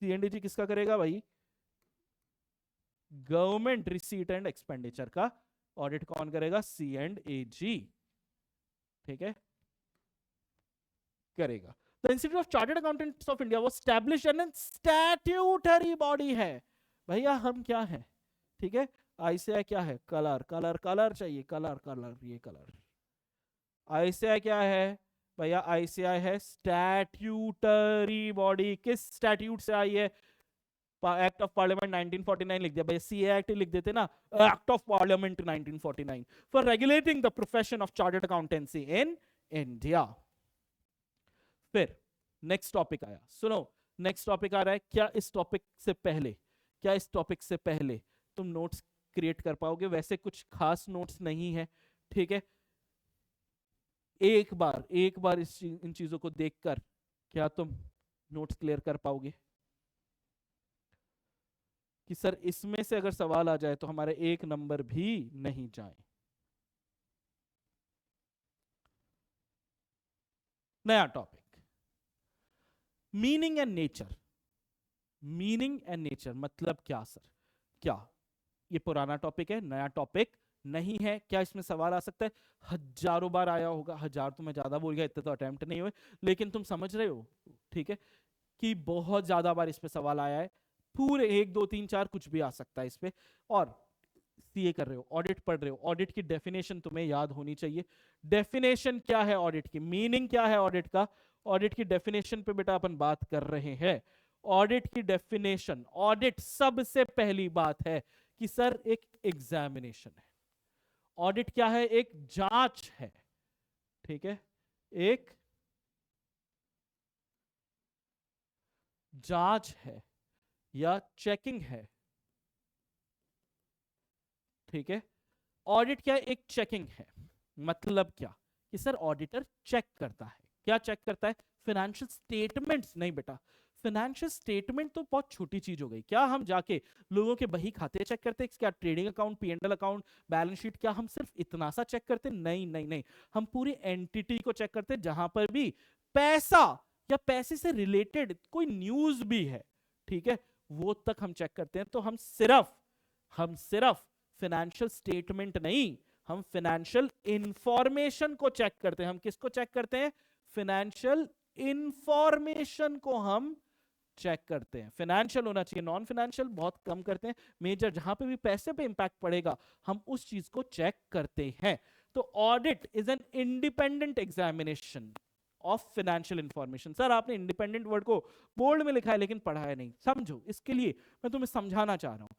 C&AG किसका करेगा भाई? गवर्नमेंट रिसीट एंड एक्सपेंडिचर का ऑडिट कौन करेगा? C&AG, ठीक है, करेगा। The Institute of Chartered Accountants of India was established and a statutory body है। भैया हम क्या है, ठीक है, ICAI क्या है? कलर चाहिए, कलर, ये कलर। ICAI क्या है भैया? ICAI है स्टैट्यूटरी बॉडी। किस स्टैट्यूट से आई है? एक्ट ऑफ पार्लियामेंट 1949 लिख दिया भैया, CA एक्ट लिख देते ना, act of parliament 1949 for regulating the profession of chartered accountancy in India. फिर नेक्स्ट टॉपिक आया, सुनो, नेक्स्ट टॉपिक आ रहा है। क्या इस टॉपिक से पहले तुम नोट्स क्रिएट कर पाओगे? वैसे कुछ खास नोट्स नहीं है, ठीक है। एक बार इन चीजों को देखकर क्या तुम नोट्स क्लियर कर पाओगे? कि सर इसमें से अगर सवाल आ जाए तो हमारे 1 नंबर भी नहीं जाए। नया topic, meaning and nature. Meaning and nature मतलब क्या सर? क्या ये पुराना टॉपिक है, नया टॉपिक नहीं है? क्या इसमें सवाल आ सकता है? हजारों बार आया होगा, हजार तो मैं ज्यादा बोल गया, इतने तो अटेम्प्ट नहीं हुए, लेकिन तुम समझ रहे हो, ठीक है, कि बहुत ज्यादा बार इस पे सवाल आया है। पूरे 1 2 3 4 कुछ भी आ सकता है इस पे। और सीए कर रहे हो, ऑडिट पढ़ रहे हो, ऑडिट की डेफिनेशन तुम्हें याद होनी चाहिए। डेफिनेशन क्या है ऑडिट की? मीनिंग क्या है ऑडिट का? ऑडिट की डेफिनेशन पे बेटा अपन बात कर रहे हैं। ऑडिट की डेफिनेशन, ऑडिट सबसे पहली बात है कि सर एक एग्जामिनेशन है। ऑडिट क्या है? एक जांच है, ठीक है, एक जांच है या चेकिंग है, ठीक है। ऑडिट क्या है? एक चेकिंग है। मतलब क्या? कि सर ऑडिटर चेक करता है। क्या चेक करता है? फाइनेंशियल स्टेटमेंट्स नहीं बेटा, फाइनेंशियल स्टेटमेंट तो बहुत छोटी चीज हो गई। क्या हम जाके लोगों के बही खाते चेक करते हैं? क्या trading account, P&L account, balance sheet, क्या हम सिर्फ इतना सा चेक करते? नहीं नहीं नहीं, हम पूरी एंटिटी को चेक करते हैं, जहां पर भी पैसा या पैसे से रिलेटेड कोई न्यूज भी है, ठीक है, वो तक हम चेक करते हैं। तो हम सिर्फ फाइनेंशियल स्टेटमेंट नहीं, हम फाइनेंशियल इंफॉर्मेशन को चेक करते हैं। हम किसको चेक करते हैं? फाइनेंशियल इंफॉर्मेशन को हम चेक करते हैं। फाइनेंशियल होना चाहिए, नॉन फाइनेंशियल बहुत कम करते हैं। मेजर जहां पे भी पैसे पे इंपैक्ट पड़ेगा हम उस चीज को चेक करते हैं। तो audit is an independent examination of financial information. Sir आपने इंडिपेंडेंट वर्ड को बोल्ड में लिखा है लेकिन पढ़ा है नहीं, समझो, इसके लिए मैं तुम्हें समझाना चाह रहा हूं।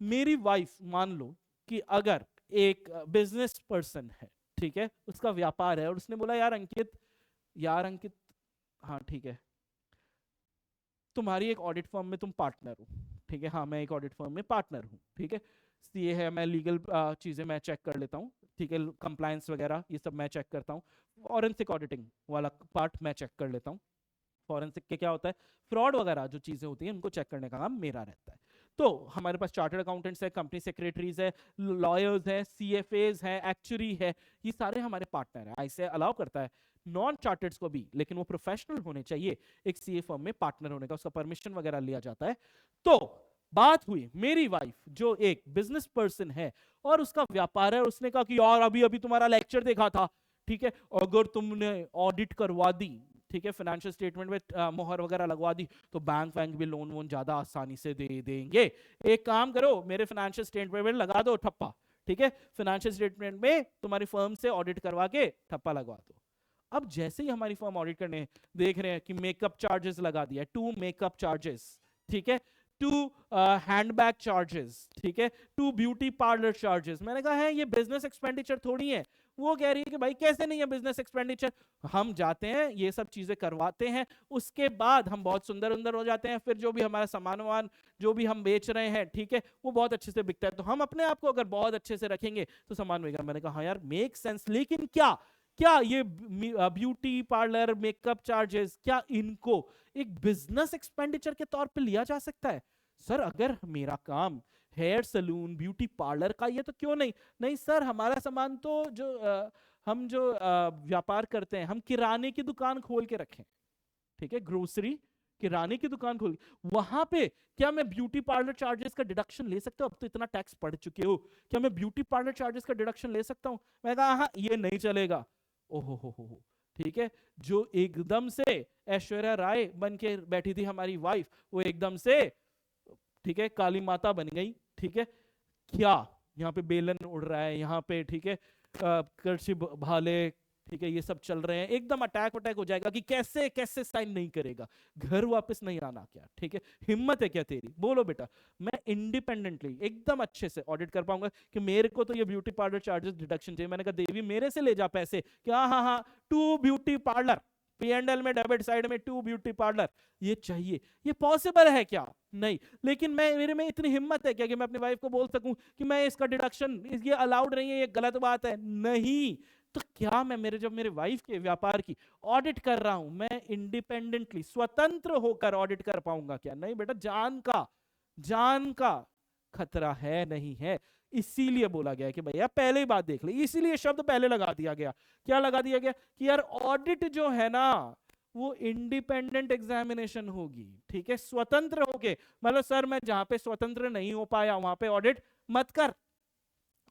मेरी वाइफ, मान लो कि अगर एक बिजनेस पर्सन है, ठीक है, उसका व्यापार है, और उसने बोला यार अंकित, हाँ ठीक है, तुम्हारी एक ऑडिट फर्म में तुम पार्टनर हो, ठीक है, हाँ मैं एक ऑडिट फर्म में पार्टनर हूँ, ठीक है, ये है, मैं लीगल चीजें मैं चेक कर लेता हूँ, ठीक है, कंप्लायंस वगैरह ये सब मैं चेक करता हूँ, फॉरेंसिक ऑडिटिंग वाला पार्ट मैं चेक कर लेता हूँ। फॉरेंसिक के क्या होता है? फ्रॉड वगैरह जो चीजें होती हैं उनको चेक करने का काम मेरा रहता है। तो हमारे पास चार्टर्ड अकाउंटेंट्स है, कंपनी सेक्रेटरीज है, लॉयर्स है, सीएफएज है, एक्चुअरी है, ये सारे हमारे पार्टनर है। ऐसे अलाउ करता है नॉन चार्टर्ड्स को भी, लेकिन वो प्रोफेशनल होने चाहिए एक सीए फर्म में पार्टनर होने का, उसका परमिशन वगैरह लिया जाता है। तो बात हुई मेरी वाइफ जो एक बिजनेस पर्सन है और उसका व्यापार है, उसने कहा कि यार अभी अभी तुम्हारा लेक्चर देखा था, ठीक है, अगर तुमने ऑडिट करवा दी, ठीक है, फाइनेंशियल स्टेटमेंट में मोहर वगैरह लगवा दी, तो बैंक वैंक भी लोन वोन ज्यादा आसानी से दे देंगे। एक काम करो, मेरे फाइनेंशियल स्टेटमेंट में लगा दो ठप्पा, ठीक है, फाइनेंशियल स्टेटमेंट में तुम्हारी फर्म से ऑडिट करवा के ठप्पा लगवा दो। अब जैसे ही हमारी फर्म ऑडिट करने देख रहे हैं कि मेकअप चार्जेस लगा दिया, 2 मेकअप चार्जेस, ठीक है, 2 हैंडबैग चार्जेस, ठीक है, 2 ब्यूटी पार्लर चार्जेस। मैंने कहा है ये बिजनेस एक्सपेंडिचर थोड़ी है। वो कह रही है कि भाई कैसे नहीं है बिजनेस एक्सपेंडिचर, हम जाते हैं ये सब चीजें करवाते हैं, उसके बाद हम बहुत सुंदर सुंदर हो जाते हैं, फिर जो भी हमारा सामान वामान जो भी हम बेच रहे हैं, ठीक है, वो बहुत अच्छे से बिकता है, तो हम अपने आप को अगर बहुत अच्छे से रखेंगे तो सामान बिकेगा। मैंने कहा हाँ यार मेक सेंस, लेकिन क्या क्या ये ब्यूटी पार्लर मेकअप चार्जेस, क्या इनको एक बिजनेस एक्सपेंडिचर के तौर पे लिया जा सकता है? सर अगर मेरा काम हेयर सलून ब्यूटी पार्लर का ये तो क्यों नहीं? नहीं सर, हमारा सामान तो जो हम जो व्यापार करते हैं, हम किराने की दुकान खोल के रखें, ठीक है, ग्रोसरी किराने की दुकान खोल, वहां पे क्या मैं ब्यूटी पार्लर चार्जेस का डिडक्शन ले सकता हूँ? अब तो इतना टैक्स पढ़ चुके हो, क्या मैं ब्यूटी पार्लर चार्जेस का डिडक्शन ले सकता हूँ? मैं कहा हाँ ये नहीं चलेगा। ओहो हो, ठीक है, जो एकदम से ऐश्वर्या राय बन के बैठी थी हमारी वाइफ, वो एकदम से, ठीक है, काली माता बन गई, ठीक है, क्या यहाँ पे बेलन उड़ रहा है, यहाँ पे, ठीक है, करछी भाले, ठीक है, ये सब चल रहे हैं, एकदम अटैक वटैक हो जाएगा कि कैसे कैसे साइन नहीं करेगा, घर वापस नहीं आना क्या, ठीक है, हिम्मत है क्या तेरी, बोलो बेटा। मैं इंडिपेंडेंटली एकदम अच्छे से ऑडिट कर पाऊंगा कि मेरे को तो ये ब्यूटी पार्लर चार्जेस डिडक्शन चाहिए। मैंने कहा देवी मेरे से ले जा पैसे, कि हाँ हाँ हाँ 2 ब्यूटी पार्लर, P&L में डेबिट साइड में 2 ब्यूटी पार्लर ये चाहिए। ये पॉसिबल है क्या? नहीं। लेकिन मैं, मेरे में इतनी हिम्मत है क्या कि मैं अपनी वाइफ को बोल सकूं कि मैं इसका डिडक्शन, ये अलाउड नहीं है, ये गलत बात है? नहीं। तो क्या मैं जब मेरे वाइफ के व्यापार की ऑडिट कर रहा हूं, मैं इंडिपेंडेंटली स्वतंत्र होकर ऑडिट कर पाऊंगा क्या? नहीं बेटा, जान का खतरा है, नहीं है। इसीलिए बोला गया कि भैया पहले ही बात देख ले, इसीलिए शब्द पहले लगा दिया गया। क्या लगा दिया गया? कि यार ऑडिट जो है ना वो इंडिपेंडेंट एग्जामिनेशन होगी, ठीक है, स्वतंत्र होके। मतलब सर मैं जहां पे स्वतंत्र नहीं हो पाया वहां पे ऑडिट मत कर,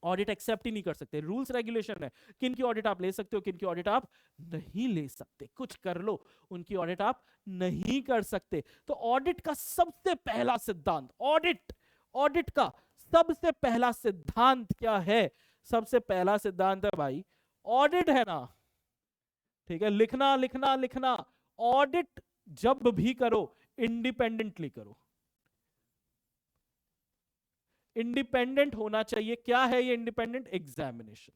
ऑडिट एक्सेप्ट ही नहीं कर सकते। रूल्स रेगुलेशन है किन की ऑडिट आप ले सकते हो, किन की ऑडिट आप नहीं ले सकते। कुछ कर लो, उनकी ऑडिट आप नहीं कर सकते। तो ऑडिट का सबसे पहला सिद्धांत, ऑडिट का सबसे पहला सिद्धांत क्या है? सबसे पहला सिद्धांत है भाई, ऑडिट है ना, ठीक है, लिखना लिखना लिखना, ऑडिट जब भी करो इंडिपेंडेंटली करो। इंडिपेंडेंट होना चाहिए। क्या है ये इंडिपेंडेंट? एग्जामिनेशन।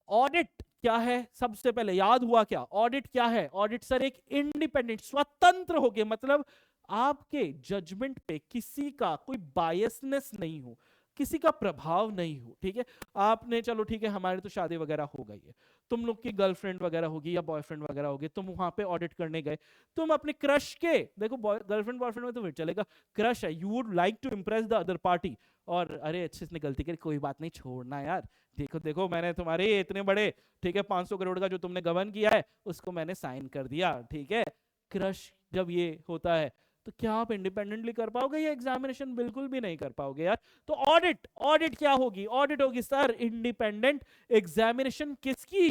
ऑडिट क्या है? सबसे पहले याद हुआ क्या? ऑडिट क्या है? ऑडिट सर एक इंडिपेंडेंट, स्वतंत्र हो गए, मतलब आपके जजमेंट पे किसी का कोई बायसनेस नहीं हो, किसी का प्रभाव नहीं हो, ठीक है। आपने, चलो ठीक है, हमारे तो शादी वगैरह हो गई है, तुम लोग की गर्लफ्रेंड वगैरह होगी या बॉयफ्रेंड वगैरह होगी, तुम वहां पे ऑडिट करने गए, तुम अपने क्रश के, देखो गर्लफ्रेंड बॉयफ्रेंड में तो फिर चलेगा, क्रश है, you would like to impress the other party, और अरे अच्छे से गलती करी, कोई बात नहीं, छोड़ना यार, देखो देखो मैंने तुम्हारे इतने बड़े, ठीक है, 500 करोड़ का जो तुमने गबन किया है उसको मैंने साइन कर दिया, ठीक है। क्रश जब ये होता है तो क्या आप इंडिपेंडेंटली कर पाओगे? ये एग्जामिनेशन बिल्कुल भी नहीं कर पाओगे यार। तो ऑडिट क्या होगी? ऑडिट होगी सर इंडिपेंडेंट एग्जामिनेशन। किसकी?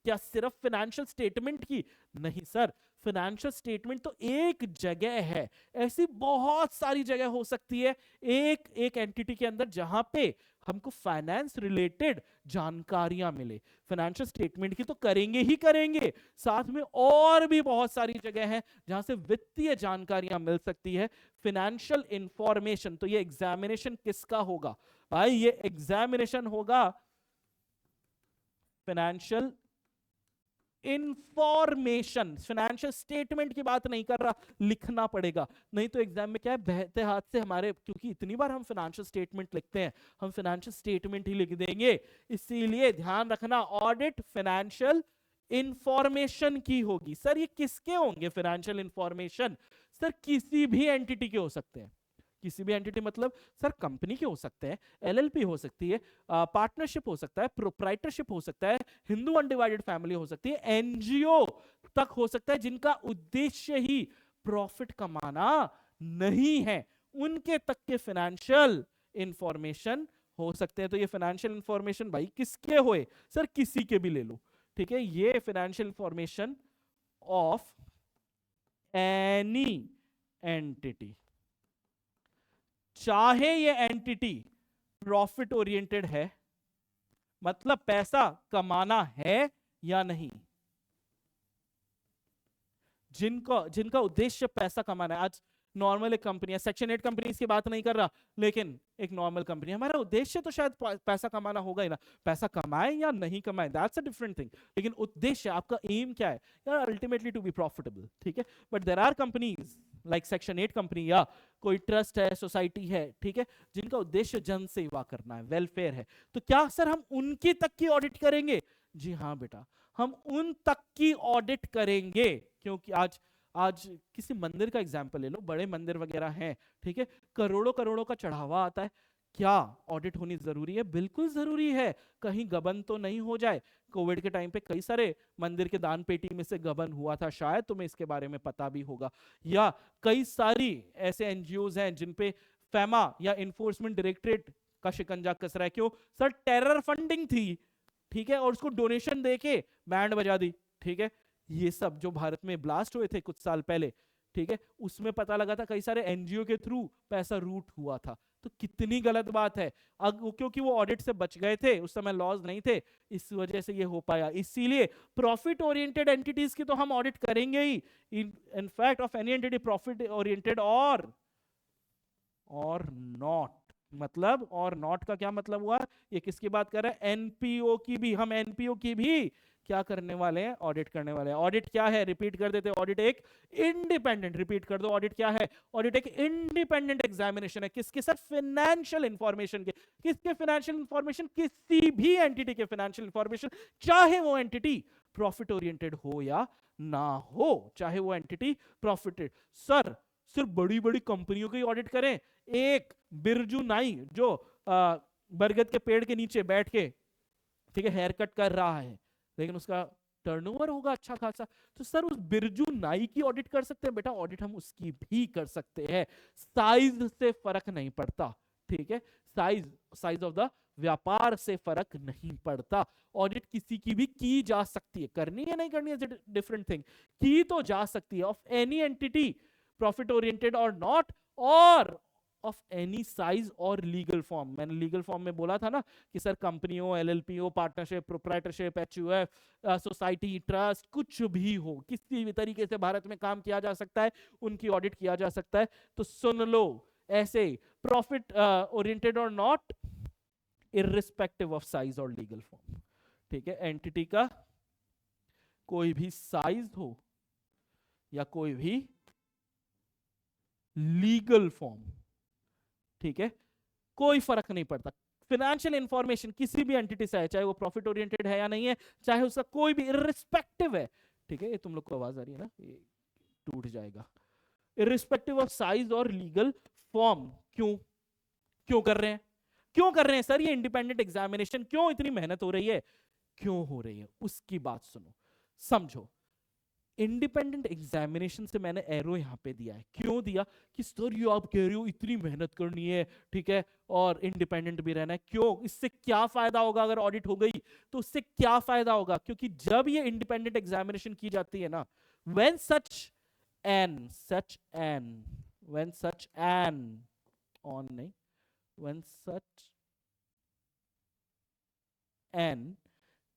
क्या सिर्फ फाइनेंशियल स्टेटमेंट की? नहीं सर, फाइनेंशियल स्टेटमेंट तो एक जगह है, ऐसी बहुत सारी जगह हो सकती है एक एंटिटी के अंदर जहां पे हमको फाइनेंस रिलेटेड जानकारियां मिले। फाइनेंशियल स्टेटमेंट की तो करेंगे ही करेंगे, साथ में और भी बहुत सारी जगह है जहां से वित्तीय जानकारियां मिल सकती है, फाइनेंशियल इंफॉर्मेशन। तो ये एग्जामिनेशन किसका होगा भाई? ये एग्जामिनेशन होगा फाइनेंशियल इंफॉर्मेशन। फाइनेंशियल स्टेटमेंट की बात नहीं कर रहा, लिखना पड़ेगा, नहीं तो एग्जाम में क्या है, बहते हाथ से हमारे, क्योंकि इतनी बार हम फाइनेंशियल स्टेटमेंट लिखते हैं, हम फाइनेंशियल स्टेटमेंट ही लिख देंगे। इसीलिए ध्यान रखना, ऑडिट फाइनेंशियल इंफॉर्मेशन की होगी। सर ये किसके होंगे फाइनेंशियल इंफॉर्मेशन? सर किसी भी एंटिटी के हो सकते हैं। किसी भी एंटिटी मतलब सर कंपनी के हो सकते हैं, एलएलपी हो सकती है, पार्टनरशिप हो सकता है, प्रोप्राइटरशिप हो सकता है, हिंदू अनडिवाइडेड फैमिली हो सकती है, एनजीओ तक हो सकता है जिनका उद्देश्य ही प्रॉफिट कमाना नहीं है, उनके तक के फाइनेंशियल इंफॉर्मेशन हो सकते हैं। तो ये फाइनेंशियल इंफॉर्मेशन भाई किसके होए सर, किसी के भी ले लो, ठीक है। ये financial information of any entity, चाहे ये एंटिटी प्रॉफिट ओरिएंटेड है, मतलब पैसा कमाना है या नहीं, जिनका उद्देश्य पैसा कमाना है। आज नॉर्मल एक कंपनी है, सेक्शन 8 कंपनीज की बात नहीं कर रहा, लेकिन एक नॉर्मल कंपनी, हमारा उद्देश्य तो शायद पैसा कमाना होगा ही ना, पैसा कमाए या नहीं कमाए दैट्स अ डिफरेंट थिंग, लेकिन उद्देश्य आपका एम क्या है यार, अल्टीमेटली टू बी प्रॉफिटेबल, ठीक है। But there are companies like section 8 company या कोई ट्रस्ट है, सोसाइटी है, ठीक है, जिनका उद्देश्य जन सेवा करना है, वेलफेयर है। तो क्या सर हम उनकी तक की ऑडिट करेंगे? जी हाँ बेटा, हम उन तक की ऑडिट करेंगे, क्योंकि आज किसी मंदिर का एग्जांपल ले लो, बड़े मंदिर वगैरह हैं, ठीक है, करोड़ों करोड़ों का चढ़ावा आता है, क्या ऑडिट होनी जरूरी है? बिल्कुल जरूरी है, कहीं गबन तो नहीं हो जाए। कोविड के टाइम पे कई सारे मंदिर के दान पेटी में से गबन हुआ था, शायद तुम्हें इसके बारे में पता भी होगा। या कई सारी ऐसे एनजीओज हैं जिन पे फैमा या इन्फोर्समेंट डायरेक्टरेट का शिकंजा कस रहा है, क्यों सर? टेरर फंडिंग थी, ठीक है, और उसको डोनेशन देके बैंड बजा दी, ठीक है। ये सब जो भारत में ब्लास्ट हुए थे कुछ साल पहले, ठीक है, उसमें पता लगा था कई सारे एनजीओ के थ्रू पैसा रूट हुआ था। तो कितनी गलत बात है, क्योंकि वो ऑडिट से बच गए थे, उस समय लॉज नहीं थे, इस वजह से ये हो पाया। इसीलिए प्रॉफिट ओरिएंटेड एंटिटीज की तो हम ऑडिट करेंगे ही, in fact of any entity profit oriented और नॉट। मतलब और नॉट का क्या मतलब हुआ? ये किसकी बात कर रहे हैं? एनपीओ की भी, हम एनपीओ की भी क्या करने वाले हैं? ऑडिट करने वाले हैं। ऑडिट क्या है? रिपीट कर देते हैं, ऑडिट एक इंडिपेंडेंट, रिपीट कर दो, ऑडिट क्या है? ऑडिट एक इंडिपेंडेंट एग्जामिनेशन है। किसके सर? फाइनेंशियल इंफॉर्मेशन के। किसके फाइनेंशियल इंफॉर्मेशन? किसी भी एंटिटी के फाइनेंशियल इंफॉर्मेशन, चाहे वो एंटिटी प्रॉफिट ओरिएंटेड हो या ना हो, चाहे वो एंटिटी प्रॉफिटेड। सर सिर्फ बड़ी बड़ी कंपनियों की ऑडिट करें? एक बिरजू नाई जो बरगद के पेड़ के नीचे बैठ के, ठीक है, हेयर कट कर रहा है, लेकिन उसका टर्नओवर होगा अच्छा खासा, तो सर उस बिरजू नाई की ऑडिट कर सकते हैं? बेटा ऑडिट हम उसकी भी कर सकते हैं, साइज से फर्क नहीं पड़ता, ठीक है, साइज ऑफ द व्यापार से फर्क नहीं पड़ता। ऑडिट किसी की भी की जा सकती है, करनी है नहीं करनी है डिफरेंट थिंग, की तो जा सकती है, of any entity profit oriented और नॉट, और ऑफ एनी साइज और लीगल फॉर्म। मैंने लीगल फॉर्म में बोला था ना कि सर कंपनियों, एलएलपीओ, partnership, proprietorship, HUF, society, trust, कुछ भी हो, किसी भी तरीके से भारत में काम किया जा सकता है, उनकी ऑडिट किया जा सकता है। तो सुन लो, ऐसे प्रॉफिट ओरिएंटेड और नॉट, इररिस्पेक्टिव ऑफ साइज और लीगल फॉर्म, ठीक है। एंटिटी का कोई भी साइज हो या कोई भी लीगल फॉर्म, ठीक है, कोई फर्क नहीं पड़ता। फाइनेंशियल इंफॉर्मेशन किसी भी एंटिटी से है, चाहे वो प्रॉफिट ओरिएंटेड है या नहीं है, चाहे उसका कोई भी, इररिस्पेक्टिव है, ठीक है। ये तुम लोग को आवाज आ रही है ना, ये टूट जाएगा। इररिस्पेक्टिव ऑफ साइज और लीगल फॉर्म। क्यों कर रहे हैं? क्यों कर रहे हैं सर ये इंडिपेंडेंट एग्जामिनेशन? क्यों इतनी मेहनत हो रही है? क्यों हो रही है उसकी बात सुनो, समझो। इंडिपेंडेंट एग्जामिनेशन से मैंने एरो यहां पे दिया है, क्यों दिया? कि सर ये आप कह रहे हो इतनी मेहनत करनी है, ठीक है, और इंडिपेंडेंट भी रहना है, क्यों? इससे क्या फायदा होगा अगर ऑडिट हो गई? तो उससे क्या फायदा होगा? क्योंकि जब ये इंडिपेंडेंट एग्जामिनेशन की जाती है ना, when such an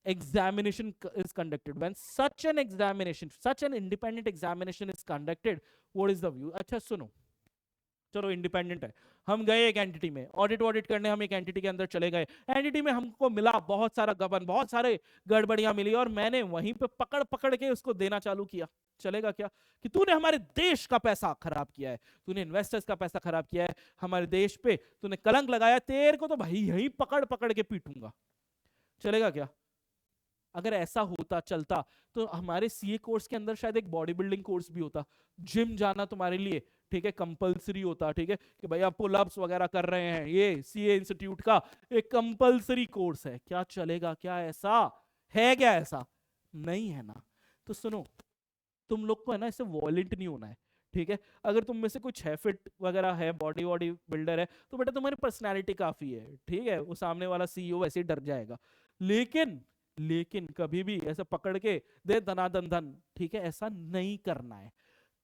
examination is conducted, when such an independent examination is conducted, what is the view? अच्छा सुनो, चलो इंडिपेंडेंट है, हम गए एक एंटिटी में ऑडिट करने, हम एक एंटिटी के अंदर चले गए, एंटिटी में हमको मिला बहुत सारा गबन, बहुत सारे गड़बड़ियां मिली, और मैंने वहीं पे पकड़ के उसको देना चालू किया। चलेगा क्या? कि तूने हमारे देश का पैसा खराब किया है, तूने इन्वेस्टर्स का पैसा खराब किया है, हमारे देश पे तूने कलंक लगाया, तेरे को तो भाई यहीं पकड़ के पीटूंगा। चलेगा क्या? अगर ऐसा होता चलता तो हमारे सीए कोर्स के अंदर शायद एक बॉडी बिल्डिंग कोर्स भी होता, जिम जाना तुम्हारे लिए, ठीक है, कंपलसरी होता, ठीक है, कि भाई आप पुलअप्स वगैरह कर रहे हैं, ये सीए इंस्टीट्यूट का एक कंपलसरी कोर्स है। क्या चलेगा? क्या ऐसा है? क्या ऐसा नहीं है ना? तो सुनो, तुम लोग को है ना इससे वॉलेंट नहीं होना है, ठीक है। अगर तुम में से कुछ है, फिट वगैरह है, बॉडी बॉडी बिल्डर है, तो बेटा तुम्हारी पर्सनैलिटी काफी है, ठीक है, वो सामने वाला सीईओ वैसे ही डर जाएगा। लेकिन लेकिन कभी भी ऐसा पकड़ के दे दनादन धन, ठीक है, ऐसा नहीं करना है।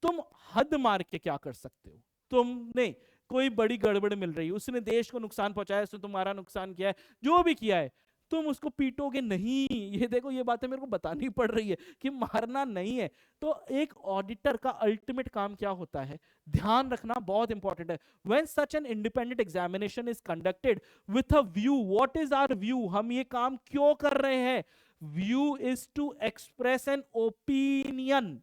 तुम हद मार के क्या कर सकते हो? तुमने कोई बड़ी गड़बड़ मिल रही है, उसने देश को नुकसान पहुंचाया, उसने तुम्हारा नुकसान किया है, जो भी किया है, तुम उसको पीटोगे नहीं। ये देखो, ये बातें मेरे को बतानी पड़ रही है कि मारना नहीं है। तो एक ऑडिटर का अल्टीमेट काम क्या होता है, ध्यान रखना बहुत इंपॉर्टेंट है। When such an independent examination is conducted with a view, what is our view, हम ये काम क्यों कर रहे हैं? View is to express an opinion.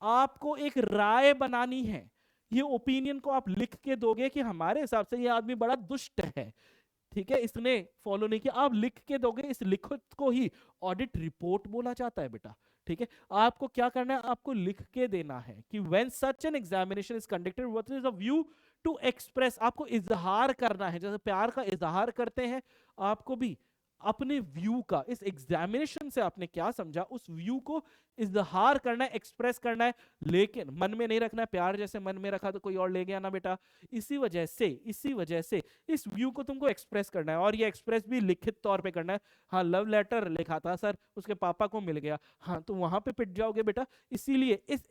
आपको एक राय बनानी है। ये ओपिनियन को आप लिख के दोगे कि हमारे हिसाब से ये आदमी बड़ा दुष्ट है, ठीक है, इसने फॉलो नहीं किया, आप लिख के दोगे। इस लिखित को ही ऑडिट रिपोर्ट बोला जाता है बेटा, ठीक है। आपको क्या करना है, आपको लिख के देना है कि when such an examination is conducted what is a view to express. आपको इजहार करना है, जैसे प्यार का इजहार करते हैं, आपको भी अपने व्यू का, इस एग्जामिनेशन से आपने क्या समझा, उस व्यू को इजहार करना है, एक्सप्रेस करना है, लेकिन मन में नहीं रखना है। प्यार जैसे मन में रखा तो कोई और ले गया ना बेटा। इसी वजह से इस व्यू को तुमको एक्सप्रेस करना है, और ये एक्सप्रेस भी लिखित तौर पे करना है। हाँ, लव लेटर लिखा था सर, उसके पापा को मिल गया, हाँ तो वहां पे पिट जाओगे बेटा। इसीलिए इस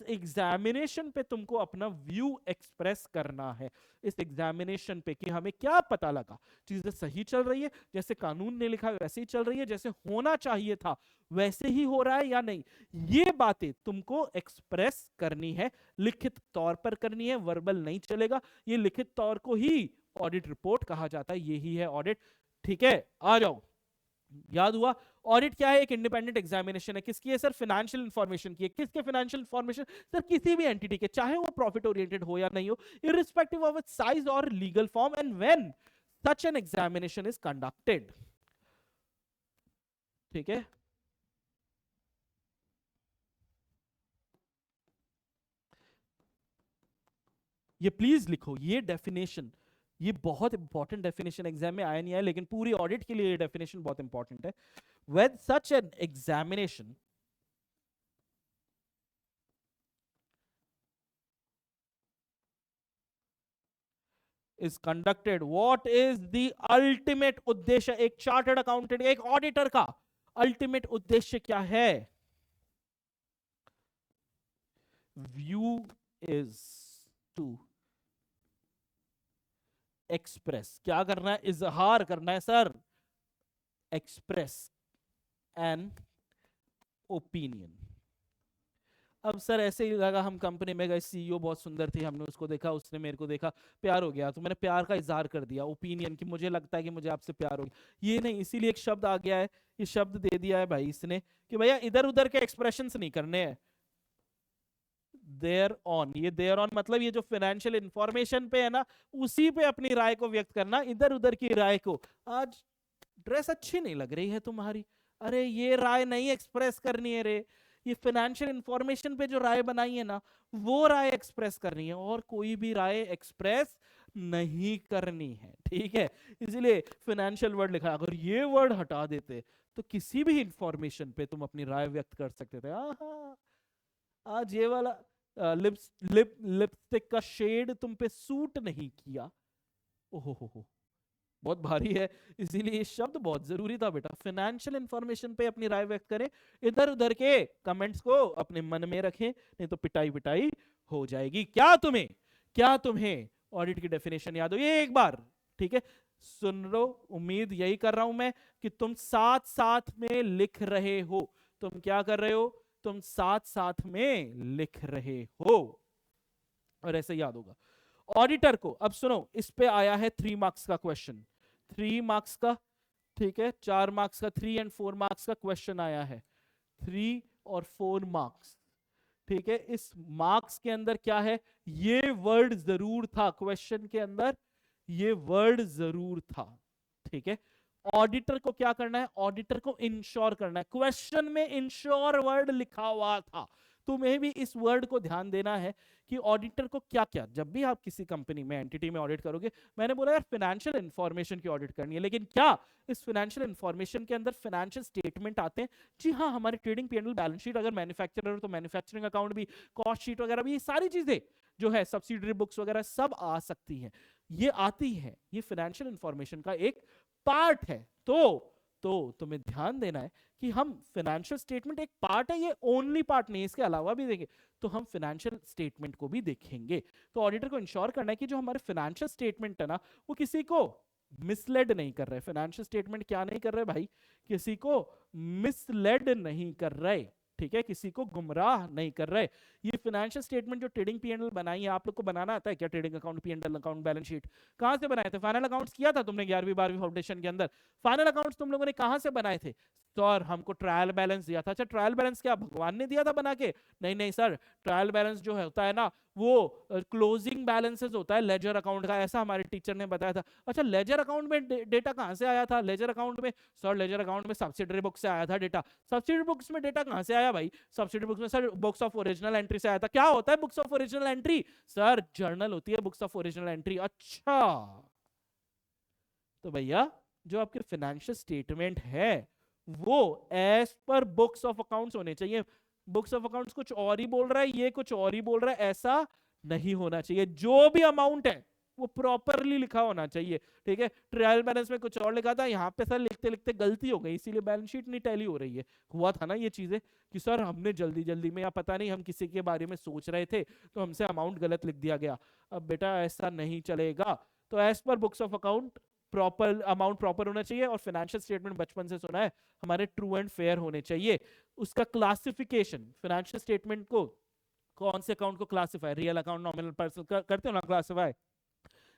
एग्जामिनेशन पे तुमको अपना व्यू एक्सप्रेस करना है, इस एग्जामिनेशन पे, कि हमें क्या पता लगा, चीजें सही चल रही है, जैसे कानून ने लिखा वैसे ही चल रही है, जैसे होना चाहिए था वैसे ही हो रहा है या नहीं। ये बातें तुमको एक्सप्रेस करनी है, लिखित तौर पर करनी है, वर्बल नहीं चलेगा। ये लिखित तौर को ही ऑडिट रिपोर्ट कहा जाता है, यही है ऑडिट, ठीक है। आ जाओ, याद हुआ? ऑडिट क्या है? एक इंडिपेंडेंट एग्जामिनेशन है। किसकी है सर? फाइनेंशियल इंफॉर्मेशन की है। किसके फाइनेंशियल इंफॉर्मेशन? सर किसी भी एंटिटी के, चाहे वो प्रॉफिट ओरिएंटेड हो या नहीं हो, इररिस्पेक्टिव ऑफ इट्स साइज और legal form, and when such an examination is conducted, ठीक है। ये प्लीज लिखो, ये डेफिनेशन, ये बहुत इंपॉर्टेंट डेफिनेशन, एग्जाम में आया नहीं आया, लेकिन पूरी ऑडिट के लिए ये डेफिनेशन बहुत इंपॉर्टेंट है। When such an examination is conducted, what is the ultimate उद्देश्य? एक चार्टर्ड अकाउंटेंट, एक ऑडिटर का अल्टीमेट उद्देश्य क्या है? व्यू इज टू एक्सप्रेस, क्या करना है? इजहार करना है सर, एक्सप्रेस एन ओपिनियन। अब सर ऐसे ही लगा, हम कंपनी में गए, सीईओ बहुत सुंदर थी, हमने उसको देखा, उसने मेरे को देखा, प्यार हो गया, तो मैंने प्यार का इजहार कर दिया, ओपिनियन, कि मुझे लगता है कि मुझे आपसे प्यार हो गया। ये नहीं, इसीलिए एक शब्द आ गया है, ये शब्द दे दिया है भाई इसने कि भैया इधर उधर के एक्सप्रेशंस नहीं करने हैं। देयर ऑन, ये देयर ऑन मतलब ये जो फाइनेंशियल इंफॉर्मेशन पे है ना, उसी पे अपनी राय को व्यक्त करना, इधर उधर की राय को। आज ड्रेस अच्छी नहीं लग रही है तुम्हारी, अरे ये राय नहीं एक्सप्रेस करनी है रे, ये फाइनेंशियल इंफॉर्मेशन पे जो राय बनाई है ना, वो राय एक्सप्रेस करनी है, और कोई भी राय एक्सप्रेस नहीं करनी है, ठीक है। इसलिए फाइनेंशियल वर्ड लिखा है, अगर ये वर्ड हटा देते तो किसी भी इंफॉर्मेशन पे तुम अपनी राय व्यक्त कर सकते थे। आज ये वाला लिपस्टिक का शेड तुम पे सूट नहीं किया, ओहो बहुत भारी है, इसीलिए ये शब्द बहुत जरूरी था बेटा। फाइनेंशियल इंफॉर्मेशन पे अपनी राय व्यक्त करें, इधर उधर के कमेंट्स को अपने मन में रखें, नहीं तो पिटाई पिटाई हो जाएगी। क्या तुम्हें ऑडिट की डेफिनेशन याद हो? ये एक बार, ठीक है, सुन लो, उम्मीद यही कर रहा हूं मैं कि तुम साथ साथ में लिख रहे हो। तुम क्या कर रहे हो? तुम साथ साथ में लिख रहे हो, और ऐसे याद होगा ऑडिटर को। अब सुनो, इस पे आया है 3 मार्क्स का क्वेश्चन, 3 मार्क्स का, ठीक है, 4 मार्क्स का, 3 और 4 मार्क्स का क्वेश्चन आया है, 3 और 4 मार्क्स, ठीक है। इस मार्क्स के अंदर क्या है? ये वर्ड जरूर था क्वेश्चन के अंदर, ये वर्ड जरूर था, ठीक है। ऑडिटर को क्या करना है, ऑडिटर को इंश्योर करना है। क्वेश्चन में इंश्योर वर्ड लिखा हुआ था, तुम्हें भी इस वर्ड को ध्यान देना है कि ऑडिटर को क्या क्या, जब भी आप किसी कंपनी में एंटिटी में ऑडिट करोगे, मैंने बोला यार फाइनेंशियल इंफॉर्मेशन की ऑडिट करनी है, लेकिन क्या इस फाइनेंशियल इंफॉर्मेशन के अंदर फाइनेंशियल स्टेटमेंट आते हैं? जी हाँ, हमारे ट्रेडिंग P&L बैलेंस शीट, अगर मैन्युफैक्चरर हो तो मैन्युफैक्चरिंग अकाउंट भी, कॉस्ट शीट वगैरह भी, ये सारी चीजें जो है सब्सिडरी बुक्स वगैरह सब आ सकती हैं, ये आती है, ये फाइनेंशियल इंफॉर्मेशन का एक पार्ट है। तो तुम्हें ध्यान देना है कि हम फाइनेंशियल स्टेटमेंट एक पार्ट है, ये ओनली पार्ट नहीं, इसके अलावा भी देंगे, तो हम फाइनेंशियल स्टेटमेंट को भी देखेंगे। तो ऑडिटर को इंश्योर करना है कि जो हमारे फाइनेंशियल स्टेटमेंट है ना, वो किसी को मिसलेड नहीं कर रहे। फाइनेंशियल स्टेटमेंट क्या नहीं कर रहे भाई, किसी को मिसलेड नहीं कर रहे, ठीक है, किसी को गुमराह नहीं कर रहे। ये फाइनेंशियल स्टेटमेंट जो ट्रेडिंग P&L बनाई है, आप लोग को बनाना आता है क्या? Trading account, P&L account, balance sheet कहां से बनाए थे? फाइनल अकाउंट्स किया था तुमने 11वीं 12वीं फाउंडेशन के अंदर, फाइनल अकाउंट्स तुम लोगों ने कहां से बनाए थे? सर हमको ट्रायल बैलेंस दिया था। अच्छा, ट्रायल बैलेंस क्या भगवान ने दिया था बना के? नहीं नहीं सर, ट्रायल बैलेंस जो है होता है ना, वो क्लोजिंग बैलेंसेस होता है लेजर अकाउंट का, ऐसा हमारे टीचर ने बताया था। अच्छा, लेजर अकाउंट में डेटा कहां से आया था? लेजर अकाउंट में सर, लेजर अकाउंट में सब्सिडरी बुक से आया था डेटा। सब्सिडरी बुक्स में डेटा कहां से आया भाई? सब्सिडरी बुक्स में sir books of original entry से आया था। क्या होता है books of original entry? Sir journal होती है बुक्स ऑफ ओरिजिनल एंट्री। अच्छा, तो भैया जो आपके फाइनेंशियल स्टेटमेंट है वो as per books of accounts होने चाहिए। बुक्स ऑफ अकाउंट्स कुछ और ही बोल रहा है, ये कुछ और ही बोल रहा है, ऐसा नहीं होना चाहिए। जो भी अमाउंट है वो प्रॉपरली लिखा होना चाहिए, ठीक है। ट्रायल बैलेंस में कुछ और लिखा था, यहाँ पे सर लिखते लिखते गलती हो गई, इसीलिए बैलेंस शीट नहीं टैली हो रही है। हुआ था ना ये चीजें कि सर हमने जल्दी जल्दी में, या पता नहीं हम किसी के बारे में सोच रहे थे तो हमसे अमाउंट गलत लिख दिया गया। अब बेटा ऐसा नहीं चलेगा। तो as per books of account proper amount proper होना चाहिए, और फाइनेंशियल स्टेटमेंट बचपन से सुना है हमारे ट्रू एंड फेयर होने चाहिए। उसका क्लासिफिकेशन, फाइनेंशियल स्टेटमेंट को कौन से अकाउंट को classify, real account, nominal person करते हो ना क्लासिफाई,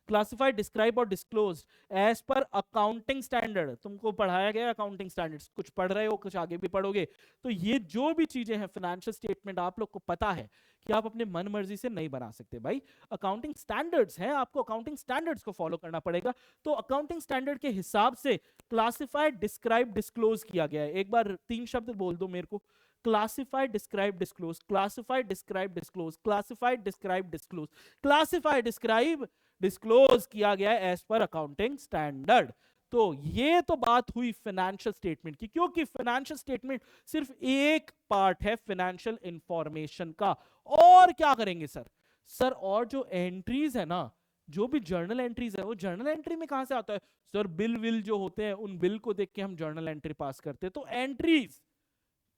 क्लासिफाइड, डिस्क्राइब और disclose as per accounting standard. तुमको पढ़ाया गया अकाउंटिंग स्टैंडर्ड्स, कुछ पढ़ रहे हो, कुछ आगे भी पढ़ोगे। तो ये जो भी चीजें हैं फाइनेंशियल स्टेटमेंट, आप लोग को पता है कि आप अपने मन मर्जी से नहीं बना सकते भाई। अकाउंटिंग स्टैंडर्ड्स हैं, आपको अकाउंटिंग स्टैंडर्ड्स को फॉलो करना पड़ेगा। तो अकाउंटिंग स्टैंडर्ड के हिसाब से क्लासिफाइड, डिस्क्राइब, डिस्क्लोज किया गया है। एक बार 3 शब्द बोल दो मेरे को, classified, describe, disclose, classified, describe, disclose, classified, describe, disclose, classified, describe, disclose किया गया है एज पर अकाउंटिंग स्टैंडर्ड। तो ये तो बात हुई फाइनेंशियल स्टेटमेंट की, क्योंकि फाइनेंशियल स्टेटमेंट सिर्फ एक पार्ट है फाइनेंशियल इंफॉर्मेशन का। और क्या करेंगे सर? सर और जो एंट्रीज है ना, जो भी जर्नल एंट्रीज है, वो जर्नल एंट्री में कहां से आता है? सर बिल विल जो होते हैं, उन बिल को देख के हम जर्नल एंट्री पास करते हैं। तो एंट्रीज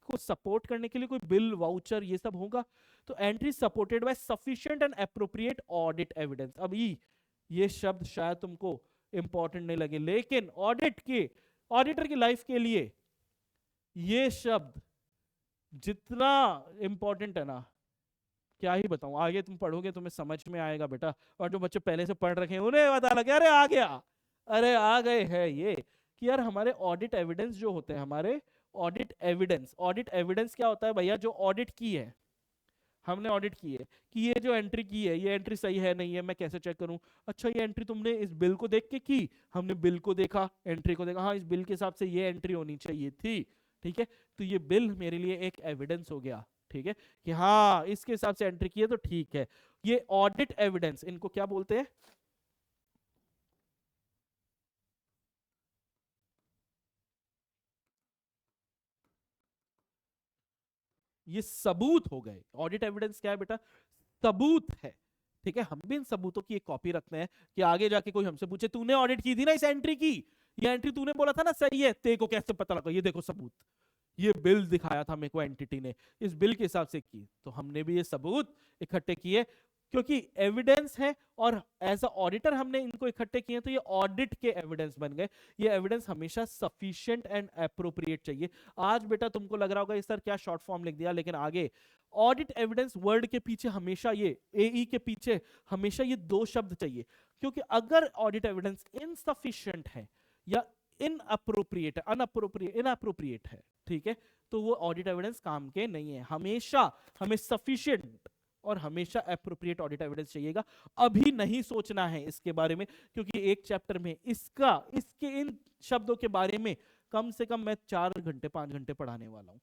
को सपोर्ट करने के लिए कोई बिल, वाउचर, ये सब होगा। तो entry supported by sufficient and appropriate audit evidence. अभी ये शब्द शायद तुमको इंपॉर्टेंट नहीं लगे, लेकिन ऑडिटर की लाइफ के लिए ये शब्द जितना इंपॉर्टेंट है ना, क्या ही बताऊं। आगे तुम पढ़ोगे तुम्हें समझ में आएगा बेटा। और जो बच्चे पहले से पढ़ रखे हैं उन्हें पता लगे, अरे आ गया, अरे आ गए है ये, कि यार हमारे ऑडिट एविडेंस जो होते हैं, हमारे ऑडिट एविडेंस क्या होता है भैया? जो ऑडिट की है, हमने ऑडिट की है कि ये जो एंट्री की है, ये एंट्री सही है नहीं है, मैं कैसे चेक करूं? अच्छा, ये एंट्री तुमने इस बिल को देख के की, हमने बिल को देखा, एंट्री को देखा, हाँ इस बिल के हिसाब से ये एंट्री होनी चाहिए थी, ठीक है। तो ये बिल मेरे लिए एक एविडेंस हो गया, ठीक है, कि हाँ इसके हिसाब से एंट्री की है तो ठीक है। ये ऑडिट एविडेंस, इनको क्या बोलते हैं? ये सबूत हो गए। ऑडिट एविडेंस क्या है बेटा? सबूत है, ठीक है। हम भी इन सबूतों की एक कॉपी रखते हैं कि आगे जाके कोई हमसे पूछे, तूने ऑडिट की थी ना इस एंट्री की, ये एंट्री तूने बोला था ना सही है, तेरे को कैसे पता लगा? ये देखो सबूत, ये बिल दिखाया था मेरे को एंटिटी ने, इस बिल के हिसाब से की। तो हमने भी ये सबूत इकट्ठे किए, क्योंकि एविडेंस है, और एज अ ऑडिटर हमने इनको इकट्ठे किए, तो ये ऑडिट के एविडेंस बन गए। ये एविडेंस हमेशा सफिशिएंट एंड एप्रोप्रिएट चाहिए। आज बेटा तुमको लग रहा होगा ये सर क्या शॉर्ट फॉर्म लिख दिया, लेकिन आगे ऑडिट एविडेंस वर्ड के पीछे हमेशा ये एई के पीछे हमेशा ये 2 शब्द चाहिए, क्योंकि अगर ऑडिट एविडेंस इनसफिशिएंट है या इनअप्रोप्रिएट है, ठीक है, तो वो ऑडिट एविडेंस काम के नहीं है। हमेशा हमें सफिशिएंट और हमेशा एप्रोप्रिएट ऑडिट एविडेंस चाहिएगा। अभी नहीं सोचना है इसके बारे में, क्योंकि एक चैप्टर में इसके इन शब्दों के बारे में कम से कम मैं 4 घंटे 5 घंटे पढ़ाने वाला हूं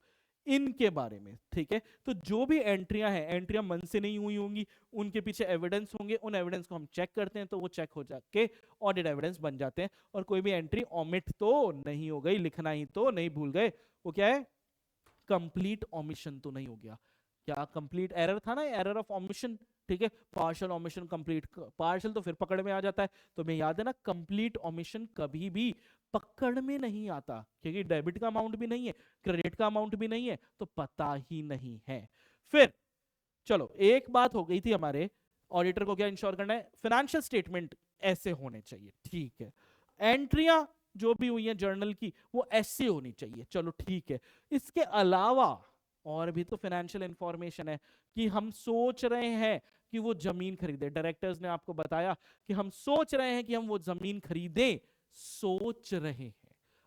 इनके बारे में, ठीक है। तो जो भी एंट्रियां हैं, एंट्रियां मन से नहीं हुई होंगी, उनके पीछे एविडेंस होंगे, उन एविडेंस को हम चेक करते हैं तो वो चेक हो जाके ऑडिट एविडेंस बन जाते हैं। और कोई भी एंट्री ओमिट तो नहीं हो गई, लिखना ही तो नहीं भूल गए, वो क्या है, कंप्लीट ओमिशन तो नहीं हो गया। क्या कंप्लीट एरर था ना, एरर ऑफ ओमिशन, ठीक है। पार्शियल ओमिशन, कंप्लीट पार्शियल तो फिर पकड़ में आ जाता है, तो मैं याद है ना, कंप्लीट ओमिशन कभी भी पकड़ में नहीं आता, क्योंकि डेबिट का अमाउंट भी नहीं है, क्रेडिट का अमाउंट भी नहीं है, तो पता ही नहीं है। फिर चलो, एक बात हो गई थी हमारे, ऑडिटर को क्या इंश्योर करना है, फाइनेंशियल स्टेटमेंट ऐसे होने चाहिए, ठीक है। एंट्रियां जो भी हुई हैं जर्नल की वो ऐसे होनी चाहिए, चलो ठीक है। इसके अलावा और भी तो फाइनेंशियल इंफॉर्मेशन है कि हम सोच रहे हैं कि वो जमीन खरीदे, डायरेक्टर्स ने आपको बताया कि हम सोच रहे हैं कि हम वो जमीन खरीदें, सोच रहे हैं,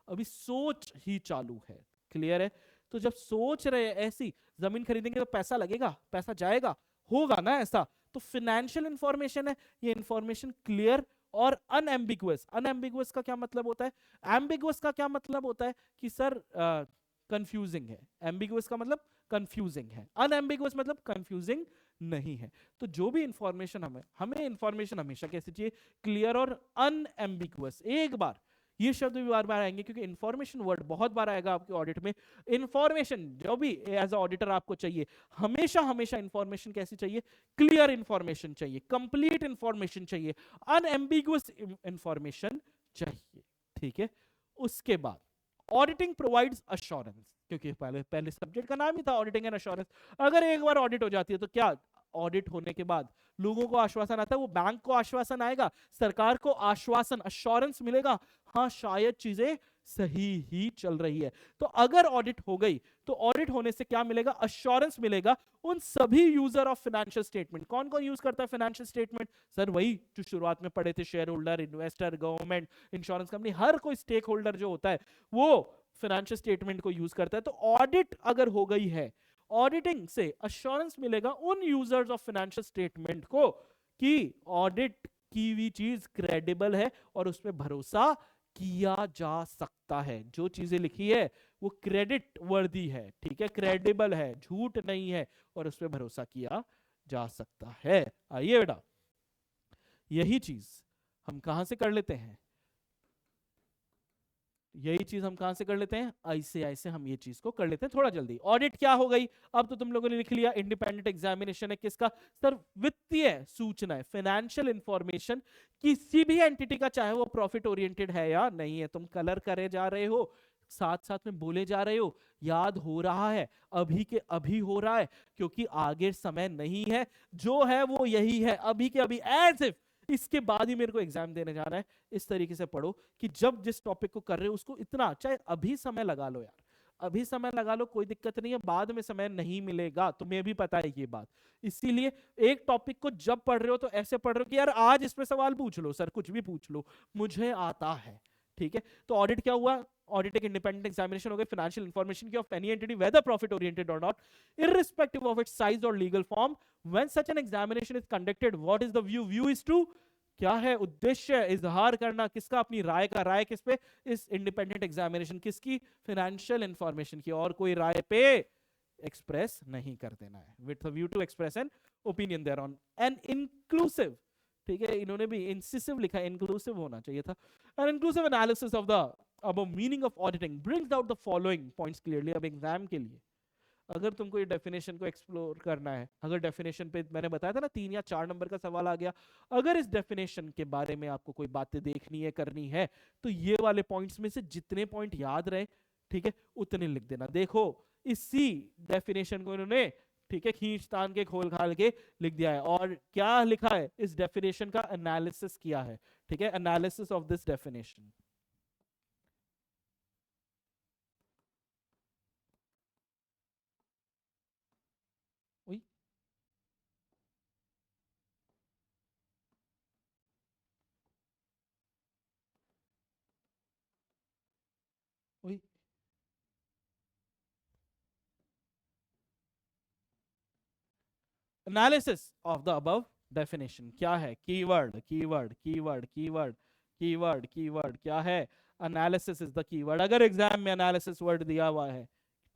अभी सोच ही चालू है, क्लियर है। तो जब सोच रहे हैं ऐसी जमीन खरीदेंगे तो पैसा लगेगा, पैसा जाएगा, होगा ना ऐसा, तो फाइनेंशियल इंफॉर्मेशन है, ये इंफॉर्मेशन क्लियर और अनएम्बिगुअस। अनएम्बिगुअस का क्या मतलब होता है, एम्बिगुअस का क्या मतलब होता है कि सर कंफ्यूजिंग है, एम्बिगुअस का मतलब कंफ्यूजिंग है, अनएम्बिगुअस मतलब कंफ्यूजिंग नहीं है। तो जो भी इंफॉर्मेशन हमें हमें इंफॉर्मेशन हमेशा कैसी चाहिए, क्लियर और अनएम्बिगुअस। एक बार ये शब्द भी बार बार आएंगे क्योंकि इंफॉर्मेशन वर्ड बहुत बार आएगा आपके ऑडिट में। इंफॉर्मेशन जो भी एज ऑडिटर आपको चाहिए, हमेशा हमेशा इंफॉर्मेशन कैसी चाहिए, क्लियर इंफॉर्मेशन चाहिए, कंप्लीट इंफॉर्मेशन चाहिए, अनएम्बिगुअस इंफॉर्मेशन चाहिए, ठीक है। उसके बाद ऑडिटिंग प्रोवाइड्स अश्योरेंस, क्योंकि पहले पहले सब्जेक्ट का नाम ही था ऑडिटिंग एंड अश्योरेंस। अगर एक बार ऑडिट हो जाती है तो क्या ऑडिट होने के बाद लोगों को आश्वासन आता है, वो बैंक को आश्वासन आएगा, सरकार को आश्वासन अश्योरेंस मिलेगा, हाँ शायद चीजें सही ही चल रही है। तो अगर ऑडिट हो गई तो ऑडिट होने से क्या मिलेगा, अश्योरेंस मिलेगा उन सभी यूजर ऑफ फाइनेंशियल स्टेटमेंट। कौन कौन यूज करता है फाइनेंशियल स्टेटमेंट, सर वही जो शुरुआत में पढ़े थे, share holder, investor, government, insurance company, हर कोई स्टेक होल्डर जो होता है वो फाइनेंशियल स्टेटमेंट को यूज करता है। तो ऑडिट अगर हो गई है, ऑडिटिंग से अश्योरेंस मिलेगा उन यूजर्स ऑफ फाइनेंशियल स्टेटमेंट को कि ऑडिट की हुई चीज क्रेडिबल है और उसमें भरोसा किया जा सकता है, जो चीजें लिखी है वो क्रेडिट वर्दी है, ठीक है, क्रेडिबल है, झूठ नहीं है और उस पर भरोसा किया जा सकता है। आइए बेटा, यही चीज हम कहां से कर लेते हैं, यही चीज हम कहां से कर लेते हैं, ऐसे ऐसे हम ये चीज को कर लेते हैं थोड़ा जल्दी। ऑडिट क्या हो गई, अब तो तुम लोगों ने लिख लिया, इंडिपेंडेंट एग्जामिनेशन है किसका, सर वित्तीय सूचना है, फाइनेंशियल इंफॉर्मेशन किसी भी एंटिटी का, चाहे वो प्रॉफिट ओरिएंटेड है या नहीं है। तुम कलर करे जा रहे हो, साथ साथ में बोले जा रहे हो, याद हो रहा है, अभी के अभी हो रहा है, क्योंकि आगे समय नहीं है, जो है वो यही है, अभी के अभी, एज इफ इसके बाद ही मेरे को एग्जाम देने जाना है। इस तरीके से पढ़ो कि जब जिस टॉपिक को कर रहे हो उसको इतना, चाहे अभी समय लगा लो यार, अभी समय लगा लो, कोई दिक्कत नहीं है, बाद में समय नहीं मिलेगा, तुम्हें भी पता है ये बात। इसीलिए एक टॉपिक को जब पढ़ रहे हो तो ऐसे पढ़ रहे हो कि यार आज इस पे सवाल पूछ लो सर, कुछ भी पूछ लो, मुझे आता है, ठीक है। तो ऑडिट क्या हुआ, ऑडिट एक इंडिपेंडेंट एग्जामिनेशन हो गई फाइनेंशियल इंफॉर्मेशन की of any entity weather profit oriented और not, irrespective of its size or legal form. When such an examination is conducted, what is the view is to, क्या है उद्देश्य, इजहार करना किसका, अपनी राय का, राय किस पे, इस इंडिपेंडेंट एग्जामिनेशन किसकी, फाइनेंशियल इंफॉर्मेशन की, और कोई राय पे एक्सप्रेस नहीं कर देना है, with view to express an opinion thereon an inclusive, ठीक है, इन्होंने भी इंसिसिव लिखा, इंक्लूसिव होना चाहिए था। An inclusive analysis of the अब meaning of auditing brings out the following points clearly. अब एग्जाम के लिए अगर तुमको ये डेफिनेशन को एक्सप्लोर करना है, अगर डेफिनेशन पे मैंने बताया था ना 3 या 4 नंबर का सवाल आ गया, अगर इस डेफिनेशन के बारे में आपको कोई बातें देखनी है, करनी है, तो ये वाले पॉइंट्स में से जितने पॉइंट याद रहे, ठीक है, उतने लिख देना। देखो इसी डेफिनेशन को इन्होंने, ठीक है, खींच तान के खोल खाल के लिख दिया है, और क्या लिखा है, इस डेफिनेशन का एनालिसिस किया है, ठीक है, analysis of this definition. Analysis of the above definition क्या है, keyword keyword keyword keyword keyword keyword क्या है, एनालिसिस इज द कीवर्ड। अगर एग्जाम में एनालिसिस वर्ड दिया हुआ है,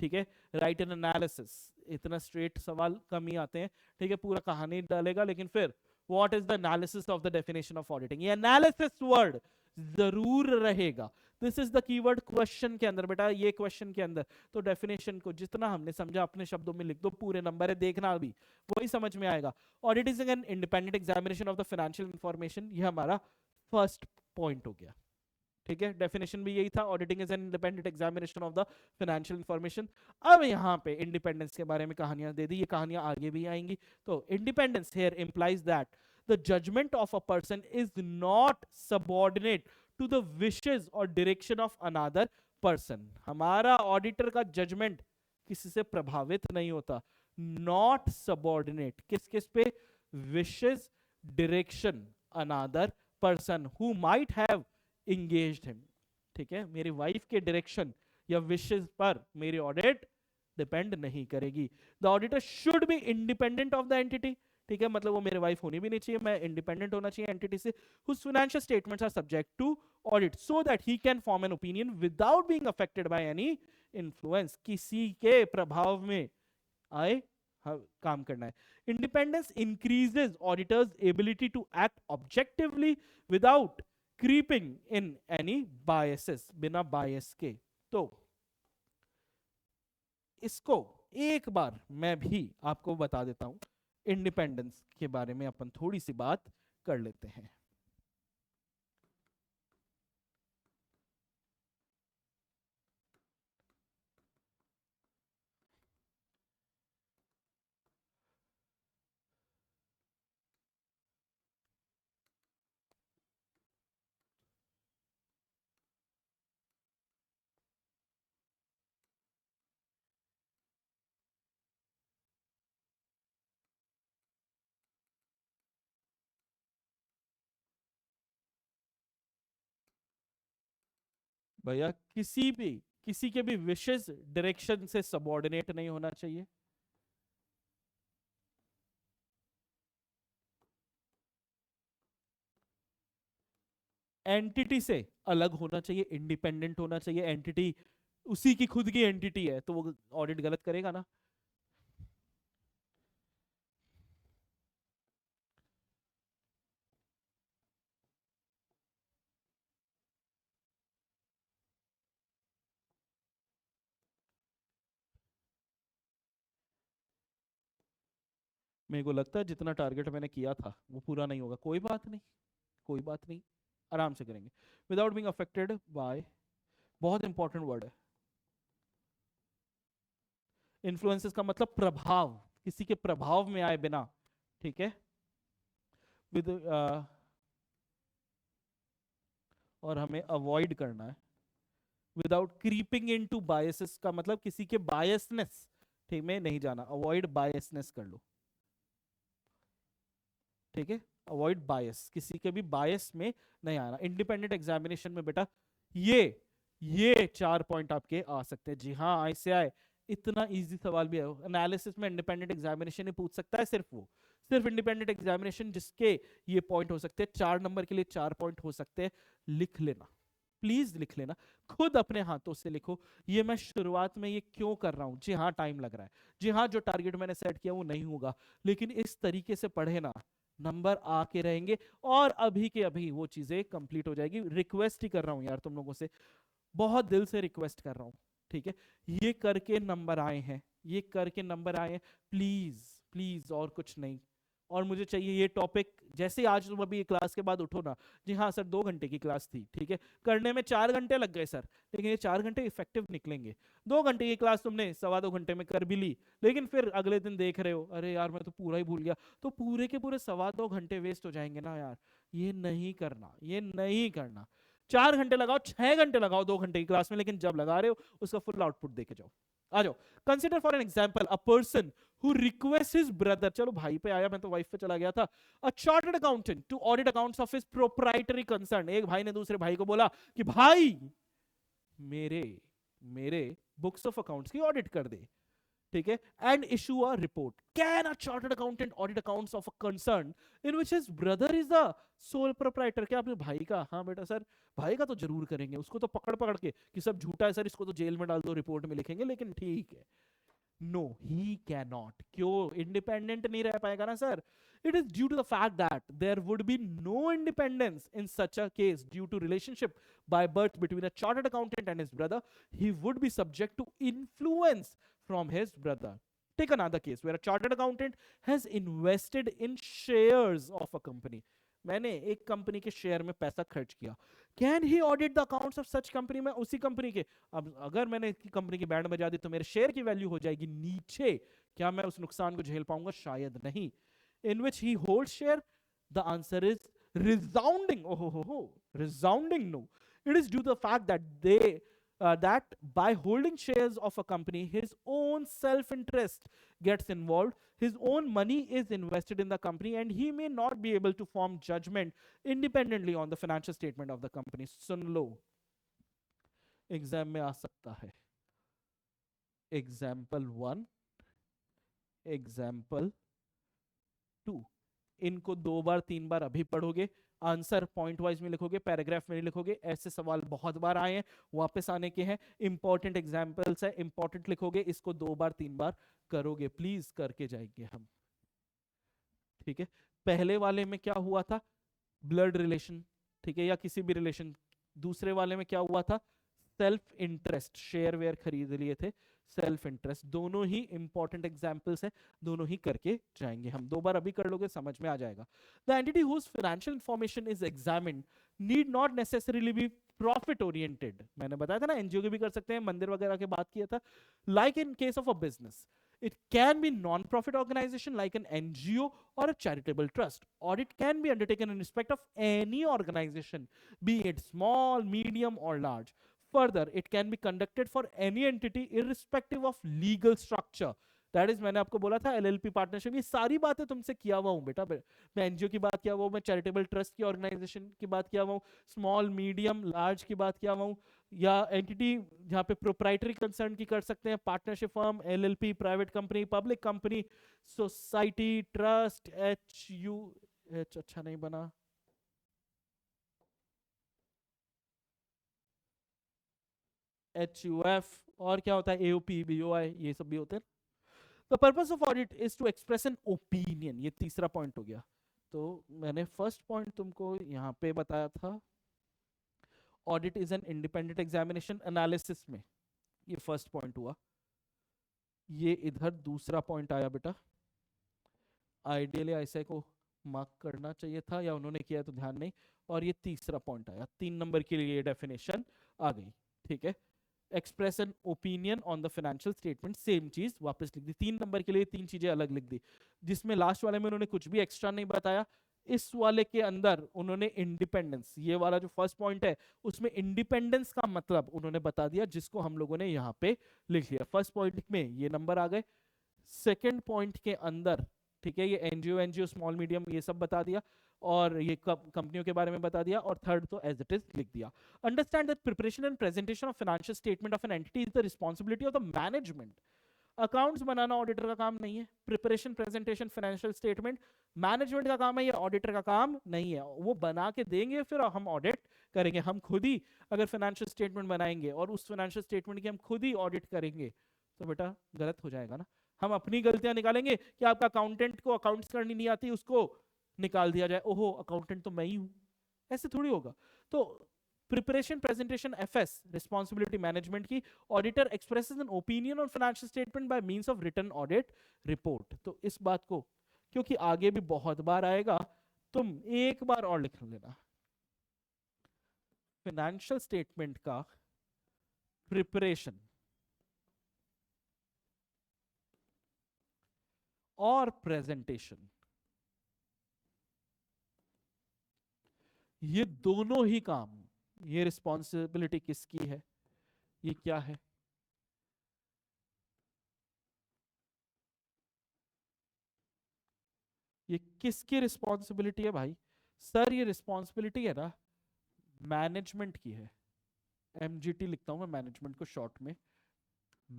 ठीक है, राइट एन एनालिसिस, इतना स्ट्रेट सवाल कम ही आते हैं, ठीक है, पूरा कहानी डालेगा, लेकिन फिर what is the analysis of the definition of auditing, ये एनालिसिस वर्ड जरूर रहेगा। This is the keyword question के अंदर बेटा, ये क्वेश्चन के अंदर। तो डेफिनेशन को जितना हमने समझा अपने शब्दों में लिख दो, पूरे नंबर है, देखना अभी वही समझ में आएगा। Audit is an independent examination of the financial information, ये हमारा फर्स्ट पॉइंट हो गया, ठीक है। डेफिनेशन भी यही था, auditing is an independent examination of the financial information. अब यहाँ पे इंडिपेंडेंस के बारे में कहानियां दे दी, ये कहानियां आगे भी आएंगी। तो independence here implies that the judgment of a person is not subordinate to the wishes or direction of another person। हमारा ऑडिटर का जजमेंट किसी से प्रभावित नहीं होता, नॉट सबॉर्डिनेट किस किस पे, wishes, direction, another person who might have engaged him, ठीक है। मेरी वाइफ के डायरेक्शन या विशेस पर मेरी ऑडिट डिपेंड नहीं करेगी। The auditor should be independent of the entity, ठीक है, मतलब वो मेरे वाइफ होनी भी नहीं चाहिए, मैं इंडिपेंडेंट होना चाहिए एंटिटी से। whose financial statements are subject to audit so that he can form an opinion without being affected by any influence, किसी के प्रभाव में आए काम करना है। Independence increases auditor's ability to act objectively without creeping in any biases, बिना bias के। तो इसको एक बार मैं भी आपको बता देता हूं, इंडिपेंडेंस के बारे में अपन थोड़ी सी बात कर लेते हैं। भैया किसी के भी विशेष डायरेक्शन से सबऑर्डिनेट नहीं होना चाहिए। एंटिटी से अलग होना चाहिए, इंडिपेंडेंट होना चाहिए। एंटिटी उसी की खुद की एंटिटी है तो वो ऑडिट गलत करेगा ना। मेरे को लगता है जितना टारगेट मैंने किया था वो पूरा नहीं होगा, कोई बात नहीं, कोई बात नहीं, आराम से करेंगे। विदाउट बीइंग अफेक्टेड बाय, बहुत इंपॉर्टेंट वर्ड है। इन्फ्लुएंसेस का मतलब प्रभाव, किसी के प्रभाव में आए बिना, ठीक है। विद और हमें अवॉइड करना है विदाउट क्रीपिंग इनटू बायसेस का मतलब किसी के बायसनेस, ठीक में नहीं जाना, अवॉइड बायसनेस कर लो, ठीक है। अवॉइड बायस, किसी के भी बायस में नहीं आना। इंडिपेंडेंट एग्जामिनेशन में बेटा ये 4 पॉइंट आपके आ सकते हैं। जी हाँ, ऐसे आए, इतना इजी सवाल भी है। एनालिसिस में इंडिपेंडेंट एग्जामिनेशन ही पूछ सकता है, सिर्फ इंडिपेंडेंट एग्जामिनेशन जिसके ये पॉइंट हो सकते हैं। 4 नंबर के लिए 4 पॉइंट हो सकते हैं, लिख लेना, प्लीज लिख लेना, खुद अपने हाथों से लिखो। ये मैं शुरुआत में ये क्यों कर रहा हूं, जी हाँ टाइम लग रहा है, जी हाँ जो टारगेट मैंने सेट किया वो नहीं होगा, लेकिन इस तरीके से पढ़े ना, नंबर आके रहेंगे और अभी के अभी वो चीजें कंप्लीट हो जाएगी। रिक्वेस्ट ही कर रहा हूं यार तुम लोगों से, बहुत दिल से रिक्वेस्ट कर रहा हूं, ठीक है। ये करके नंबर आए हैं, ये करके नंबर आए हैं, प्लीज प्लीज, और कुछ नहीं। और मुझे चाहिए ये टॉपिक, जैसे आज तुम अभी क्लास के बाद उठो ना, जी हाँ सर 2 घंटे की क्लास थी, ठीक है, करने में 4 घंटे लग गए सर, लेकिन ये 4 घंटे इफेक्टिव निकलेंगे। 2 घंटे की क्लास तुमने 2.25 घंटे में कर भी ली, लेकिन फिर अगले दिन देख रहे हो अरे यार मैं तो पूरा ही भूल गया, तो पूरे के पूरे 2.25 घंटे वेस्ट हो जाएंगे ना यार। ये नहीं करना, ये नहीं करना। 4 घंटे लगाओ, 6 घंटे लगाओ 2 घंटे की क्लास में, लेकिन जब लगा रहे हो उसका फुल आउटपुट देके जाओ। आ जाओ। Consider for an example a person who request his brother, चलो भाई पे आया, मैं तो वाइफ पे चला गया था, a chartered accountant to audit accounts of his proprietary concern. एक भाई ने दूसरे भाई को बोला कि भाई मेरे मेरे बुक्स ऑफ अकाउंट्स की ऑडिट कर दे। ठीक है, and issue a report. Can a chartered accountant audit accounts of a concern in which his brother is the sole proprietor? क्या आपने भाई का? हाँ बेटा सर, भाई का तो जरूर करेंगे, उसको तो पकड़ पकड़ के कि सब झूठा है सर, इसको तो जेल में डाल दो, रिपोर्ट में लिखेंगे, लेकिन ठीक है। No, he can not. क्यों इंडिपेंडेंट नहीं रह पाएगा ना sir? It is due to the fact that there would be no independence in such a case due to relationship by birth between a chartered accountant and his brother. He would be subject to influence from his brother. Take another case where a chartered accountant has invested in shares of a company. मैंने एक company के share में पैसा खर्च किया। Can he audit the accounts of such company? में उसी company के, अब अगर मैंने कंपनी की बैंड बजा दी तो मेरे शेयर की वैल्यू हो जाएगी नीचे, क्या मैं उस नुकसान को झेल पाऊंगा? शायद नहीं। In which he hold share, the answer is resounding, resounding no. It is due to the fact that that by holding shares of a company, his own self-interest gets involved. His own money is invested in the company, and he may not be able to form judgment independently on the financial statement of the company. Soon low, exam में आ सकता है। Example 1, example 2, इनको 2 बार 3 बार अभी पढ़ोगे, answer point wise में लिखोगे, paragraph में नहीं लिखोगे। ऐसे सवाल बहुत बार आए हैं, वापस आने के हैं, इंपॉर्टेंट एग्जांपल्स है, इंपॉर्टेंट लिखोगे, इसको 2 बार 3 बार करोगे, प्लीज करके जाएंगे हम। ठीक है, पहले वाले में क्या हुआ था? ब्लड रिलेशन, ठीक है, या किसी भी रिलेशन। दूसरे वाले में क्या हुआ था? सेल्फ इंटरेस्ट, शेयर वेयर खरीद लिए थे, सेल्फ इंटरेस्ट। दोनों ही इंपॉर्टेंट एग्जांपल्स है, दोनों ही करके जाएंगे हम। 2 बार अभी कर लोगे, समझ में आ जाएगा। The entity whose financial information is examined need not necessarily be profit oriented. मैंने बताया था ना, एनजीओ के भी कर सकते हैं, मंदिर वगैरह की बात किया था। Like in case of a business, it can be non-profit organization like an NGO or a charitable trust. Audit can be undertaken in respect of any organization, be it small, medium or large. Further, it can be conducted for any entity irrespective of legal structure. That is, मैंने आपको बोला था LLP partnership, ये सारी बातें तुमसे किया हुआ हूँ बेटा। मैं एनजीओ की बात किया हुआ हूँ, मैं चैरिटेबल ट्रस्ट की ऑर्गेनाइजेशन की बात किया हुआ हूँ, स्मॉल मीडियम लार्ज की बात किया हुआ हूँ, या एंटिटी जहाँ पे प्रोप्राइटरी कंसर्न की कर सकते हैं, partnership firm, LLP, private company, public company, society, trust, H U H अच्छा नहीं बना, HUF, और क्या होता है, AOP, BOI, ये सब भी होते हैं। The purpose of audit is to express an opinion. ये तीसरा पॉइंट हो गया। तो मैंने फर्स्ट पॉइंट तुमको यहाँ पे बताया था, audit is an independent examination analysis में, ये फर्स्ट पॉइंट हुआ। ये इधर दूसरा पॉइंट आया बेटा, आइडियली ऐसे को मार्क करना चाहिए था, या उन्होंने किया तो ध्यान नहीं। और ये तीसरा पॉइंट आया, 3 नंबर के लिए ये डेफिनेशन आ गई। ठीक है, express an opinion on the financial statement, same चीज वापस लिख दी। 3 नंबर के लिए 3 चीजें अलग लिख दी, जिसमें लास्ट वाले में उन्होंने कुछ भी एक्स्ट्रा नहीं बताया। इस वाले के अंदर उन्होंने इंडिपेंडेंस, ये वाला जो फर्स्ट पॉइंट है उसमें इंडिपेंडेंस का मतलब उन्होंने बता दिया, जिसको हम लोगों ने यहाँ पे लिख लिया। फर्स्ट पॉइंट में ये नंबर आ गए, सेकेंड पॉइंट के अंदर, ठीक है, ये एनजीओ स्मॉल मीडियम ये सब बता दिया, और ये कंपनियों के बारे में बता दिया, और थर्ड तो एज इट इज लिख दिया। Understand that preparation and presentation of financial statement of an entity is the responsibility of the management. Accounts banana auditor का काम नहीं है, preparation presentation financial statement management का काम है, ये ऑडिटर का काम नहीं है। वो बना के देंगे, फिर हम ऑडिट करेंगे। हम खुद ही अगर फाइनेंशियल स्टेटमेंट बनाएंगे और उस फाइनेंशियल स्टेटमेंट की हम खुद ही ऑडिट करेंगे, तो बेटा गलत हो जाएगा ना। हम अपनी गलतियां निकालेंगे कि आपका अकाउंटेंट को अकाउंट्स करनी नहीं आती, उसको निकाल दिया जाए, ओहो अकाउंटेंट तो मैं ही हूं, ऐसे थोड़ी होगा। तो preparation presentation FS, responsibility management की। Auditor expresses an opinion on financial statement by means of written audit report. तो इस बात को, क्योंकि आगे भी बहुत बार आएगा, तुम एक बार और लिख लेना, फाइनेंशियल स्टेटमेंट का प्रिपरेशन और प्रेजेंटेशन, ये दोनों ही काम, ये रिस्पॉन्सिबिलिटी किसकी है, ये क्या है? ये किसकी रिस्पॉन्सिबिलिटी है भाई? सर ये रिस्पॉन्सिबिलिटी है ना मैनेजमेंट की है। MGT लिखता हूं मैं मैनेजमेंट को शॉर्ट में,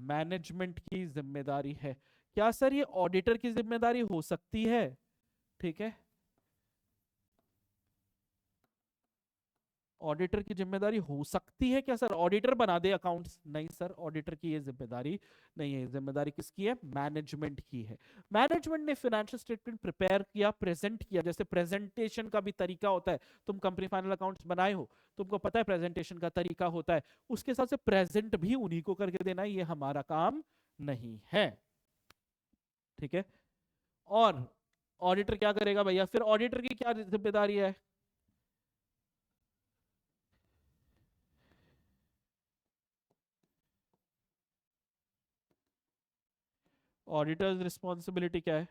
मैनेजमेंट की जिम्मेदारी है। क्या सर ये ऑडिटर की जिम्मेदारी हो सकती है? ठीक है, ऑडिटर की जिम्मेदारी हो सकती है क्या सर? ऑडिटर बना दे अकाउंट्स? नहीं सर, ऑडिटर की ये जिम्मेदारी नहीं है। जिम्मेदारी किसकी है? मैनेजमेंट की है। मैनेजमेंट ने फाइनेंशियल स्टेटमेंट प्रिपेयर किया, प्रेजेंट किया। जैसे प्रेजेंटेशन का भी तरीका होता है, तुम कंपनी फाइनल अकाउंट्स बनाए हो, तुमको पता है प्रेजेंटेशन का तरीका होता है, उसके हिसाब से प्रेजेंट भी उन्हीं को करके देना, ये हमारा काम नहीं है। ठीक है, और ऑडिटर क्या करेगा भैया? फिर ऑडिटर की क्या जिम्मेदारी है? ऑडिटर्स रिस्पॉन्सिबिलिटी क्या है?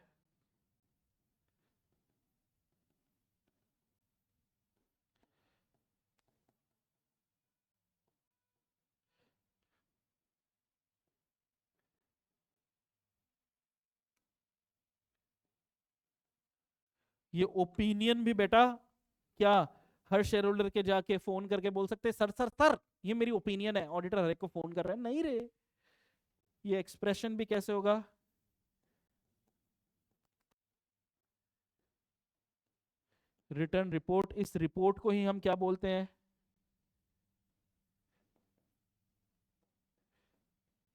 ये ओपिनियन भी बेटा क्या हर शेयर होल्डर के जाके फोन करके बोल सकते हैं, सर सर सर ये मेरी ओपिनियन है? ऑडिटर हर एक को फोन कर रहा है? नहीं रे। ये एक्सप्रेशन भी कैसे होगा? Return report. इस रिपोर्ट को ही हम क्या बोलते हैं?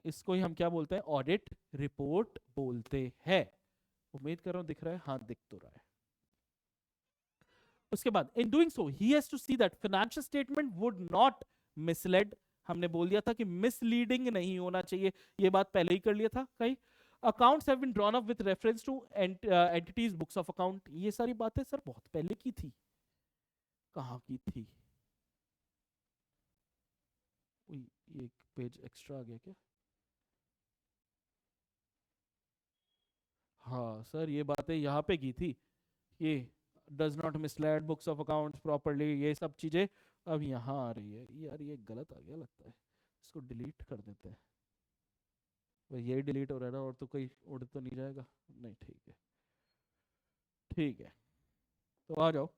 इसको ही हम क्या बोलते हैं? ऑडिट रिपोर्ट बोलते हैं। उम्मीद कर रहा हूं दिख रहा है, हाँ दिख तो रहा है। उसके बाद in doing so he has to see that financial statement would not mislead. हमने बोल दिया था कि मिसलीडिंग नहीं होना चाहिए, ये बात पहले ही कर लिया था कहीं। Accounts have been drawn up with reference to entity's books of account. ये सारी बातें सर बहुत पहले की थी। कहाँ की थी? ये एक पेज एक्स्ट्रा आ गया क्या? हाँ सर, ये बातें यहाँ पे की थी। ये does not misled books of accounts properly, ये सब चीजें अब यहाँ आ रही है। यार ये गलत आ गया लगता है, इसको डिलीट कर देते हैं। भाई यही डिलीट हो रहा है ना, और तो कोई उड़ तो नहीं जाएगा? नहीं, ठीक है ठीक है। तो आ जाओ।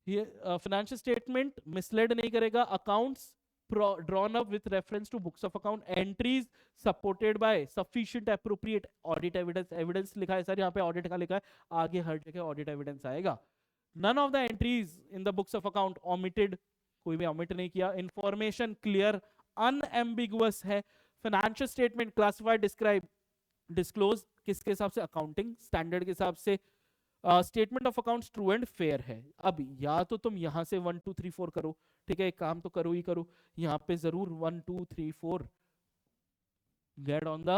ये फाइनेंशियल स्टेटमेंट मिसलेड नहीं करेगा। Accounts drawn up with reference to books of account, entries supported by sufficient appropriate audit evidence। evidence लिखा है सर यहाँ पे, audit का लिखा है, आगे हर जगह audit evidence आएगा। none of the entries in the books of account omitted, कोई भी omit नहीं किया। information clear unambiguous है। financial statement classified describe disclose किसके हिसाब से? अकाउंटिंग स्टैंडर्ड के हिसाब से। Statement of accounts true and fair है। अब या तो तुम यहां से 1 2 3 4 करो, ठीक है, एक काम तो करो ही करो, यहाँ पे जरूर 1 2 3 4 get on the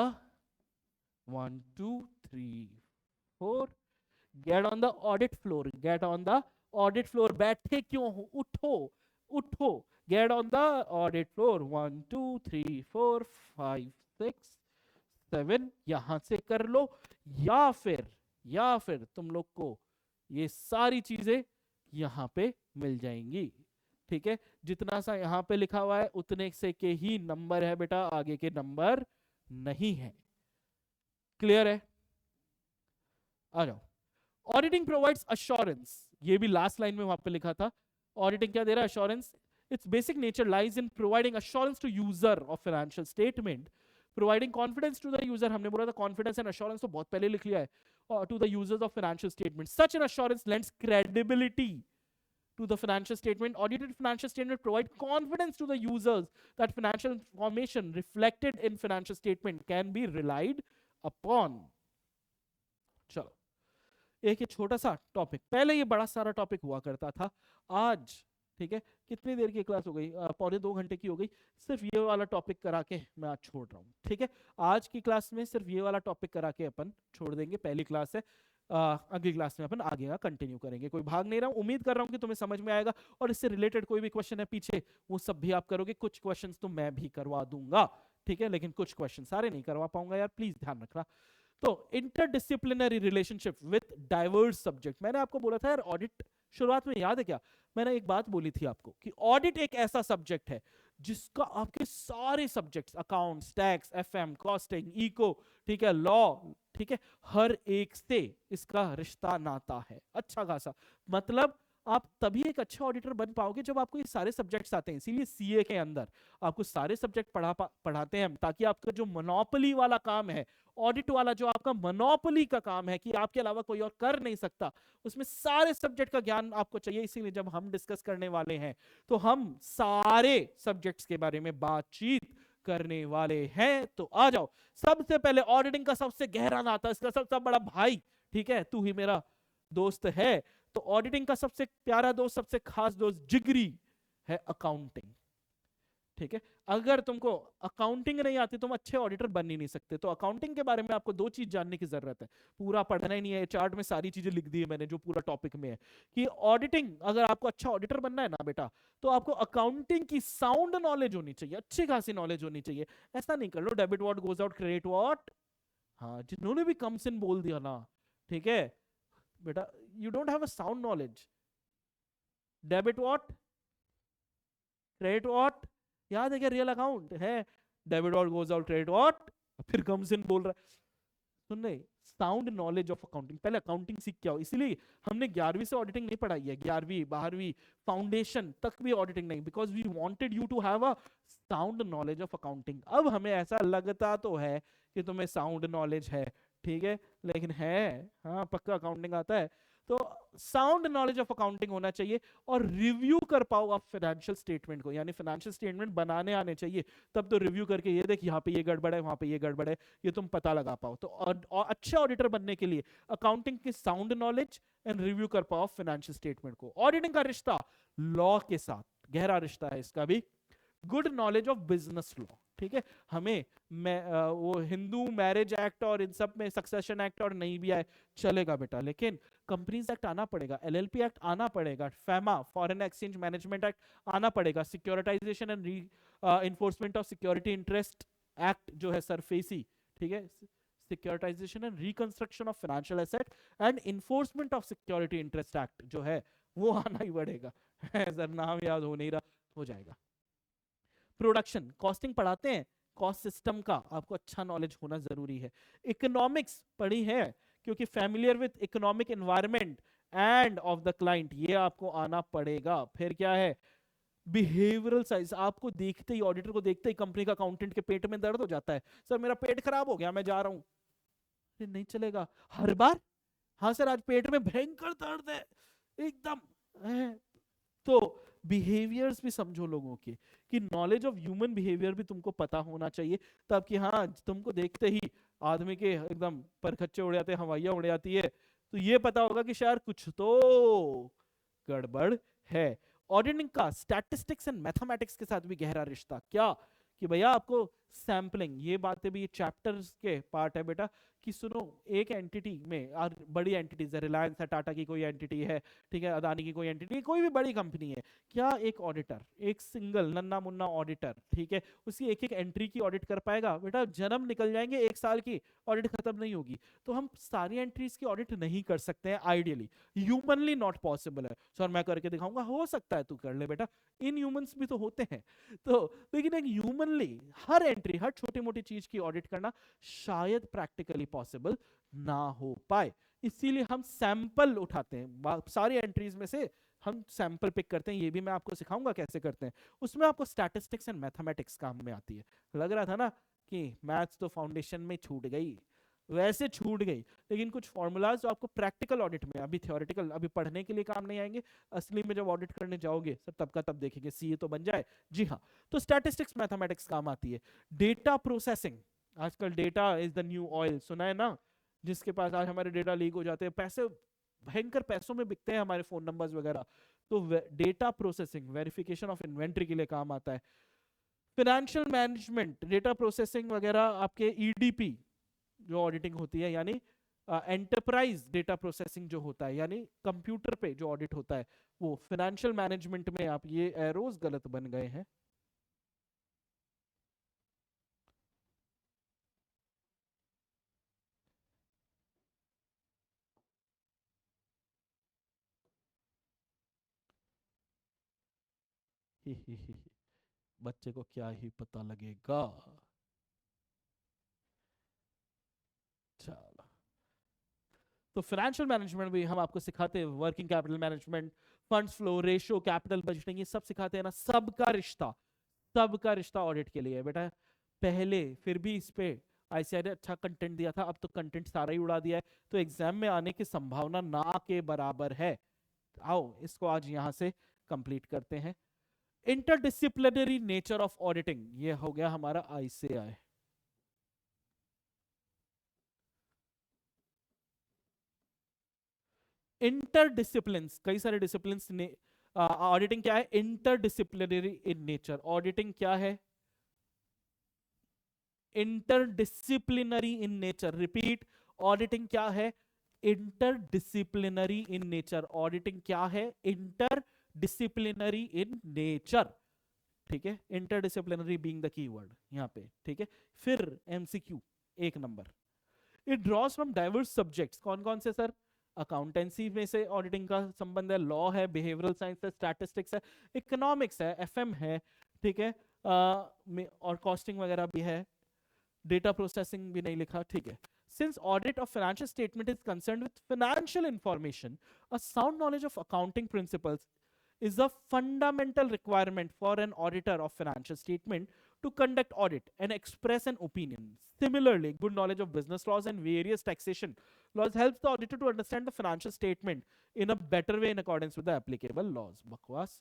1 2 3 4 get on the audit floor, get on the audit floor. बैठे क्यों हो? उठो उठो, get on the audit floor. 1 2 3 4 5 6 7 यहां से कर लो, या फिर तुम लोग को ये सारी चीजें यहां पे मिल जाएंगी। ठीक है, जितना सा यहां पे लिखा हुआ है उतने से के ही नंबर है बेटा, आगे के नंबर नहीं है। क्लियर है? आ जाओ। ऑडिटिंग प्रोवाइड्स अश्योरेंस, ये भी लास्ट लाइन में वहां पे लिखा था। ऑडिटिंग क्या दे रहा है? Assurance. Its basic nature lies in providing assurance to user of financial statement, providing confidence to the user. हमने बोला था कॉन्फिडेंस एंड अश्योरेंस तो बहुत पहले लिख लिया है। To the users of financial statement, such an assurance lends credibility to the financial statement. Audited financial statement provide confidence to the users that financial information reflected in financial statement can be relied upon. चलो, एक ये छोटा सा topic, पहले ये बड़ा सारा topic हुआ करता था। आज ठीक है, कितनी देर की क्लास हो गई? 1.25 घंटे की हो गई। सिर्फ ये वाला टॉपिक करा के मैं आज छोड़ रहा हूँ। ठीक है, आज की क्लास में सिर्फ ये वाला टॉपिक करा के अपन छोड़ देंगे। पहली क्लास है, अगली क्लास में अपन आगे का कंटिन्यू करेंगे। कोई भाग नहीं रहा हूं, उम्मीद कर रहा हूं कि तुम्हें समझ में आएगा। और इससे रिलेटेड कोई भी क्वेश्चन है पीछे, वो सब भी आप करोगे। कुछ क्वेश्चंस तो मैं भी करवा दूंगा, ठीक है, लेकिन कुछ क्वेश्चन सारे नहीं करवा पाऊंगा यार, प्लीज ध्यान रखना। तो interdisciplinary relationship with diverse subject, मैंने आपको बोला था यार ऑडिट, शुरुआत में याद है क्या मैंने एक बात बोली थी आपको कि ऑडिट एक ऐसा सब्जेक्ट है जिसका आपके सारे subjects, accounts, tax, FM, costing, eco, ठीक है, लॉ, ठीक है, हर एक से इसका रिश्ता नाता है अच्छा खासा। मतलब आप तभी एक अच्छे ऑडिटर बन पाओगे जब आपको ये सारे सब्जेक्ट्स आते हैं। इसीलिए सीए के अंदर आपको सारे सब्जेक्ट पढ़ाते हैं हम, ताकि आपका जो मोनोपोली वाला काम है, ऑडिट वाला जो आपका मोनोपोली का काम है कि आपके अलावा कोई और कर नहीं सकता, उसमें सारे सब्जेक्ट का ज्ञान आपको चाहिए। इसीलिए जब हम डिस्कस करने वाले हैं तो हम सारे सब्जेक्ट्स के बारे में बातचीत करने वाले हैं। तो आ जाओ, सबसे पहले ऑडिटिंग का सबसे गहरा नाता, इसका सबसे बड़ा भाई, ठीक है, तू ही मेरा दोस्त है, तो ऑडिटिंग का सबसे प्यारा दोस्त, सबसे खास दोस्त, जिगरी है अकाउंटिंग। ठीक है, अगर तुमको अकाउंटिंग नहीं आती तुम अच्छे ऑडिटर बन ही नहीं सकते। तो अकाउंटिंग के बारे में आपको दो चीज जानने की जरूरत है, पूरा पढ़ना ही नहीं है, चार्ट में सारी चीजें लिख दी है मैंने जो पूरा टॉपिक में है, कि ऑडिटिंग, अगर आपको अच्छा ऑडिटर बनना है ना बेटा, तो आपको अकाउंटिंग की साउंड नॉलेज होनी चाहिए, अच्छी खासी नॉलेज होनी चाहिए। ऐसा नहीं कर लो debit what goes out, credit what, हाँ जिन्होंने भी कम्स इन बोल दिया ना, ठीक है बेटा, you don't have a sound knowledge. Debit what, credit what, याद है क्या? रियल अकाउंट है, debit what goes out, credit what, फिर कम्स इन बोल रहा है। सुन नहीं, साउंड नॉलेज ऑफ अकाउंटिंग, पहले अकाउंटिंग सीख के आओ। इसीलिए हमने 11वीं से ऑडिटिंग नहीं पढ़ाई है, 11वीं 12वीं फाउंडेशन तक भी ऑडिटिंग नहीं, because we wanted you to have a sound knowledge of accounting. अब हमें ऐसा लगता तो है कि तुम्हें साउंड नॉलेज है, ठीक है, लेकिन है, हाँ पक्का अकाउंटिंग आता है, तो साउंड नॉलेज ऑफ अकाउंटिंग होना चाहिए। और रिव्यू कर पाओ आप फाइनेंशियल स्टेटमेंट को, यानी फाइनेंशियल स्टेटमेंट बनाने आने चाहिए, तब तो रिव्यू करके ये देख यहाँ पे ये गड़बड़ है, वहां पे ये गड़बड़ है, ये तुम पता लगा पाओ। तो और अच्छे ऑडिटर बनने के लिए अकाउंटिंग की साउंड नॉलेज एंड रिव्यू कर पाओ फाइनेंशियल स्टेटमेंट को। ऑडिटिंग का रिश्ता लॉ के साथ गहरा रिश्ता है इसका भी, good knowledge of business law, ठीक है। हमें वो हिंदू मैरिज एक्ट और इन सब में सक्सेशन एक्ट और नहीं भी आए चलेगा बेटा, लेकिन कंपनीज एक्ट आना पड़ेगा, एलएलपी एक्ट आना पड़ेगा, FEMA foreign exchange management act आना पड़ेगा, securitisation and enforcement of security interest act जो है सरफेसी, ठीक है, securitisation and reconstruction of financial asset and enforcement of security interest act जो है वो आना ही पड़ेगा। सर नाम याद हो नहीं रहा, हो जाएगा। प्रोडक्शन कॉस्टिंग पढ़ाते हैं, कॉस्ट सिस्टम का आपको अच्छा नॉलेज होना जरूरी है। इकोनॉमिक्स पढ़ी है, क्योंकि familiar with economic environment end of the client, ये आपको आना पड़ेगा। फिर क्या है, बिहेवियरल साइंस, आपको देखते ही, ऑडिटर को देखते ही कंपनी का अकाउंटेंट के पेट में दर्द हो जाता है, सर मेरा पेट खराब हो गया मैं जा रहा हूं, नहीं चलेगा हर बार, हाँ सर आज पेट में भयंकर दर्द है एकदम, तो बिहेवियर्स भी समझो लोगों के, कि नॉलेज ऑफ ह्यूमन बिहेवियर भी तुमको पता होना चाहिए, तब कि हाँ तुमको देखते ही आदमी के एकदम परखच्चे उड़ जाते हैं, हवाइयां उड़ जाती है, तो ये पता होगा कि शायद कुछ तो गड़बड़ है। ऑडिटिंग का स्टैटिस्टिक्स एंड मैथमेटिक्स के साथ भी गहरा रिश्ता, क्या कि भैया आपको सैंपलिंग, ये बातें भी चैप्टर्स के पार्ट है बेटा, कि सुनो एक एंटिटी में, और बड़ी एंटिटीज है, रिलायंस है, टाटा की कोई एंटिटी है, ठीक है, अदानी की कोई एंटिटी, कोई भी बड़ी कंपनी है, क्या एक ऑडिटर, एक सिंगल नन्ना मुन्ना ऑडिटर, ठीक है, उसकी एक एक एंट्री की ऑडिट कर पाएगा? बेटा जन्म निकल जाएंगे, एक साल की ऑडिट खत्म नहीं होगी। तो हम सारी एंट्रीज की ऑडिट नहीं कर सकते हैं आइडियली, ह्यूमनली नॉट पॉसिबल है। सर मैं करके दिखाऊंगा, हो सकता है तू कर ले बेटा, इन ह्यूमंस भी तो होते हैं, तो लेकिन एक ह्यूमनली हर एंट्री, हर छोटी मोटी चीज की ऑडिट करना शायद प्रैक्टिकली पॉसिबल ना हो पाए, इसीलिए हम सैंपल उठाते हैं, सारी एंट्रीज में से हम सैंपल पिक करते हैं, ये भी मैं आपको सिखाऊंगा कैसे करते हैं। उसमें आपको स्टैटिस्टिक्स एंड मैथमेटिक्स काम में आती है। लग रहा था ना कि मैथ्स तो फाउंडेशन में छूट गई, वैसे छूट गई, लेकिन कुछ फॉर्मूलाज जो आपको प्रैक्टिकल ऑडिट में, अभी थियोरेटिकल, अभी पढ़ने के लिए काम नहीं आएंगे, असली में जब ऑडिट करने जाओगे सर तब का तब देखेंगे, सीए तो बन जाए। जी हाँ, तो स्टैटिस्टिक्स मैथमेटिक्स काम आती है। डेटा प्रोसेसिंग, आजकल data is the new oil, सुना है ना, जिसके पास आज हमारे डेटा लीक हो जाते हैं, पैसे भयंकर पैसों में बिकते हैं हमारे फोन नंबर्स वगैरह, तो data processing, verification of inventory के लिए काम आता है। फाइनेंशियल मैनेजमेंट, डेटा प्रोसेसिंग वगैरह आपके ईडीपी जो ऑडिटिंग होती है, यानी एंटरप्राइज डेटा प्रोसेसिंग जो होता है, यानी कंप्यूटर पे जो ऑडिट होता है, वो फाइनेंशियल मैनेजमेंट में। आप ये एरोज गलत बन गए हैं, बच्चे को क्या ही पता लगेगा। चलो, तो फाइनेंशियल मैनेजमेंट भी हम आपको सिखाते हैं, working capital management, funds flow, ratio, capital budgeting, ये सब सिखाते हैं ना, सबका रिश्ता ऑडिट के लिए है बेटा। पहले फिर भी इस पे आईसीआई ने अच्छा कंटेंट दिया था, अब तो कंटेंट सारा ही उड़ा दिया है, तो एग्जाम में आने की संभावना ना के बराबर है। आओ इसको आज यहां से कंप्लीट करते हैं। इंटरडिसिप्लिनरी नेचर ऑफ ऑडिटिंग, ये हो गया हमारा आईसीआई। इंटरडिसिप्लिन, कई सारे डिसिप्लिन ने ऑडिटिंग क्या है, इंटरडिसिप्लिनरी इन नेचर। ऑडिटिंग क्या है, interdisciplinary in nature. Repeat, auditing क्या है, इंटरडिसिप्लिनरी इन नेचर। ऑडिटिंग क्या है, इंटरडिसिप्लिनरी इन नेचर। ठीक है, इंटरडिसिप्लिनरी बीइंग द कीवर्ड यहाँ पे। ठीक है, फिर MCQ 1 number, it draws from diverse subjects. कौन कौन से सर, अकाउंटेंसी में से ऑडिटिंग का संबंध है, लॉ है, बिहेवियरल साइंस है, स्टैटिस्टिक्स है, इकोनॉमिक्स है, एफएम है, ठीक है, और कॉस्टिंग वगैरह भी है, डेटा प्रोसेसिंग भी नहीं लिखा। ठीक है, since audit of financial statement is concerned with financial information, a sound knowledge of accounting principles is a fundamental requirement for an auditor of financial statement to conduct audit and express an opinion. Similarly, good knowledge of business laws and various taxation laws helps the auditor to understand the financial statement in a better way in accordance with the applicable laws. Bakwas.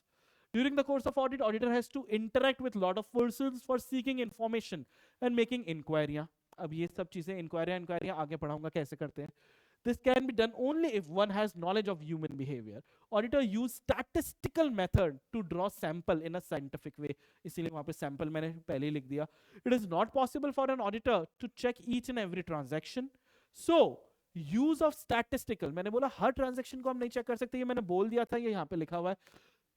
During the course of audit, auditor has to interact with lot of persons for seeking information and making inquiry. अब ये सब चीजें inquiry आगे पढ़ाऊंगा कैसे करते हैं। This can be done only if one has knowledge of human behavior. Auditor use statistical method to draw sample in a scientific way. इसीलिए वहां पे sample मैंने पहले ही लिख दिया. It is not possible for an auditor to check each and every transaction. So use of statistical, मैंने बोला हर transaction को हम नहीं चेक कर सकते, ये मैंने बोल दिया था, ये यहाँ पे लिखा हुआ है.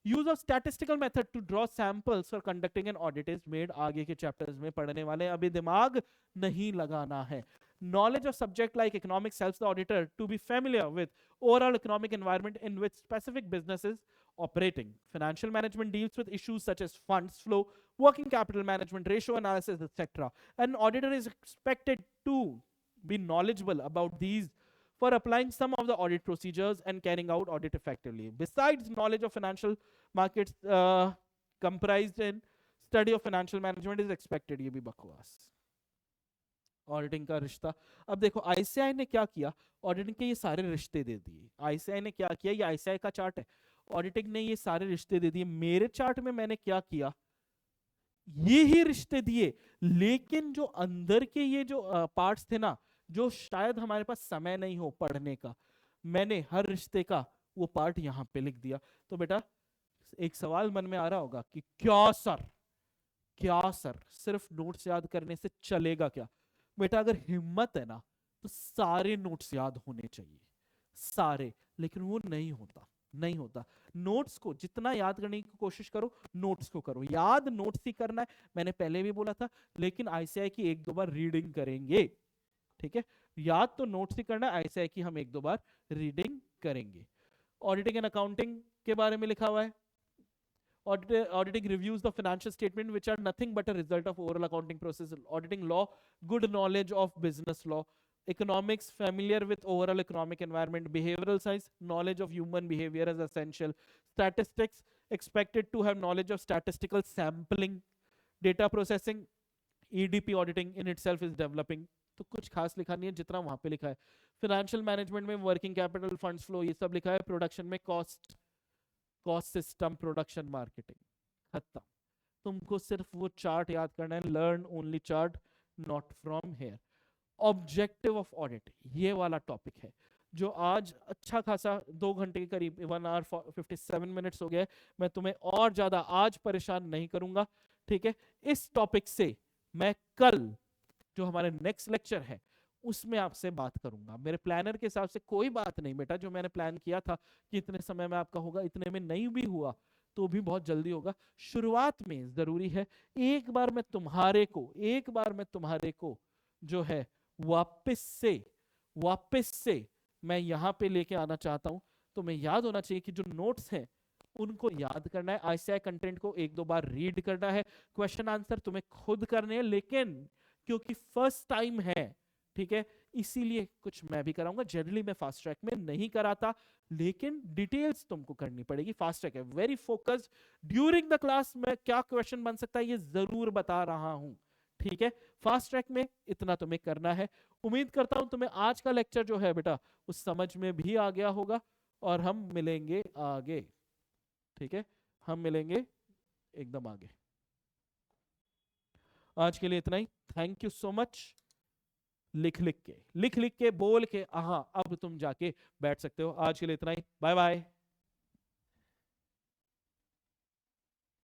Use of statistical method to draw samples for conducting an audit is made. आगे के chapters में पढ़ने वाले, अभी दिमाग नहीं लगाना है. Knowledge of subject like economics helps the auditor to be familiar with overall economic environment in which specific businesses operating. Financial management deals with issues such as funds flow, working capital management, ratio analysis, etc. An auditor is expected to be knowledgeable about these for applying some of the audit procedures and carrying out audit effectively. Besides knowledge of financial markets, comprised in study of financial management is expected. ये भी बकवास. Auditing का रिश्ता, अब देखो ICI ने क्या किया, ऑडिटिंग के ये सारे रिश्ते दे दिए. आईसीआई ने क्या किया, ये आईसीआई का चार्ट है, ऑडिटिंग ने ये सारे रिश्ते दे दिए. मेरे चार्ट में मैंने क्या किया, ये ही रिश्ते दिए, लेकिन जो अंदर के ये जो पार्ट्स थे ना, जो शायद हमारे पास समय नहीं हो पढ़ने का, मैंने हर रिश्ते का वो पार्ट यहां पे लिख दिया. तो बेटा एक सवाल मन में आ रहा होगा कि क्या सर सिर्फ नोट्स याद करने से चलेगा क्या? बेटा अगर हिम्मत है ना तो सारे नोट्स याद होने चाहिए, सारे, लेकिन वो नहीं होता. नोट्स को जितना याद करने की कोशिश करो, नोट्स को करो, याद नोट्स ही करना है, मैंने पहले भी बोला था, लेकिन आईसीआई की 1-2 बार रीडिंग करेंगे. ठीक है, याद तो नोट्स ही करना है, आईसीआई की हम 1-2 बार रीडिंग करेंगे. ऑडिटिंग एंड अकाउंटिंग के बारे में लिखा हुआ है. Auditing reviews the financial statement which are nothing but a result of overall accounting process. Auditing law, good knowledge of business law. Economics, familiar with overall economic environment. Behavioral science, knowledge of human behavior is essential. Statistics, expected to have knowledge of statistical sampling. Data processing, EDP auditing in itself is developing. तो कुछ खास लिखा नहीं है जितना वहां पे लिखा है. फाइनेंशियल मैनेजमेंट में वर्किंग कैपिटल, फंड्स फ्लो, ये सब लिखा है. प्रोडक्शन में कॉस्ट सिस्टम, प्रोडक्शन, मार्केटिंग, खत्म. तुमको सिर्फ वो चार्ट याद करना है. Learn only chart, not from here. Objective of audit, ये वाला टॉपिक है जो आज अच्छा खासा 2 घंटे के करीब 1 hour 57 minutes हो गए. मैं तुम्हें और ज्यादा आज परेशान नहीं करूंगा. ठीक है, इस टॉपिक से मैं कल जो हमारे नेक्स्ट लेक्चर है उसमें आपसे बात करूंगा. मेरे प्लानर के हिसाब से कोई बात नहीं बेटा, जो मैंने प्लान किया था कि इतने समय में आपका होगा, इतने में नहीं भी हुआ तो भी बहुत जल्दी होगा. शुरुआत में जरूरी है एक बार मैं तुम्हारे को जो है वापस से मैं यहां पे लेके आना चाहता हूं. तो मैं याद होना चाहिए कि जो नोट्स हैं उनको याद करना है, आईसीआई कंटेंट को 1-2 बार रीड करना है, क्वेश्चन आंसर तुम्हें खुद करने हैं. लेकिन क्योंकि फर्स्ट टाइम है, ठीक है, इसीलिए कुछ मैं भी कराऊंगा। जनरली मैं फास्ट ट्रैक में नहीं कराता, लेकिन डिटेल्स तुमको करनी पड़ेगी। फास्ट ट्रैक है very focused, during the class में क्या क्वेश्चन बन सकता है ये जरूर बता रहा हूं, ठीक है। फास्ट ट्रैक में इतना तुम्हें करना है। उम्मीद करता हूं तुम्हें आज का लेक्चर जो है बेटा उस समझ में भी आ गया होगा, और हम मिलेंगे आगे, ठीक है, हम मिलेंगे एकदम आगे। आज के लिए इतना ही, थैंक यू सो मच। लिख लिख के बोल के, हाँ अब तुम जाके बैठ सकते हो। आज के लिए इतना ही, बाय बाय।